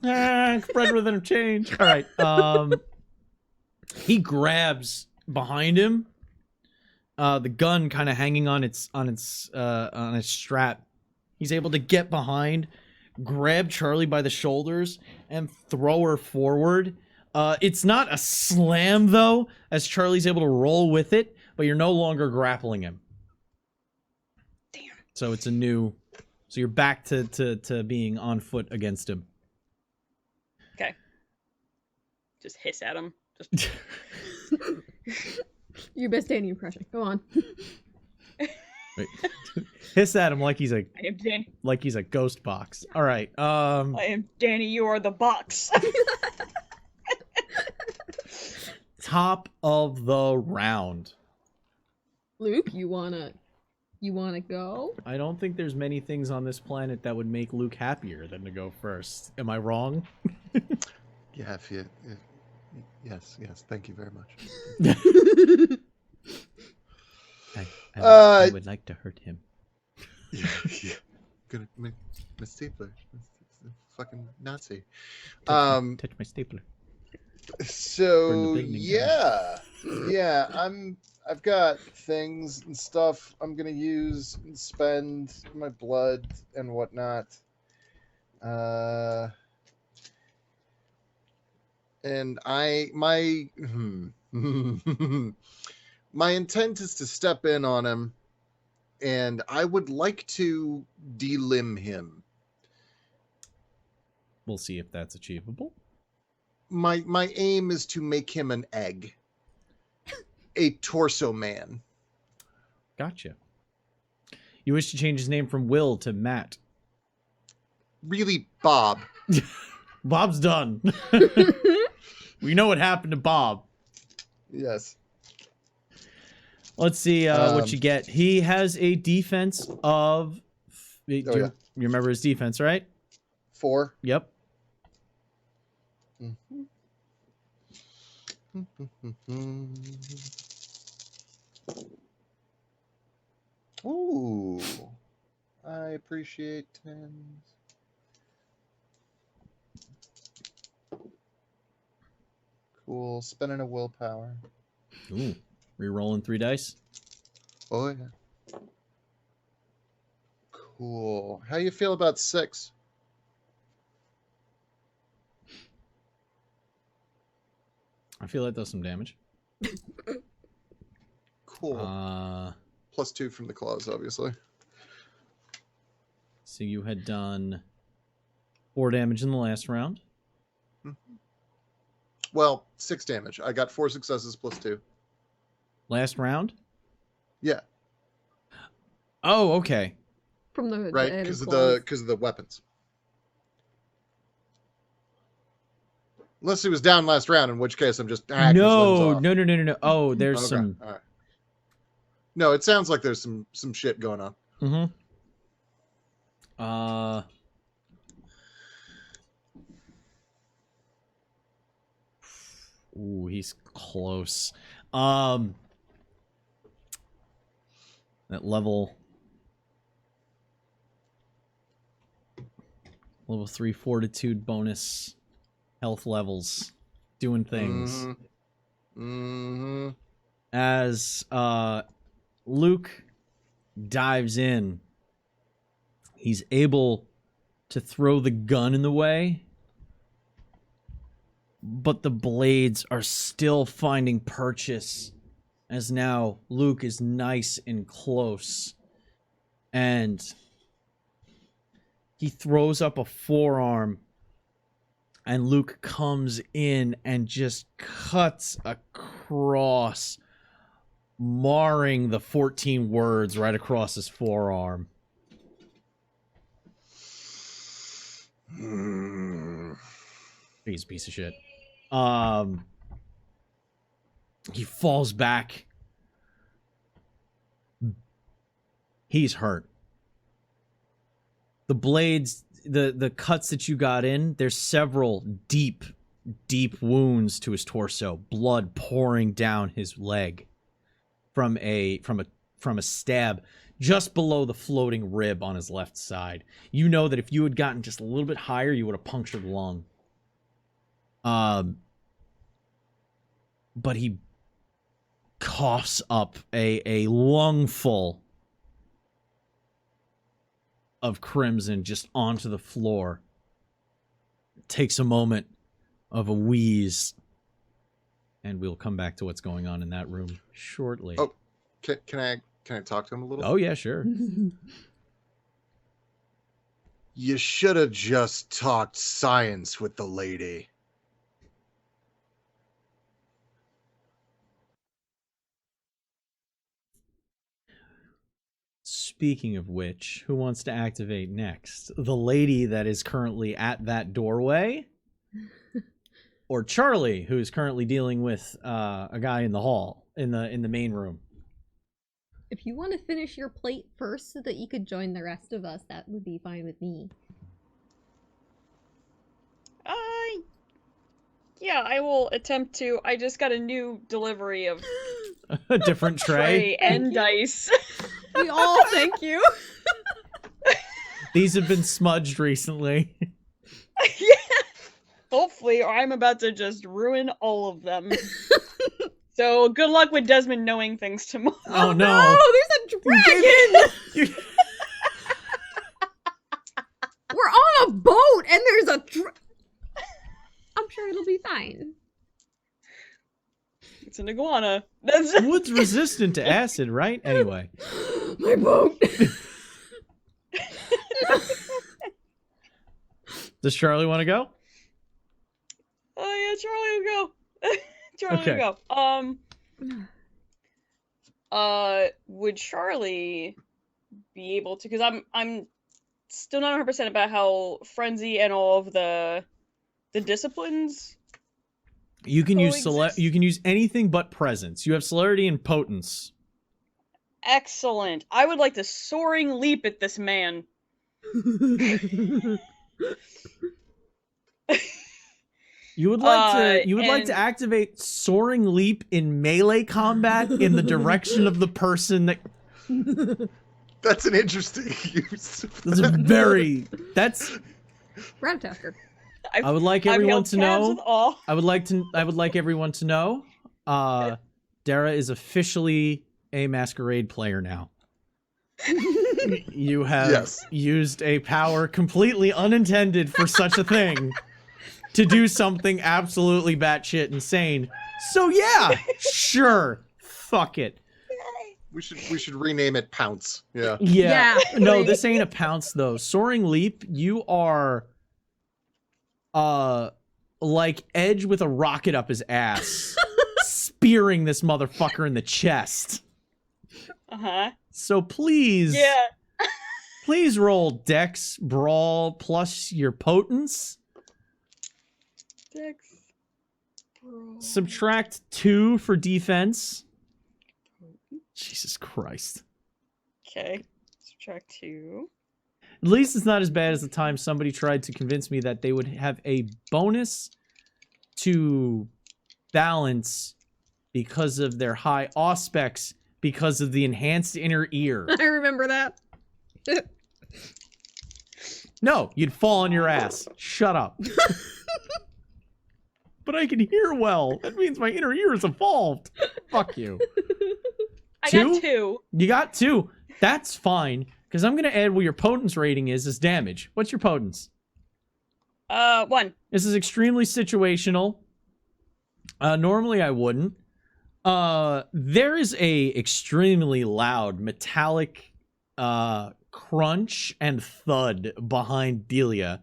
Spread within a change. All right. He grabs behind him, the gun kind of hanging on its strap. He's able to get behind, grab Charlie by the shoulders, and throw her forward. It's not a slam though, as Charlie's able to roll with it, but you're no longer grappling him. Damn. So it's a new. So you're back to being on foot against him. Okay. Just hiss at him. Just... Your best Danny impression. Go on. Wait. Hiss at him like he's a I am Danny. like he's a ghost box. All right. I am Danny. You are the box. Top of the round. Luke, you wanna go? I don't think there's many things on this planet that would make Luke happier than to go first. Am I wrong? Yeah, yes. Thank you very much. I would like to hurt him. Yeah. Gonna make my stapler. Fucking Nazi. Touch my stapler. So picnic yeah, I've got things and stuff I'm gonna use and spend my blood and whatnot. And my intent is to step in on him, and I would like to delimb him. We'll see if that's achievable. My aim is to make him an egg, a torso man. Gotcha. You wish to change his name from Will to Matt. Really, Bob. Bob's done. We know what happened to Bob. Yes. Let's see what you get. He has a defense of... You remember his defense, right? 4. Yep. Ooh. I appreciate 10s. Cool. Spending a willpower. Ooh. Rerolling 3 dice. Oh, yeah. Cool. How you feel about 6? I feel that does some damage. Cool. +2 from the claws, obviously. So you had done 4 damage in the last round. Well, 6 damage. I got 4 successes +2. Last round? Yeah. Oh, okay. From the Right, because of the weapons. Unless he was down last round, in which case I'm just hacking his limbs off. No. Oh, there's some. All right. No, it sounds like there's some shit going on. Mm-hmm. Ooh, he's close. That level 3 fortitude bonus health levels doing things. As Luke dives in, he's able to throw the gun in the way, but the blades are still finding purchase, as now Luke is nice and close, and he throws up a forearm, and Luke comes in and just cuts across, marring the 14 words right across his forearm. He's a piece of shit. He falls back. He's hurt. The blades, the cuts that you got in, there's several deep wounds to his torso, blood pouring down his leg from a stab just below the floating rib on his left side. You know that if you had gotten just a little bit higher, you would have punctured the lung. But he coughs up a lungful of crimson just onto the floor. Takes a moment of a wheeze, and we'll come back to what's going on in that room shortly. Oh, can I talk to him a little? Oh yeah, sure. You should have just talked science with the lady. Speaking of which, who wants to activate next? The lady that is currently at that doorway? Or Charlie, who is currently dealing with a guy in the hall, in the main room? If you want to finish your plate first so that you could join the rest of us, that would be fine with me. Yeah, I will attempt to. I just got a new delivery of A different tray? and dice. We all thank you. These have been smudged recently. Yeah. Hopefully, or I'm about to just ruin all of them. So good luck with Desmond knowing things tomorrow. Oh no! There's a dragon! You- We're on a boat and there's a I'm sure it'll be fine. It's an iguana. That's Wood's resistant to acid, right? Anyway. My boat! Does Charlie want to go? Oh yeah, Charlie will go. Charlie Okay. will go. Would Charlie be able to? Because I'm still not 100% about how frenzy and all of the disciplines. You can use Coexist. you can use anything but presence. You have celerity and potence. Excellent. I would like to soaring leap at this man. You would like and- to activate soaring leap in melee combat in the direction of the person that That's an interesting use. that's Rat attacker. I would like I've everyone held to tabs know. with all. I would like everyone to know. Dara is officially a Masquerade player now. You have Yes. used a power completely unintended for such a thing to do something absolutely batshit insane. So yeah, sure, fuck it. We should rename it Pounce. Yeah. Yeah. Yeah, No, please. this ain't a pounce though. Soaring leap, you are like Edge with a rocket up his ass, spearing this motherfucker in the chest. Uh-huh. So please, Yeah. please roll Dex Brawl plus your potence. Dex. Bro. Subtract 2 for defense. Jesus Christ. Okay. Subtract 2. At least it's not as bad as the time somebody tried to convince me that they would have a bonus to balance because of their high auspex because of the enhanced inner ear. I remember that. No, you'd fall on your ass. Shut up. But I can hear well. That means my inner ear is evolved. Fuck you. I Two? got 2. You got 2. That's fine, because I'm going to add what your potence rating is as damage. What's your potence? 1. This is extremely situational. Normally I wouldn't. There is a extremely loud metallic crunch and thud behind Delia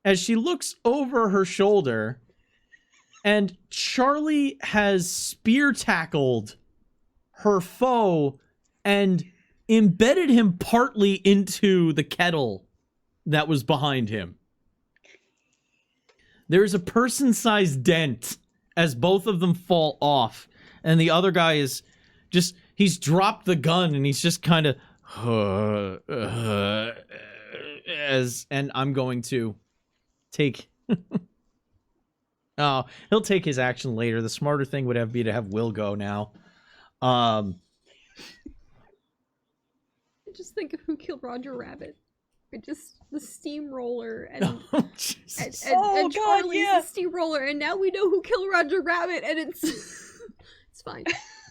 as she looks over her shoulder, and Charlie has spear tackled her foe and embedded him partly into the kettle that was behind him. There's a person-sized dent as both of them fall off, and the other guy is just, he's dropped the gun and he's just kind of and I'm going to take oh, he'll take his action later. The smarter thing would be to have Will go now. I just think of Who Killed Roger Rabbit. It just the steamroller and Oh, Jesus. Oh, and God, Charlie's yeah. the steamroller, and now we know who killed Roger Rabbit, and it's it's fine.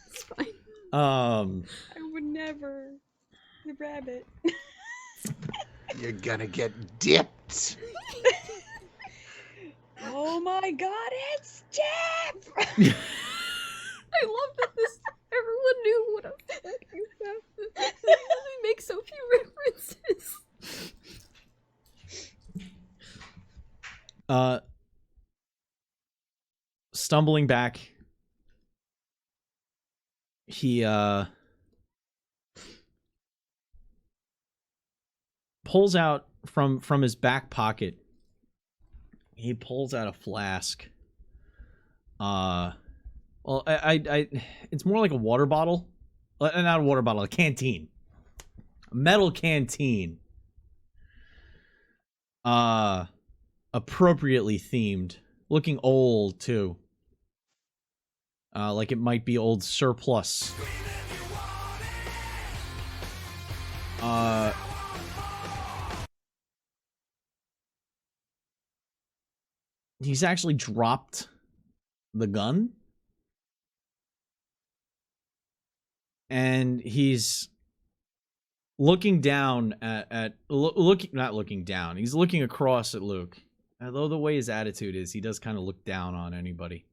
It's fine. I would never. The rabbit. You're gonna get dipped. Oh my god, it's Jeff! I love that this everyone knew what I'm talking about. They make so few references. Stumbling back, he pulls out from his back pocket. He pulls out a flask. Well, I it's more like a water bottle. Not a water bottle, a canteen. A metal canteen. Appropriately themed. Looking old, too. Like it might be old surplus. he's actually dropped the gun. And he's looking down not looking down. He's looking across at Luke. Although the way his attitude is, he does kind of look down on anybody.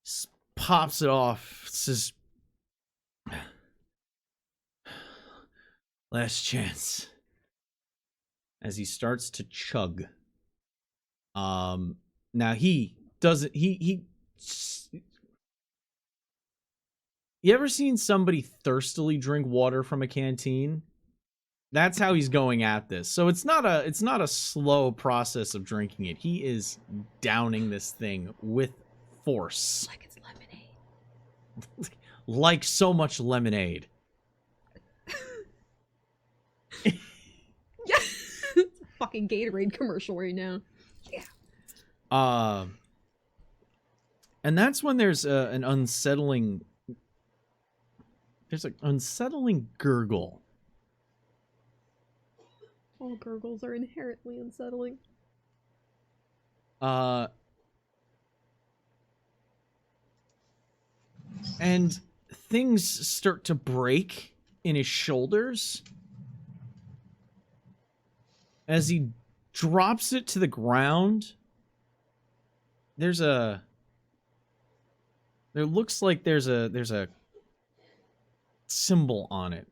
Just pops it off. Says, last chance. As he starts to chug. Now he doesn't, you ever seen somebody thirstily drink water from a canteen? That's how he's going at this. So it's not a slow process of drinking it. He is downing this thing with force. Like it's lemonade. Like so much lemonade. Yeah. It's a fucking Gatorade commercial right now. Yeah. And that's when there's an unsettling gurgle. All gurgles are inherently unsettling. And things start to break in his shoulders as he drops it to the ground. There looks like there's a symbol on it.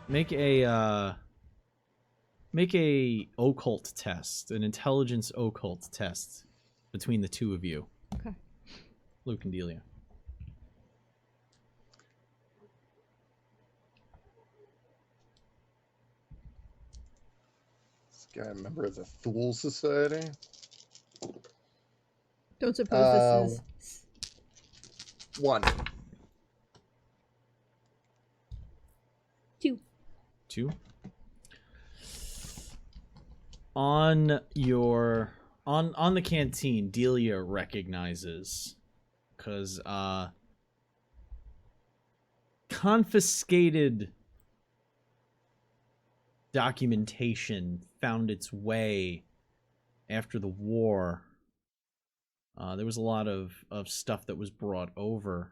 Make a occult test, an intelligence occult test between the two of you. Okay. Luke and Delia. This guy, a member of the Thule Society. Don't suppose this is... 1. 2. 2. On the canteen, Delia recognizes, because confiscated documentation found its way after the war. There was a lot of stuff that was brought over.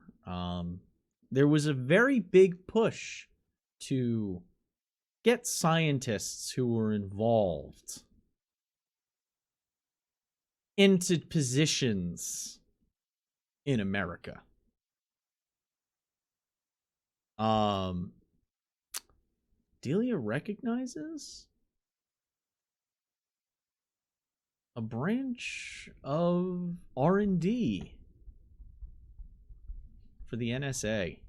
There was a very big push to get scientists who were involved into positions in America. Delia recognizes a branch of R&D for the NSA.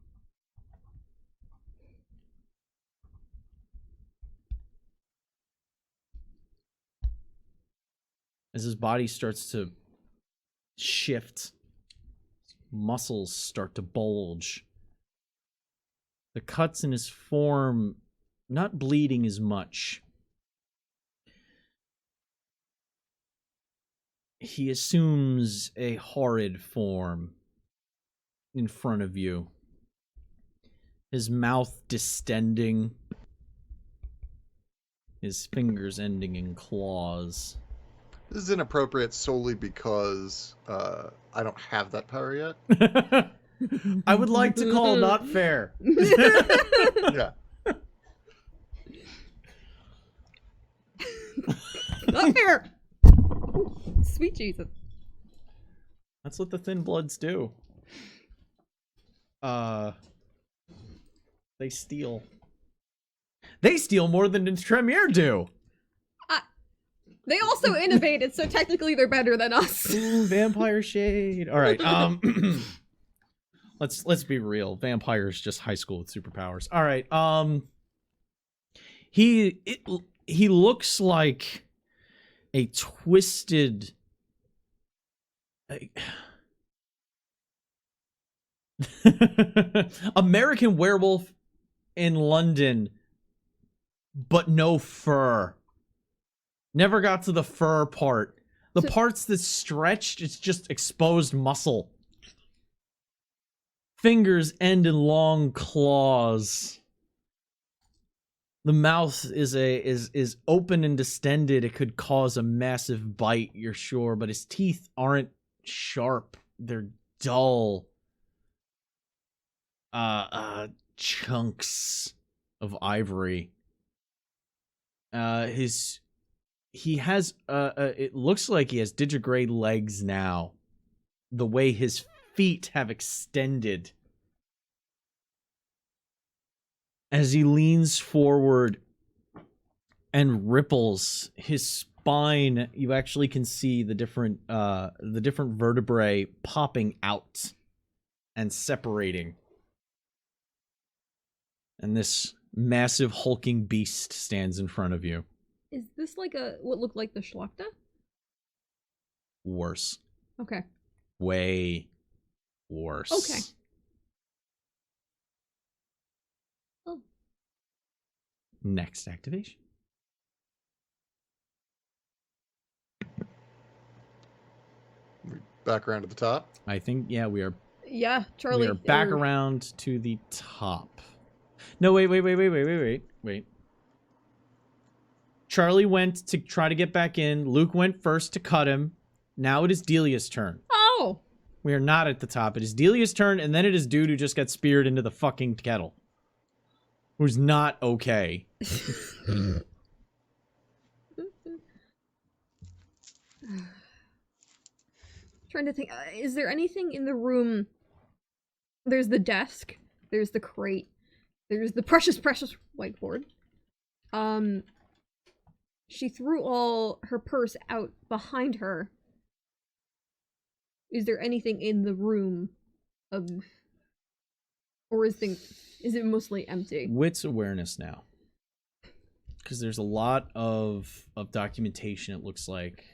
As his body starts to shift, muscles start to bulge. The cuts in his form not bleeding as much. He assumes a horrid form in front of you. His mouth distending. His fingers ending in claws. This is inappropriate solely because I don't have that power yet. I would like to call not fair. Yeah. Not fair. Sweet Jesus. That's what the Thin Bloods do. They steal. They steal more than the Tremere do. They also innovated, so technically they're better than us. Ooh, vampire shade. All right. Let's be real. Vampire's just high school with superpowers. All right. He looks like a twisted American Werewolf in London, but no fur. Never got to the fur part. The parts that stretched, it's just exposed muscle. Fingers end in long claws. The mouth is open and distended. It could cause a massive bite, you're sure, but his teeth aren't sharp. They're dull. Chunks of ivory. He has it looks like he has digigrade legs now. The way his feet have extended. As he leans forward and ripples his spine, you actually can see the different vertebrae popping out and separating. And this massive hulking beast stands in front of you. Is this like what looked like the Schlachta? Worse. Okay. Way worse. Okay. Next activation. Back around to the top. I think, yeah, we are Yeah, Charlie. we are back around to the top. No, wait. Charlie went to try to get back in. Luke went first to cut him. Now it is Delia's turn. Oh! We are not at the top. It is Delia's turn, and then it is dude who just got speared into the fucking kettle. Who's not okay. Trying to think, is there anything in the room? There's the desk, there's the crate, there's the precious whiteboard. She threw all her purse out behind her. Is there anything in the room of, or is it mostly empty? Wits awareness now. Because there's a lot of documentation, it looks like.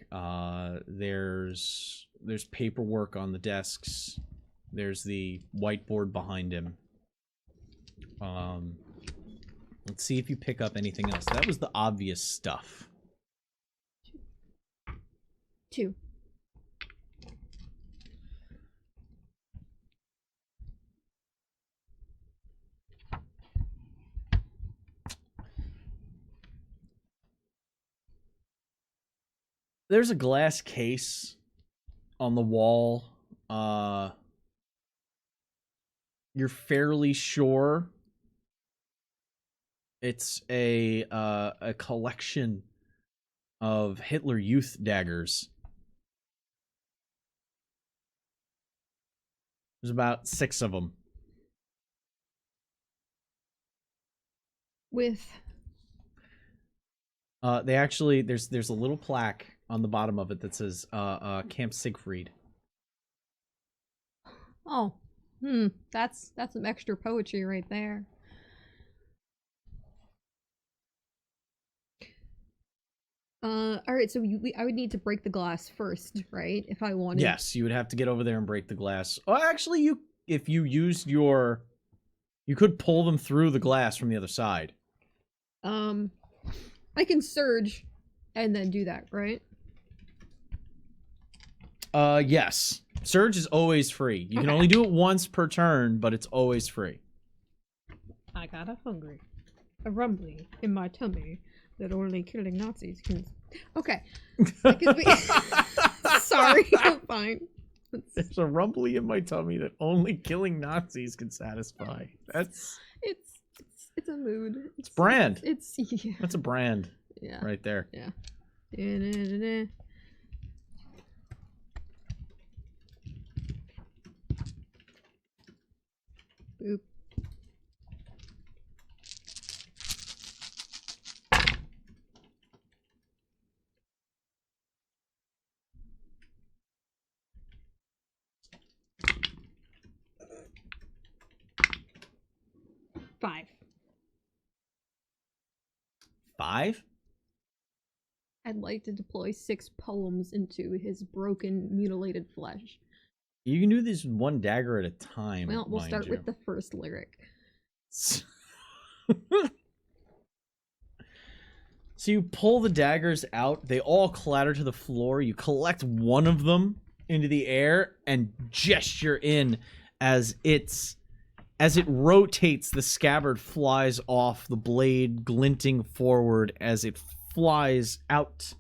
There's paperwork on the desks. There's the whiteboard behind him. Let's see if you pick up anything else. That was the obvious stuff. 2. There's a glass case on the wall. You're fairly sure it's a collection of Hitler Youth daggers. There's about 6 of them. With they actually there's a little plaque on the bottom of it that says Camp Siegfried. Oh, that's some extra poetry right there. All right, so I would need to break the glass first, right? If I wanted. Yes, you would have to get over there and break the glass. Oh, actually, if you used you could pull them through the glass from the other side. I can surge and then do that, right? Yes. Surge is always free. You can only do it once per turn, but it's always free. I got a hungry, a rumbly in my tummy that only killing Nazis can. Okay. Sorry, I'm fine. There's a rumbly in my tummy that only killing Nazis can satisfy. That's it's a mood. It's brand. It's yeah. That's a brand. Yeah. Right there. Yeah. Da-da-da-da. Boop. Five. 5? I'd like to deploy 6 poems into his broken, mutilated flesh. You can do this one dagger at a time. Well, we'll start you. with the first lyric. So you pull the daggers out. They all clatter to the floor. You collect one of them into the air and gesture in as its As it rotates, the scabbard flies off, the blade glinting forward as it flies out,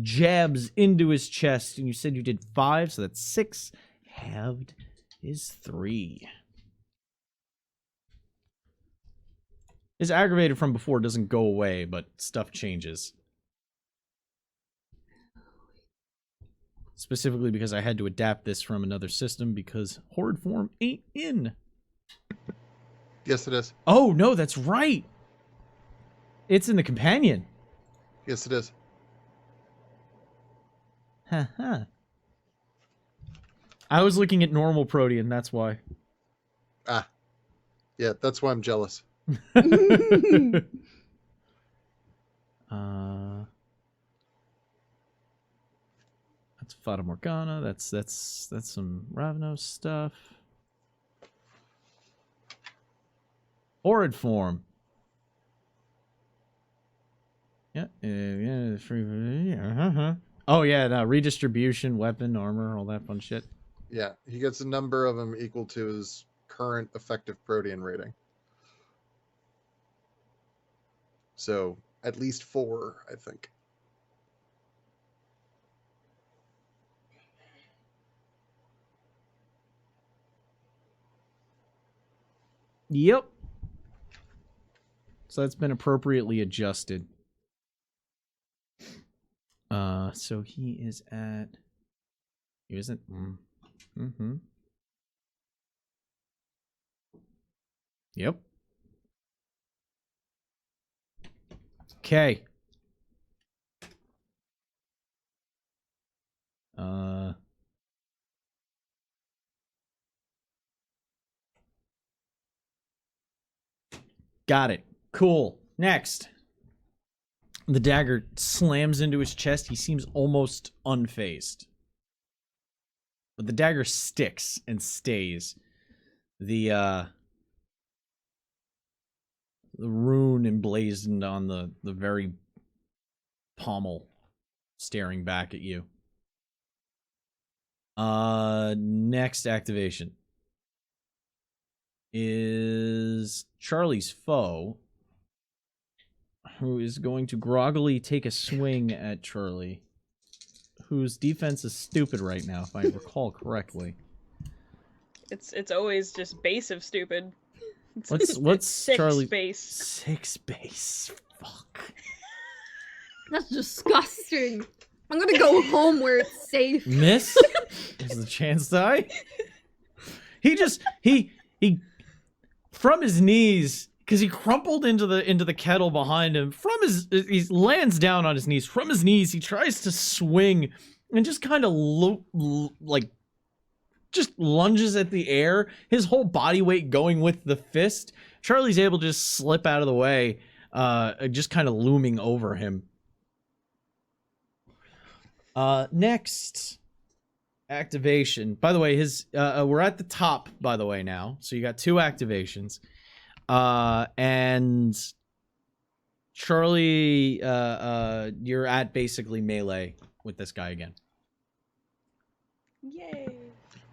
jabs into his chest, and you said you did 5, so that's 6. Halved is 3. His aggravated from before doesn't go away, but stuff changes. Specifically because I had to adapt this from another system because Horde form ain't in. Yes, it is. Oh, no, that's right. It's in the companion. Yes, it is. Haha. I was looking at normal Protean, that's why. Ah. Yeah, that's why I'm jealous. That's Fata Morgana. That's some Ravnos stuff. Horrid form. Yeah, yeah. Oh yeah, no, redistribution, weapon, armor, all that fun shit. Yeah, he gets a number of them equal to his current effective Protean rating. So at least 4, I think. Yep. So that's been appropriately adjusted. So he is at. He isn't. Mm-hmm. Yep. Okay. Got it. Cool. Next. The dagger slams into his chest. He seems almost unfazed. But the dagger sticks and stays. The rune emblazoned on the very pommel staring back at you. Next activation is Charlie's foe, who is going to groggily take a swing at Charlie, whose defense is stupid right now, if I recall correctly. It's always just base of stupid. What's 6 Charlie? base. 6 base. Fuck. That's disgusting. I'm gonna go home where it's safe. Miss? Is the chance die? He from his knees, because he crumpled into the kettle behind him. He lands down on his knees. From his knees, he tries to swing and just kind of just lunges at the air. His whole body weight going with the fist. Charlie's able to just slip out of the way, just kind of looming over him. Next activation. By the way, we're at the top, by the way, now. So you got 2 activations. And Charlie, you're at basically melee with this guy again. Yay.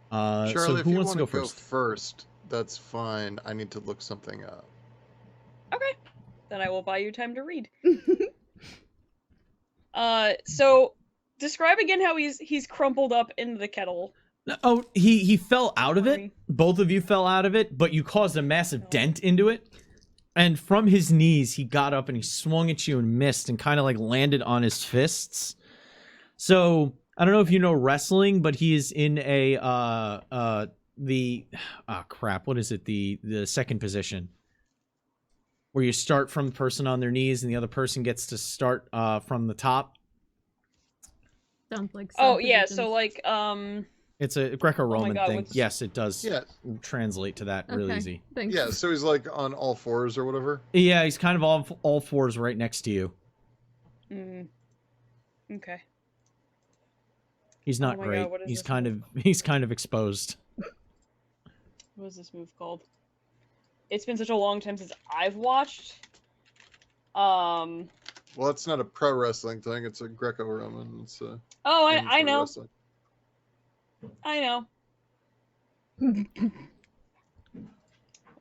Charlie, so if who you wants to want go to go first? first, that's fine. I need to look something up. Okay. Then I will buy you time to read. So describe again how he's crumpled up into the kettle. Oh, he fell out of it. Both of you fell out of it, but you caused a massive dent into it. And from his knees, he got up and he swung at you and missed and kind of like landed on his fists. So I don't know if you know wrestling, but he is in what is it? The second position, where you start from the person on their knees and the other person gets to start from the top. Sounds like Oh yeah, positions. so like It's a Greco-Roman God, thing. what's- Yes, it does Yeah. translate to that real Okay, easy. thanks. Yeah, so he's like on all 4s or whatever. Yeah, he's kind of all 4s right next to you. Okay. He's not Oh my God, great. what is He's this kind of exposed. What is this move called? It's been such a long time since I've watched. Well, it's not a pro wrestling thing. It's a Greco-Roman. It's a Oh, I amateur know. wrestling. I know.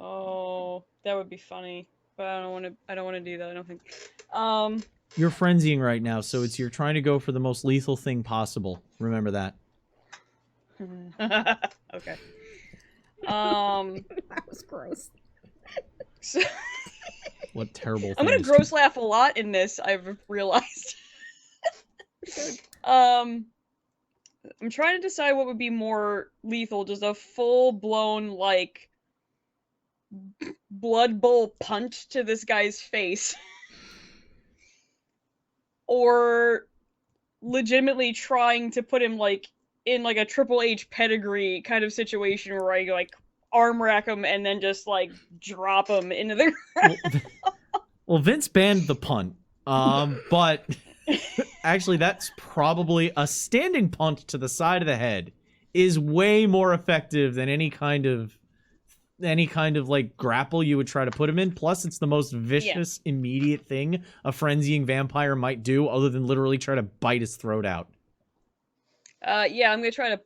Oh, that would be funny. But I don't want to do that, I don't think. You're frenzying right now, so you're trying to go for the most lethal thing possible. Remember that. Okay. That was gross. So, What terrible I'm gonna things. gross laugh a lot in this, I've realized. I'm trying to decide what would be more lethal, just a full-blown, like, blood bowl punch to this guy's face. Or legitimately trying to put him, like, in, like, a Triple H pedigree kind of situation where I, like, arm rack him and then just, like, drop him into the ground. Well, Vince banned the punt. But actually, that's probably a standing punt to the side of the head is way more effective than any kind of like grapple you would try to put him in. Plus, it's the most vicious, immediate thing a frenzying vampire might do, other than literally try to bite his throat out. Yeah, I'm gonna try to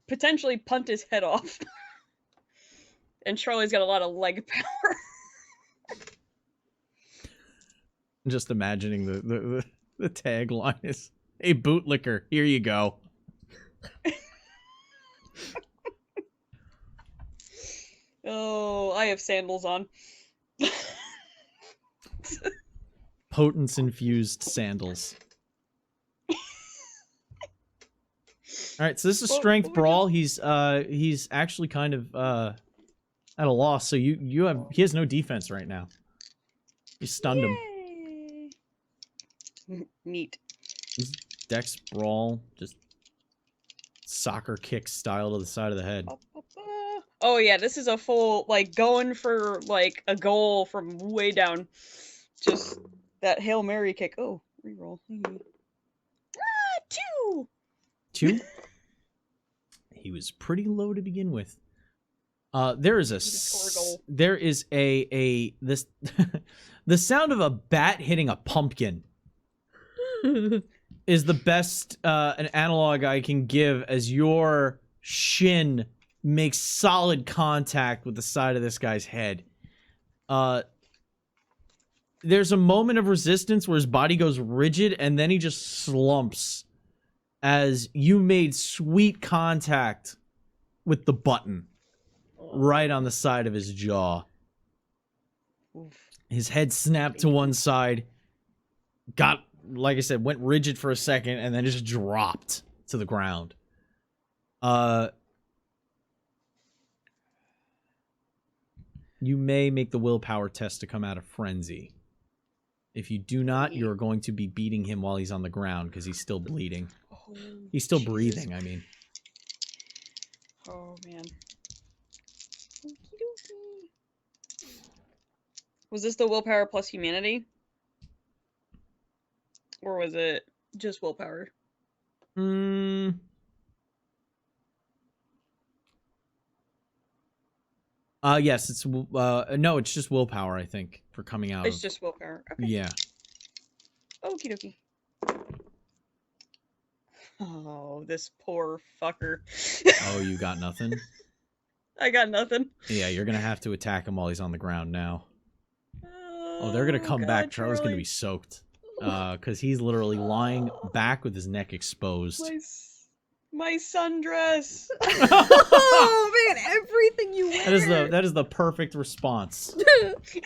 potentially punt his head off. And Charlie's got a lot of leg power. Just imagining the tagline is, "Hey, bootlicker, here you go." Oh, I have sandals on. Potence infused sandals. All right, so this is strength brawl. He's actually kind of at a loss. So he has no defense right now. You stunned him. Neat. He's Dex brawl, just soccer kick style to the side of the head. Oh yeah, this is a full, like, going for, like, a goal from way down. Just that Hail Mary kick. Oh, reroll. Two! 2? He was pretty low to begin with. There is this the sound of a bat hitting a pumpkin is the best an analog I can give as your shin makes solid contact with the side of this guy's head. There's a moment of resistance where his body goes rigid and then he just slumps as you made sweet contact with the button right on the side of his jaw. His head snapped to one side, got, like I said, went rigid for a second, and then just dropped to the ground. You may make the willpower test to come out of frenzy. If you do not, you're going to be beating him while he's on the ground because he's still bleeding. He's still breathing, I mean. Oh, man. Was this the willpower plus humanity? Or was it just willpower? Yes, it's no, it's just willpower, I think, for coming out. It's just willpower. Okay. Yeah. Okie dokie. Oh, this poor fucker. Oh, you got nothing? I got nothing. Yeah, you're gonna have to attack him while he's on the ground now. Oh, they're gonna come back. Charlie's gonna be soaked. Because he's literally lying back with his neck exposed. My sundress. Oh man, everything you wear. That is the perfect response. Keep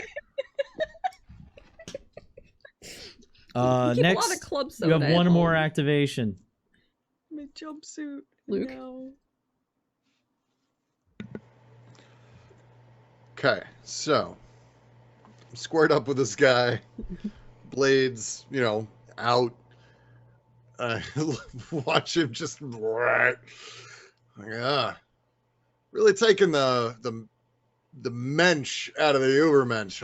a lot Next, of club you soda have at one more home. activation. My jumpsuit. Luke? No. Okay, so I'm squared up with this guy. Blades, out. Watch him just really taking the mensch out of the Ubermensch,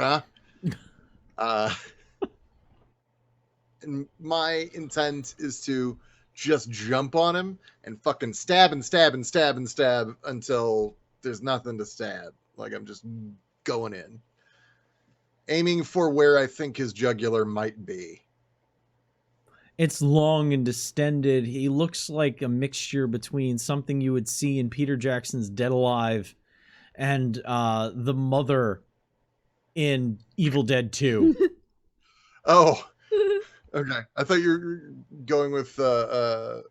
huh? And my intent is to just jump on him and fucking stab and stab and stab and stab until there's nothing to stab. Like I'm just going in, aiming for where I think his jugular might be. It's long and distended. He looks like a mixture between something you would see in Peter Jackson's Dead Alive and the mother in Evil Dead 2. Oh, okay. I thought you were going with oh,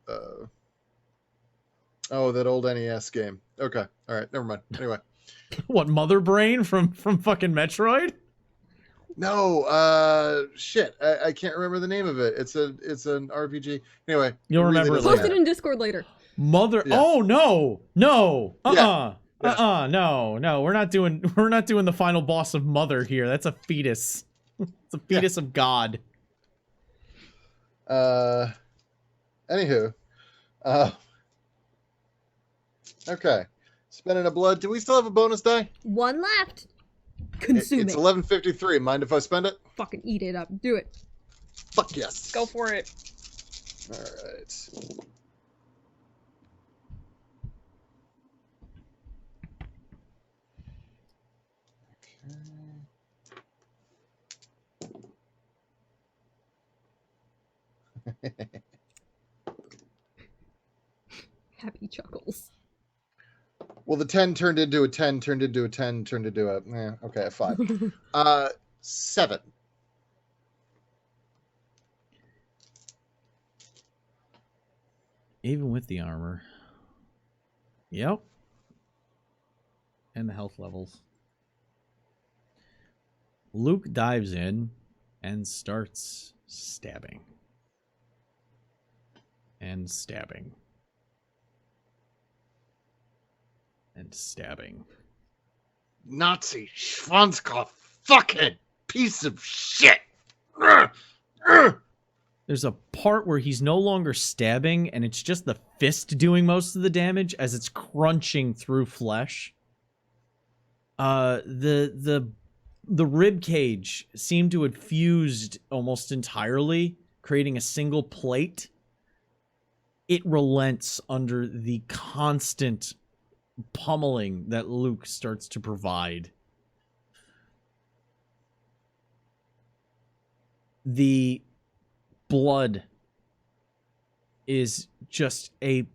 that old NES game. Okay, all right, never mind. Anyway, What, Mother Brain from fucking Metroid? no, shit, I can't remember the name of it. It's an RPG. Anyway, You'll it really remember it doesn't Post later. it matter. in Discord later. Mother. Yeah. Oh no, no. Yeah. No. We're not doing the final boss of Mother here. That's a fetus. It's a fetus of God. Anywho, okay. Spending a blood. Do we still have a bonus die? One left. Consume It's it. 11:53. Mind if I spend it? Fucking eat it up. Do it. Fuck yes. Go for it. All right. Happy chuckles. Well, the 10 turned into a 10, turned into a 10, turned into a okay, a 5. 7. Even with the armor. Yep. And the health levels. Luke dives in and starts stabbing. And stabbing. And stabbing. Nazi Schwanzkopf fucking piece of shit. Ugh, ugh. There's a part where he's no longer stabbing, and it's just the fist doing most of the damage as it's crunching through flesh. The rib cage seemed to have fused almost entirely, creating a single plate. It relents under the constant pummeling that Luke starts to provide. The blood is just a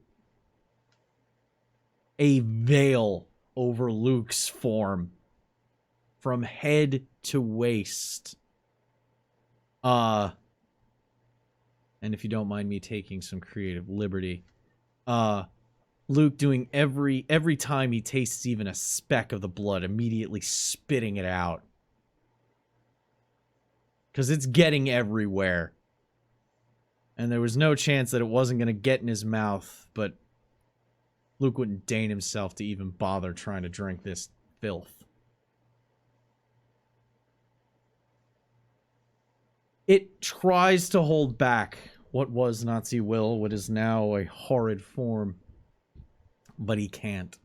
veil over Luke's form from head to waist. And if you don't mind me taking some creative liberty, Luke doing every time he tastes even a speck of the blood, immediately spitting it out. Because it's getting everywhere. And there was no chance that it wasn't going to get in his mouth, but Luke wouldn't deign himself to even bother trying to drink this filth. It tries to hold back what was Nazi will, what is now a horrid form, but he can't.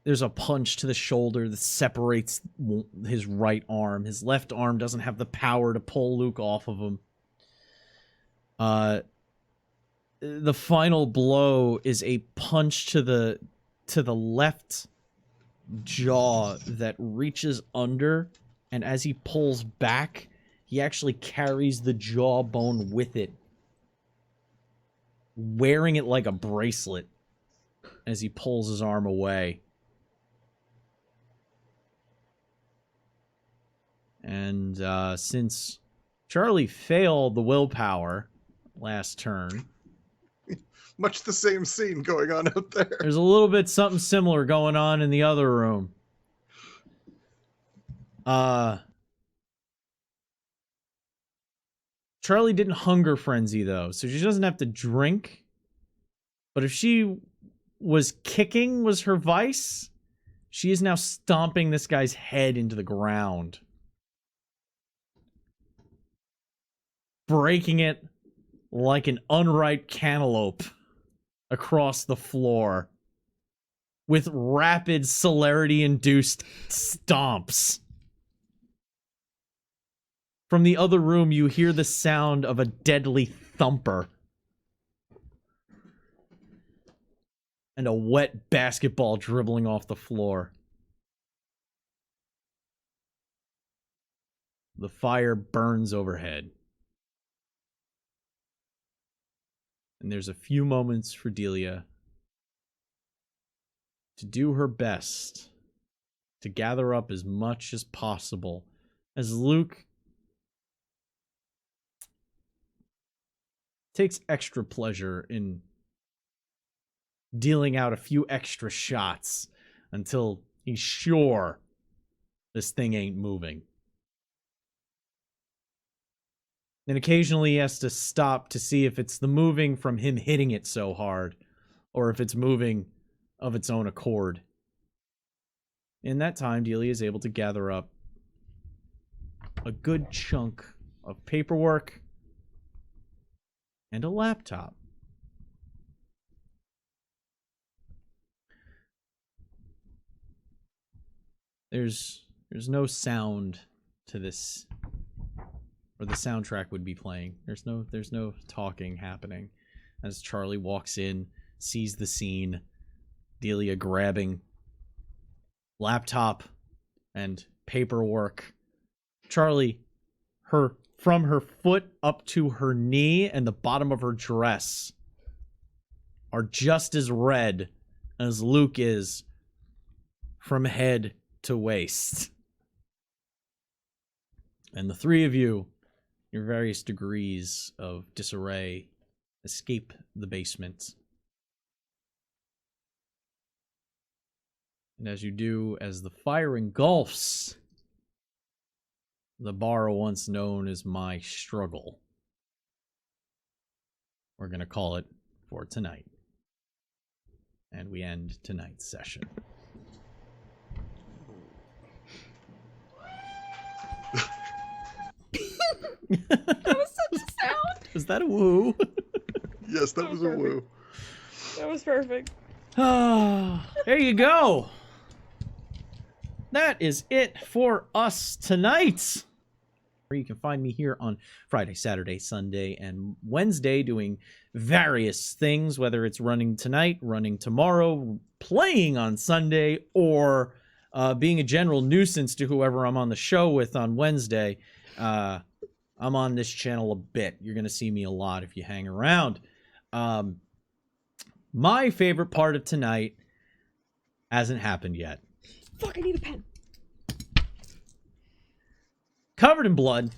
There's a punch to the shoulder that separates his right arm. His left arm doesn't have the power to pull Luke off of him. The final blow is a punch to the left jaw that reaches under, and as he pulls back, he actually carries the jawbone with it, wearing it like a bracelet as he pulls his arm away. And since Charlie failed the willpower last turn, Much the same scene going on out there. there's a little bit something similar going on in the other room. Charlie didn't hunger frenzy, though, so she doesn't have to drink. But if she was kicking was her vice, she is now stomping this guy's head into the ground, breaking it like an unripe cantaloupe across the floor with rapid celerity-induced stomps. From the other room, you hear the sound of a deadly thumper and a wet basketball dribbling off the floor. The fire burns overhead. And there's a few moments for Delia to do her best to gather up as much as possible as Luke takes extra pleasure in dealing out a few extra shots until he's sure this thing ain't moving. And occasionally he has to stop to see if it's the moving from him hitting it so hard or if it's moving of its own accord. In that time, Delia is able to gather up a good chunk of paperwork and a laptop. There's no sound to this, or the soundtrack would be playing. There's no talking happening as Charlie walks in, sees the scene, Delia grabbing laptop and paperwork. Charlie, from her foot up to her knee and the bottom of her dress are just as red as Luke is from head to waist. And the three of you, your various degrees of disarray, escape the basement. And as you do, as the fire engulfs the bar once known as My Struggle, we're going to call it for tonight. And we end tonight's session. That was such a sound. Was that a woo? Yes, that was a woo. That was perfect. There you go. That is it for us tonight. You can find me here on Friday, Saturday, Sunday, and Wednesday doing various things, whether it's running tonight, running tomorrow, playing on Sunday, or being a general nuisance to whoever I'm on the show with on Wednesday. I'm on this channel a bit. You're going to see me a lot if you hang around. My favorite part of tonight hasn't happened yet. Fuck, I need a pen. Covered in blood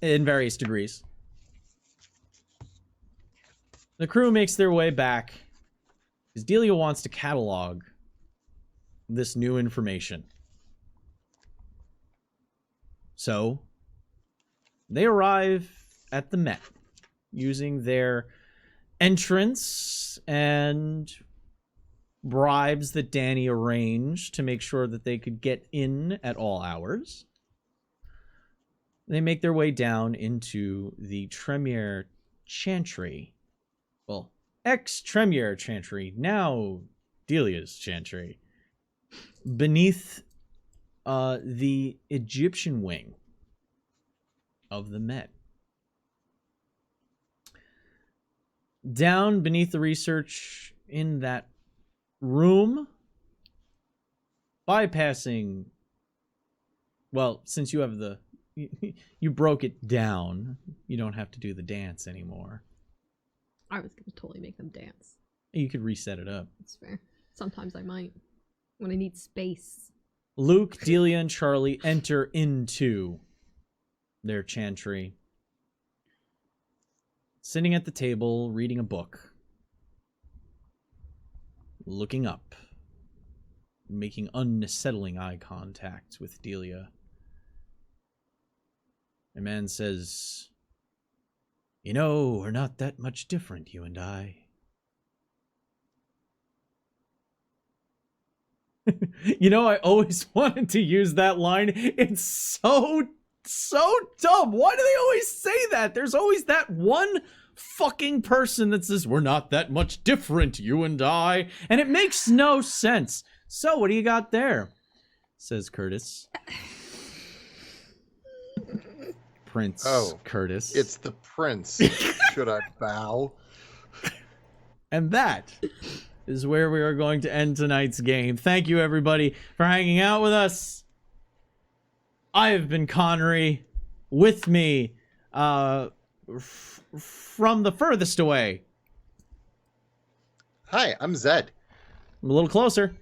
in various degrees, the crew makes their way back because Delia wants to catalog this new information. So they arrive at the Met using their entrance and bribes that Danny arranged to make sure that they could get in at all hours. They make their way down into the Tremere Chantry. Well, ex-Tremere Chantry, now Delia's Chantry. Beneath the Egyptian wing of the Met. Down beneath the research in that room, bypassing, well, since you have you broke it down, you don't have to do the dance anymore. I was gonna totally make them dance. You could reset it up. That's fair. Sometimes I might. When I need space. Luke, Delia, and Charlie enter into their chantry. Sitting at the table, reading a book. Looking up. Making unsettling eye contact with Delia. A man says, "You know, we're not that much different, you and I." You know, I always wanted to use that line. It's so dumb. Why do they always say that? There's always that one fucking person that says, "We're not that much different, you and I." And it makes no sense. So, what do you got there? Says Curtis. Prince Curtis. It's the prince. Should I bow? And that is where we are going to end tonight's game. Thank you, everybody, for hanging out with us. I have been Connery. With me, from the furthest away. Hi, I'm Zed. I'm a little closer.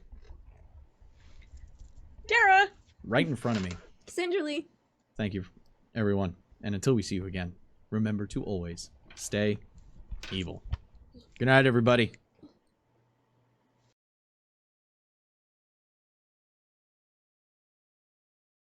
Dara. Right in front of me. Cinderly. Thank you, everyone. And until we see you again, remember to always stay evil. Good night, everybody.